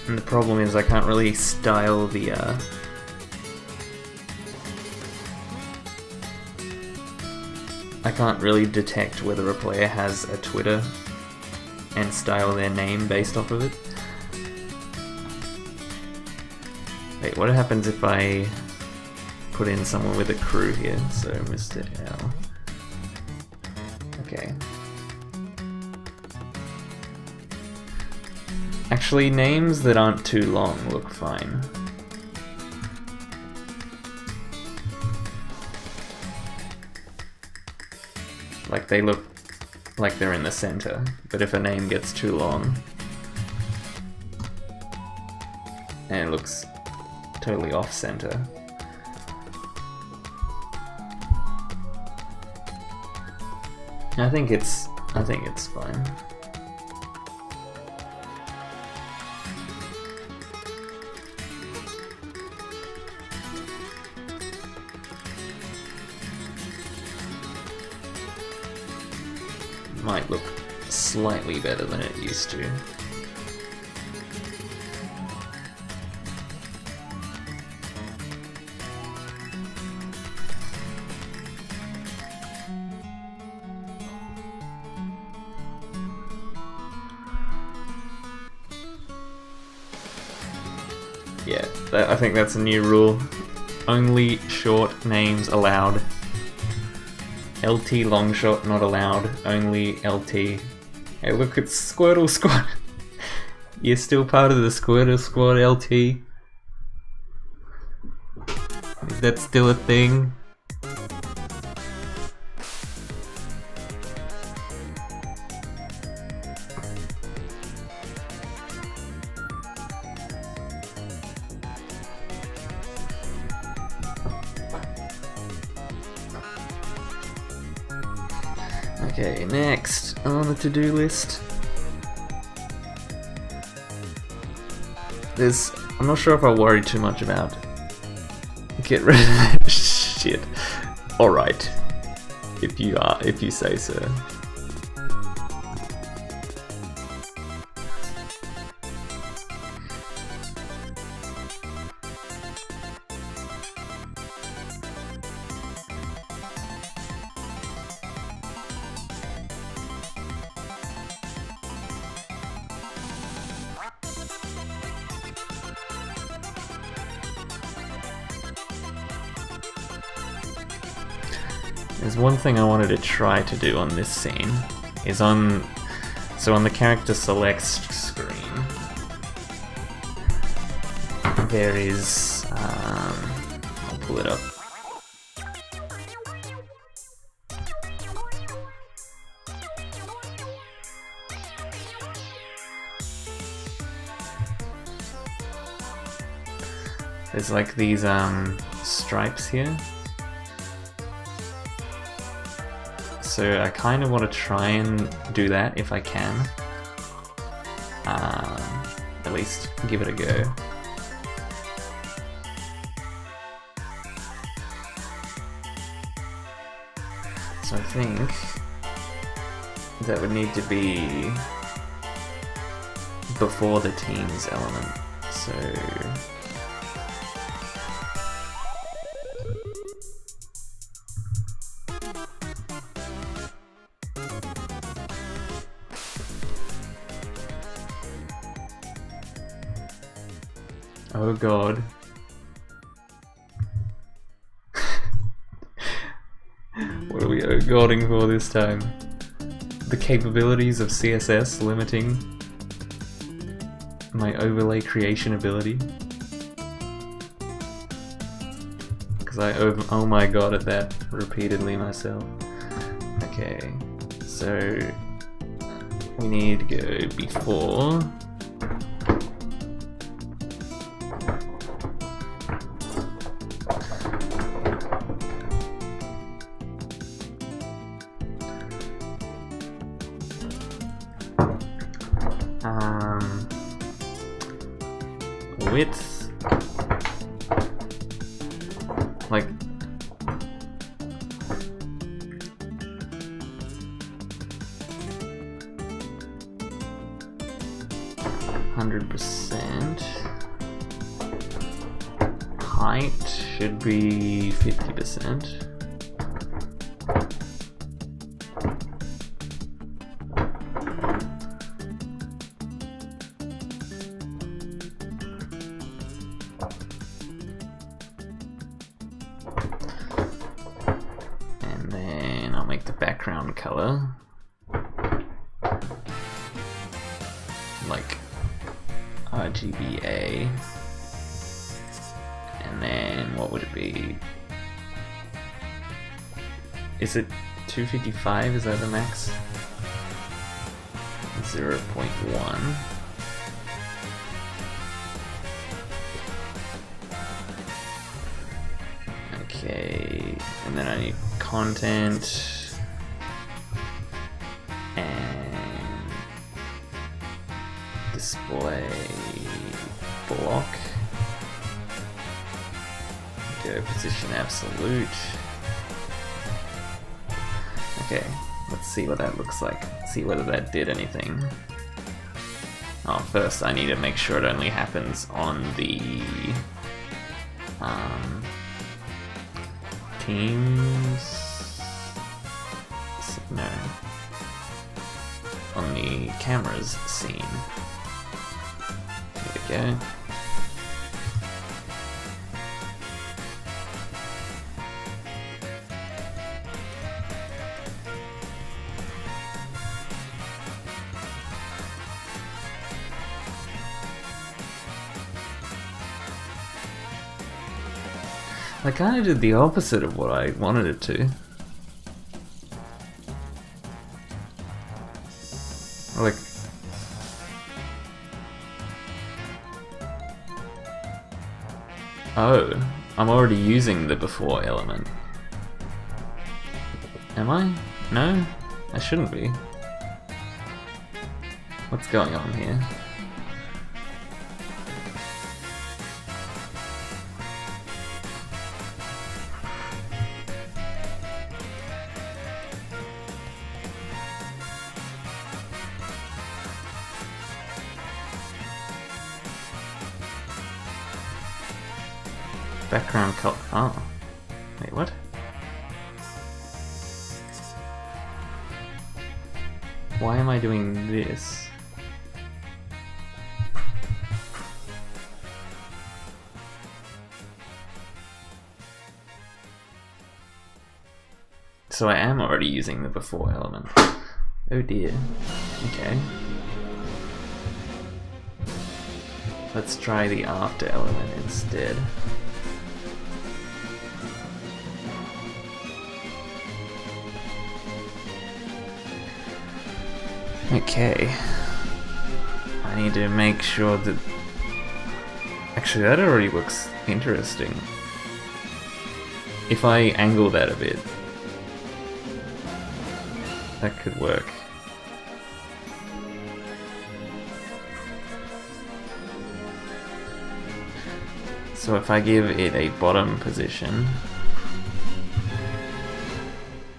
And the problem is I can't really style the I can't really detect whether a player has a Twitter and style their name based off of it. Wait, what happens if I put in someone with a crew here? So Mr. L. Okay. Actually, names that aren't too long look fine. Like, they look like they're in the center, but if a name gets too long and it looks totally off center. I think it's fine. Might look slightly better than it used to. Yeah, I think that's a new rule. Only short names allowed. LT long shot not allowed, only LT. Hey, look, it's Squirtle Squad. You're still part of the Squirtle Squad LT. Is that still a thing? Okay, next on the to-do list. I'm not sure if I worry too much about get rid of that shit. Alright. If you say so. There's one thing I wanted to try to do on this scene, is on the character select screen, there is, I'll pull it up. There's like these stripes here. So I kind of want to try and do that if I can. At least give it a go. So I think that would need to be before the teams element. So oh god. What are we oh godding for this time? The capabilities of CSS limiting my overlay creation ability. Because I oh my god at that repeatedly myself. Okay, so we need to go before. Width, like %. Height should be 50%. Background color, like RGBA, and then what would it be? Is it 255? Is that the max? 0.1. And then I need content and display block. Go position absolute. Okay, let's see what that looks like. See whether that did anything. Oh, first I need to make sure it only happens on the teams. No, on the cameras scene. There we go. I kind of did the opposite of what I wanted it to. Like, oh, I'm already using the before element. Am I? No? I shouldn't be. What's going on here? Background color. Oh. Wait, what? Why am I doing this? So I am already using the before element. Oh dear. Okay. Let's try the after element instead. Okay, I need to make sure that... Actually, that already looks interesting. If I angle that a bit, that could work. So if I give it a bottom position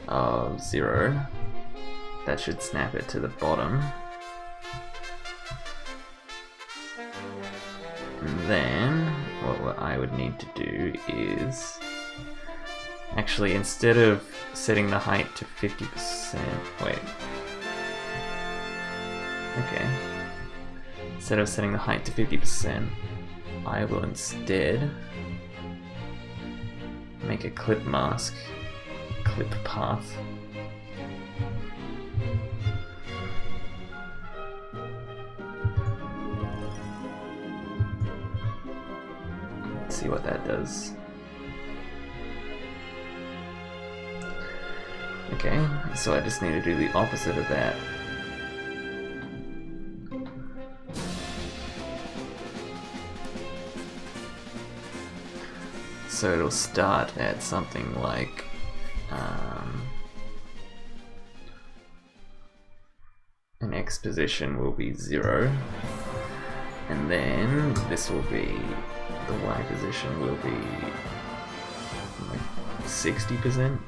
of 0, that should snap it to the bottom. And then what I would need to do is actually, instead of setting the height to 50%, wait. Okay. Instead of setting the height to 50%, I will instead make a clip mask, clip path. See what that does. Okay, so I just need to do the opposite of that. So it'll start at something like an X position will be 0, and then this will be, the Y position will be like 60%,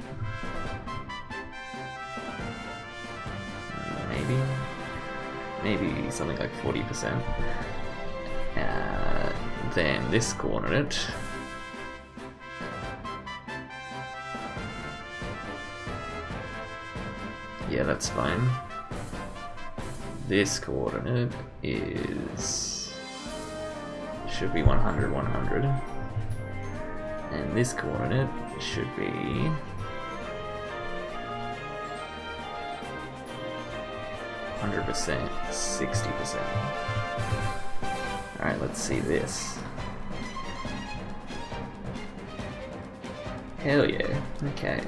maybe something like 40%. Then this coordinate yeah, that's fine. This coordinate should be 100, 100. And this coordinate should be 100%, 60%. Alright, let's see this. Hell yeah, okay.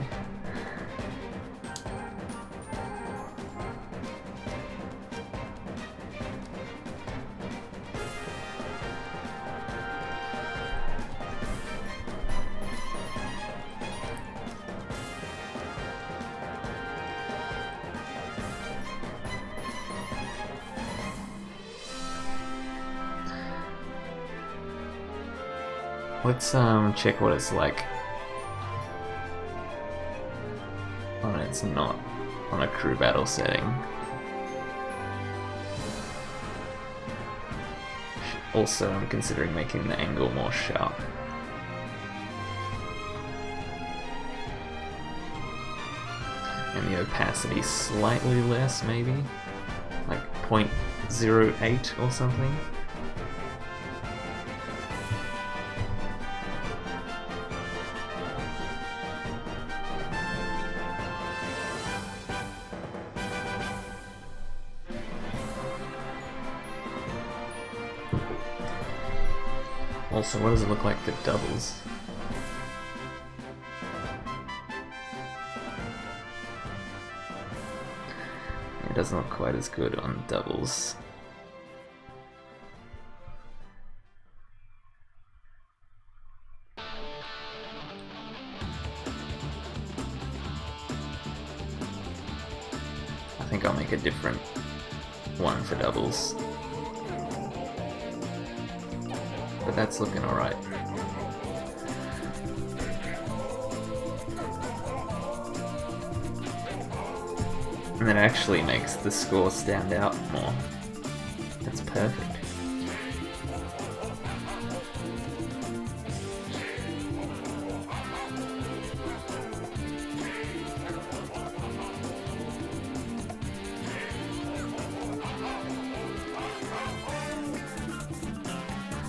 Let's check what it's like. Oh, no, it's not on a crew battle setting. Also, I'm considering making the angle more sharp. And the opacity slightly less, maybe? Like 0.08 or something? Also, what does it look like for doubles? It doesn't look quite as good on doubles. I think I'll make a different one for doubles. But that's looking alright. And that actually makes the score stand out more. That's perfect.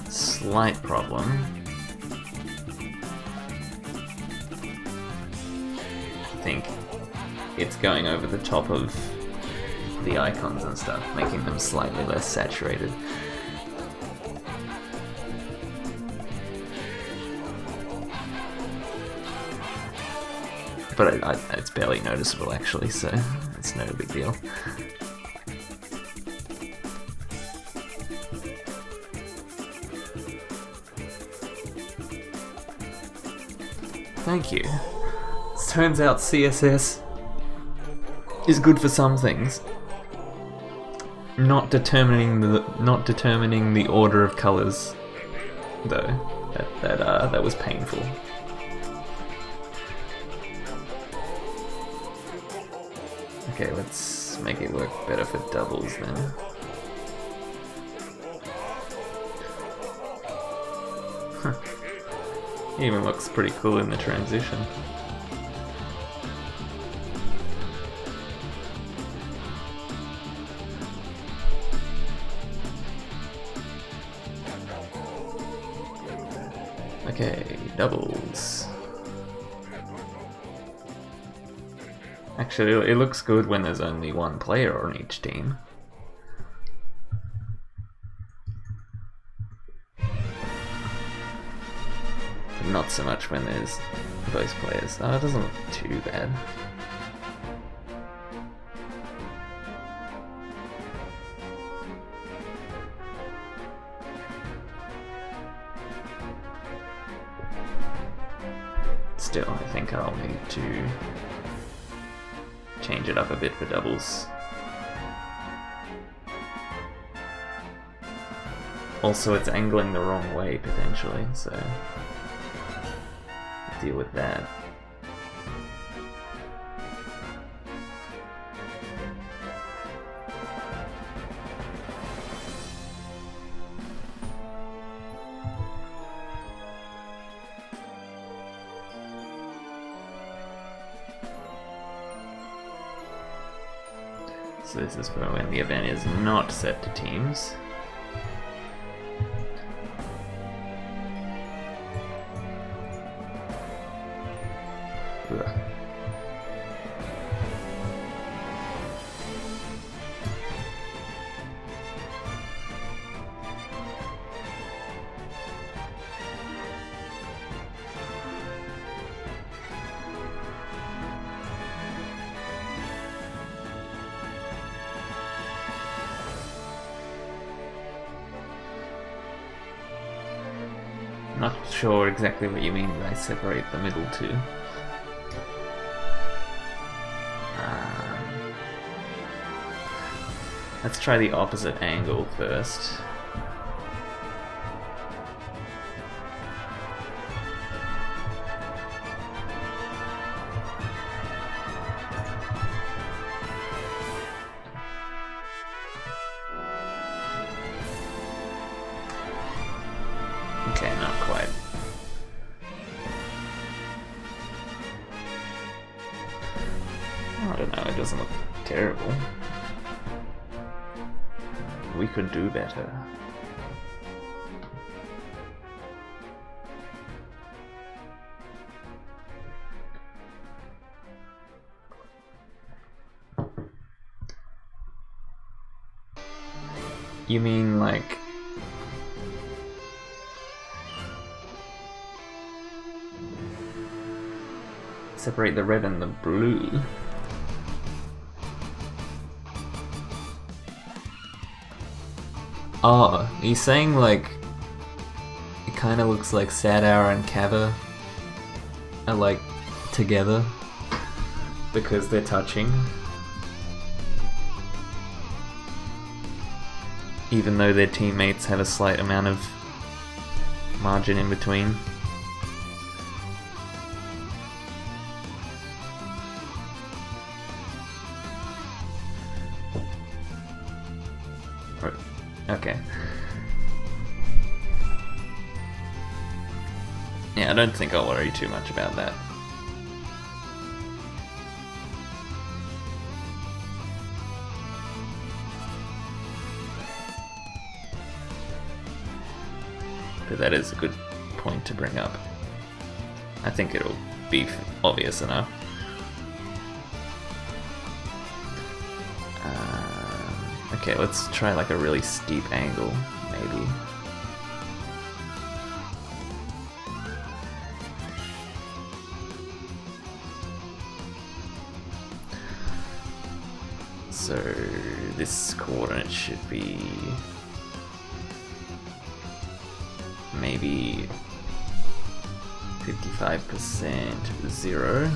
Slight problem. I think it's going over the top of the icons and stuff, making them slightly less saturated. But it's barely noticeable actually, so it's no big deal. Thank you. It turns out CSS is good for some things. Not determining the order of colors, though. That was painful. Okay, let's make it work better for doubles then. Even looks pretty cool in the transition. Okay, doubles. Actually, it looks good when there's only one player on each team. Not so much when there's both players. Oh, it doesn't look too bad. Still, I think I'll need to change it up a bit for doubles. Also, it's angling the wrong way potentially, so deal with that. So this is for when the event is not set to teams. Ugh. Not sure exactly what you mean by separate the middle two. Let's try the opposite angle first. Okay, not quite. I don't know, it doesn't look terrible. We could do better. You mean like separate the red and the blue? Oh, he's saying like it kind of looks like Sad Hour and Kava are like together because they're touching, even though their teammates have a slight amount of margin in between. Okay. Yeah, I don't think I'll worry too much about that. But that is a good point to bring up. I think it'll be obvious enough. Okay, let's try like a really steep angle, maybe. So this coordinate should be maybe 55% 0.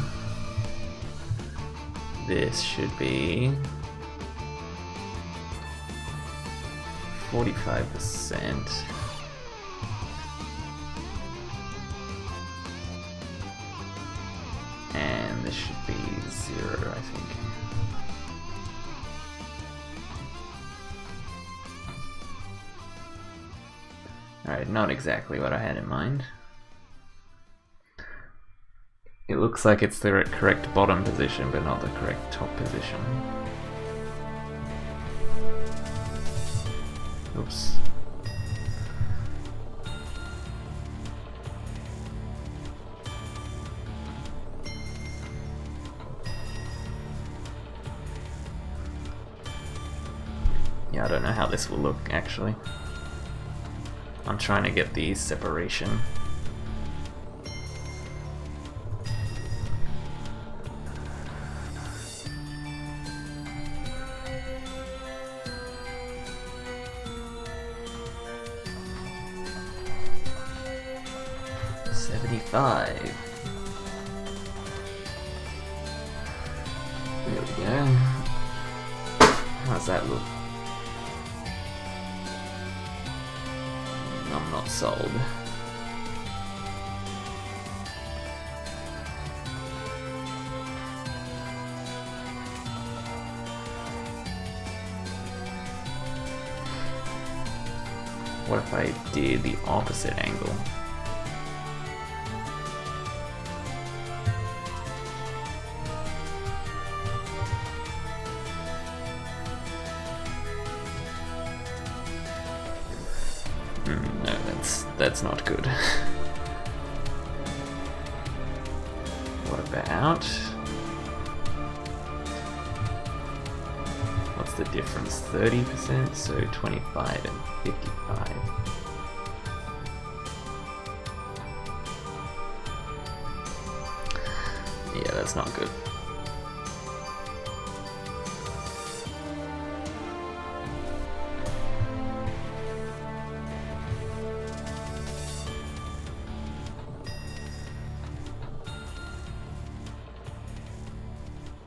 This should be 45%. And this should be 0, I think. Alright, not exactly what I had in mind. It looks like it's the correct bottom position, but not the correct top position. Oops. Yeah, I don't know how this will look, actually. I'm trying to get the separation. There we go. How's that look? I'm not sold. What if I did the opposite angle? No, that's not good. What about... What's the difference? 30%? So 25 and 55. Yeah, that's not good.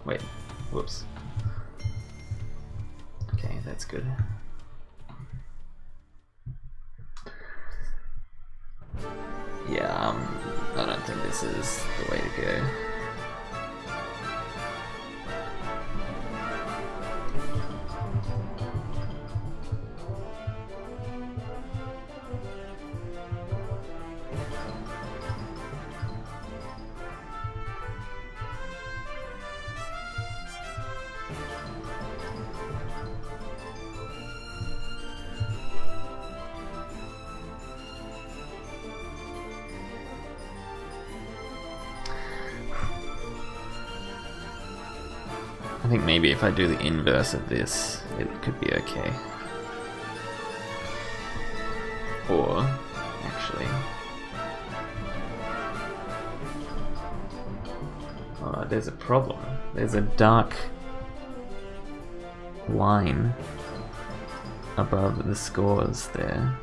Wait, whoops. Okay, that's good. Yeah, I don't think this is the way to go. I think maybe if I do the inverse of this, it could be okay. Or, actually... Oh, there's a problem. There's a dark line above the scores there.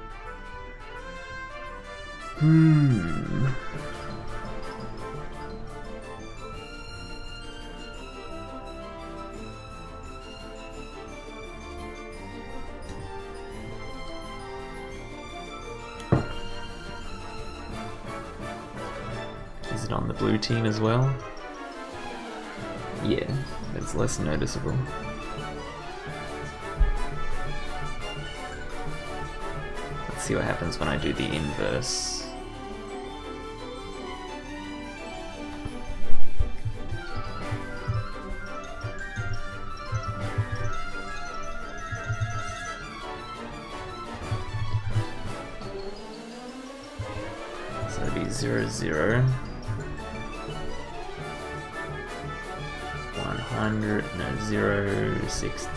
Is it on the blue team as well? Yeah, it's less noticeable. Let's see what happens when I do the inverse. So it'd be 0, 0. 100, no, 0, 60.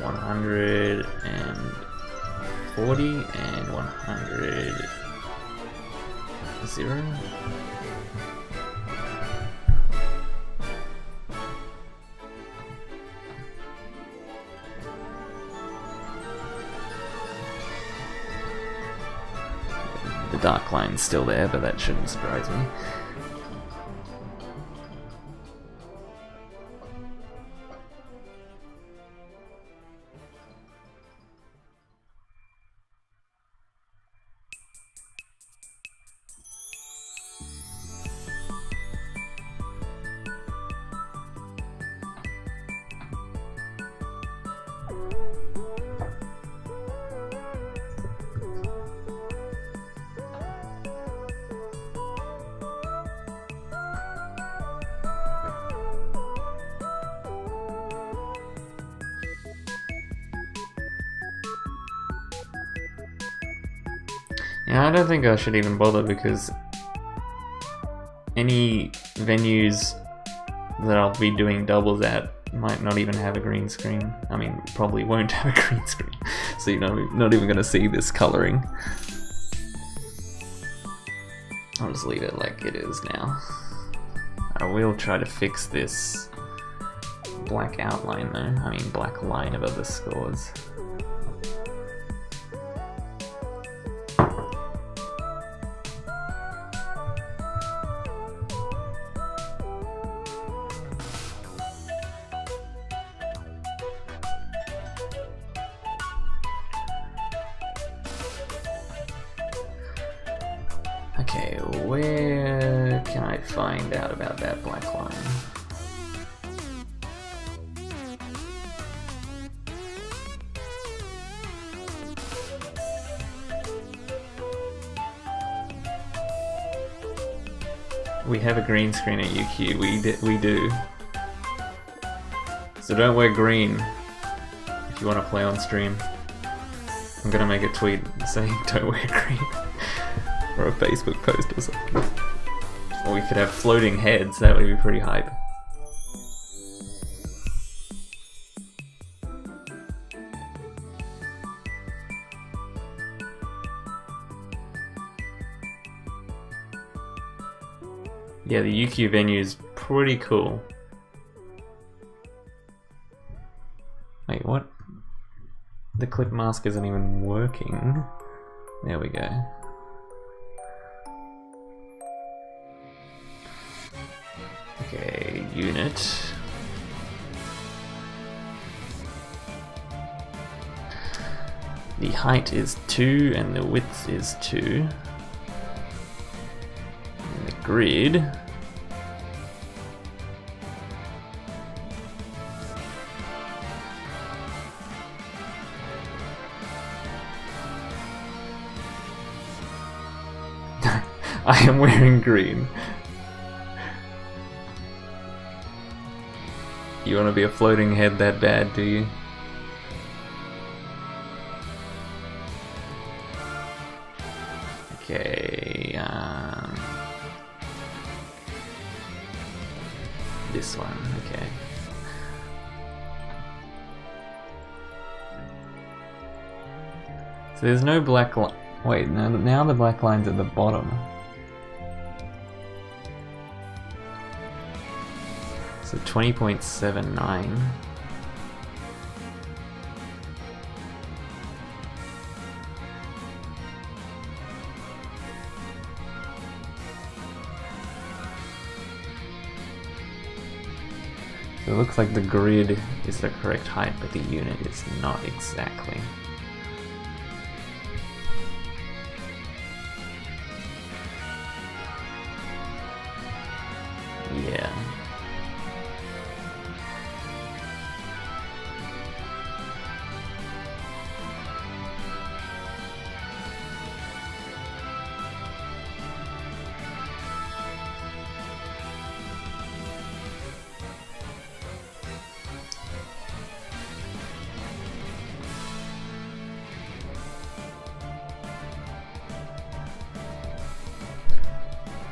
140 and 100, 0. The dark line's still there, but that shouldn't surprise me. Yeah, I don't think I should even bother because any venues that I'll be doing doubles at might not even have a green screen. I mean, probably won't have a green screen, so you're not even going to see this colouring. I'll just leave it like it is now. I will try to fix this black outline though, I mean black line above the scores. Okay, where can I find out about that black line? We have a green screen at UQ, we do. So don't wear green if you want to play on stream. I'm gonna make a tweet saying don't wear green. Or a Facebook post or something. Or we could have floating heads, that would be pretty hype. Yeah, the UQ venue is pretty cool. Wait, what? The clip mask isn't even working. There we go. Okay, unit. The height is 2 and the width is 2. And the grid. I am wearing green. You want to be a floating head that bad, do you? Okay, this one, okay. So there's no black line. Wait, now the black line's at the bottom. So 20.79. So it looks like the grid is the correct height, but the unit is not exactly. Yeah.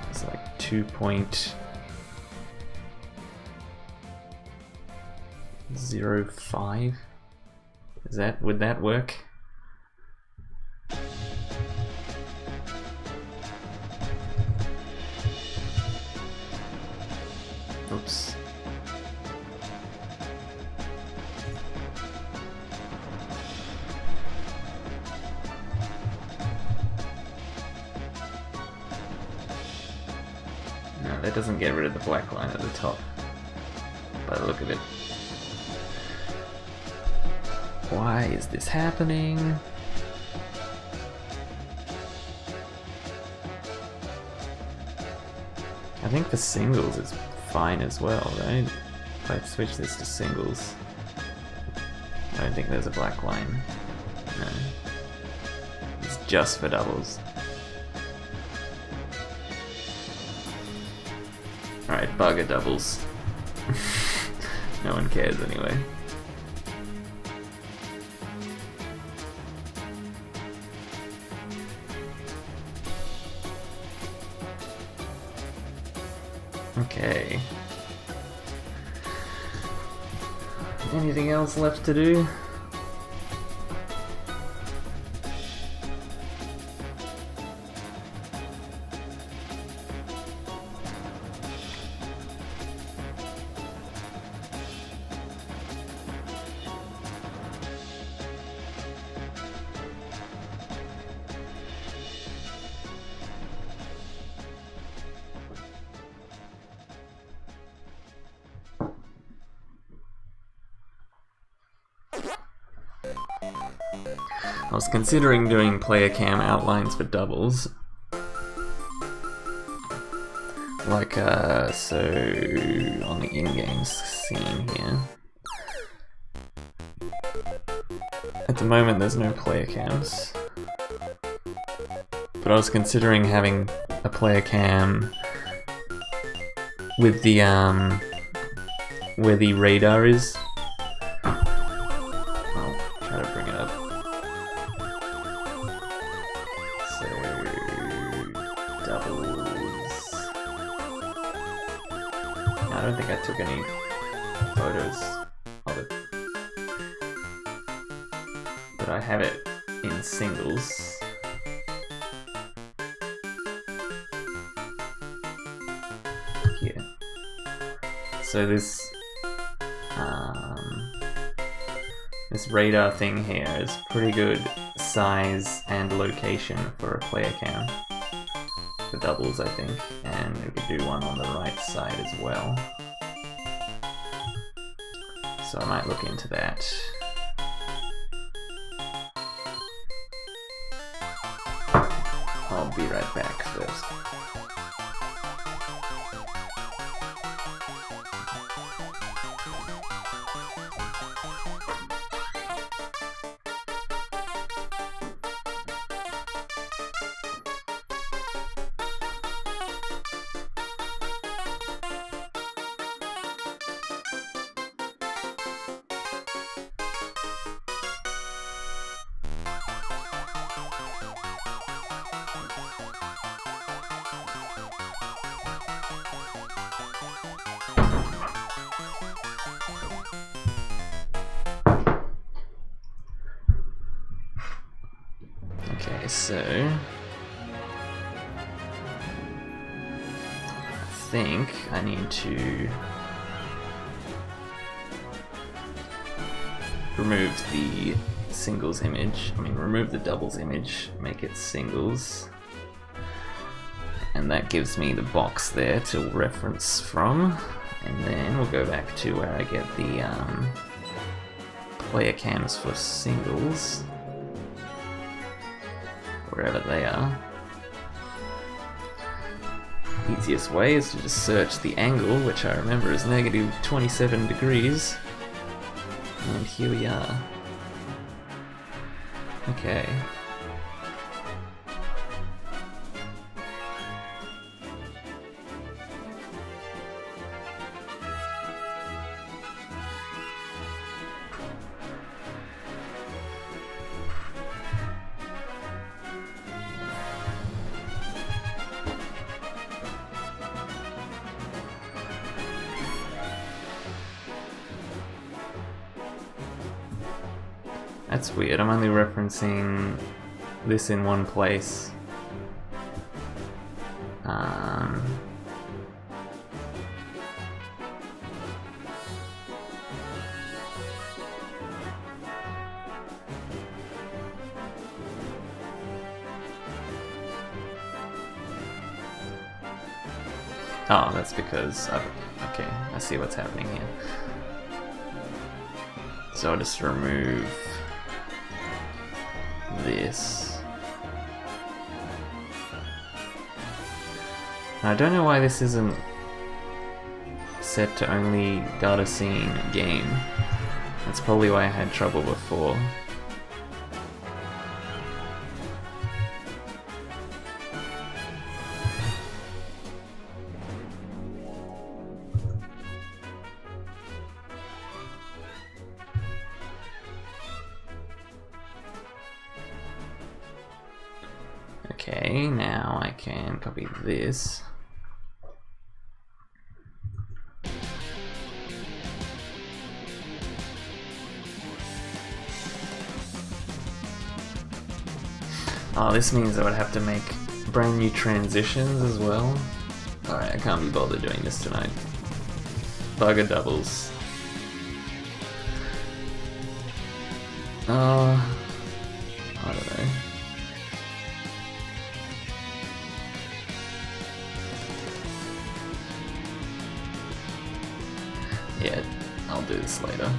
It's like 2.05. Would that work? Oops. No, that doesn't get rid of the black line at the top, by the look of it. Why is this happening? I think the singles is fine as well, right? If I switch this to singles, I don't think there's a black line. No. It's just for doubles. Alright, bugger doubles. No one cares anyway. Okay. Anything else left to do? I was considering doing player cam outlines for doubles. Like, so on the in-game scene here. At the moment there's no player cams. But I was considering having a player cam with the, where the radar is. I'll try to bring it up. So, doubles. I don't think I took any photos of it. But I have it in singles. Here. So this radar thing here is pretty good size and location for a player cam for doubles, I think, and we could do one on the right side as well. So I might look into that. I'll be right back first. Okay, so I think I need to remove the singles image, remove the doubles image, make it singles, and that gives me the box there to reference from, and then we'll go back to where I get the player cams for singles, wherever they are. Easiest way is to just search the angle, which I remember is negative 27 degrees. And here we are. Okay. That's weird, I'm only referencing this in one place. Oh, that's because okay, I see what's happening here. So I'll just remove this. I don't know why this isn't set to only data scene game. That's probably why I had trouble before. Okay, now I can copy this. Oh, this means I would have to make brand new transitions as well. Alright, I can't be bothered doing this tonight. Bugger doubles. I don't know. Yeah, I'll do this later.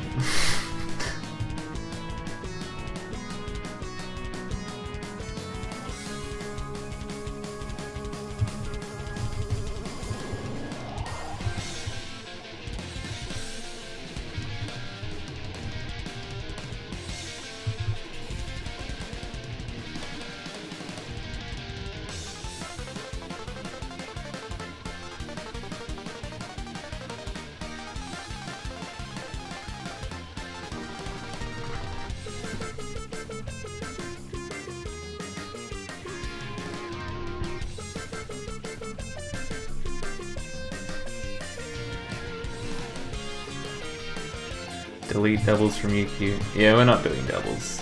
Delete doubles from UQ. Yeah, we're not doing doubles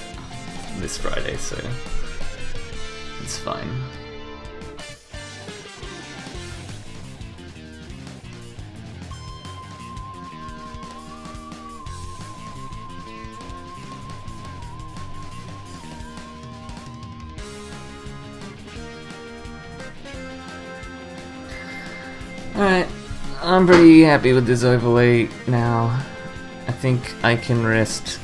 this Friday, so it's fine. Alright, I'm pretty happy with this overlay now. I think I can rest.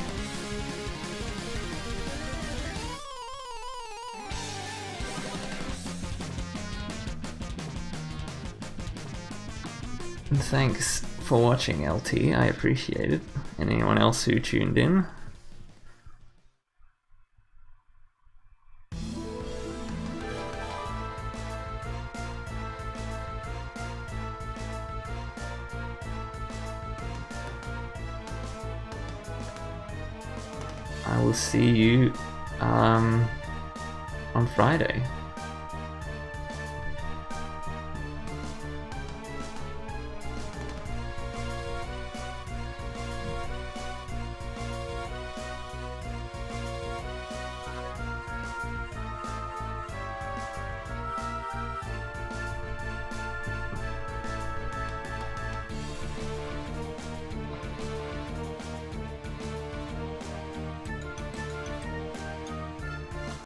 And thanks for watching, LT, I appreciate it. And anyone else who tuned in. I will see you on Friday.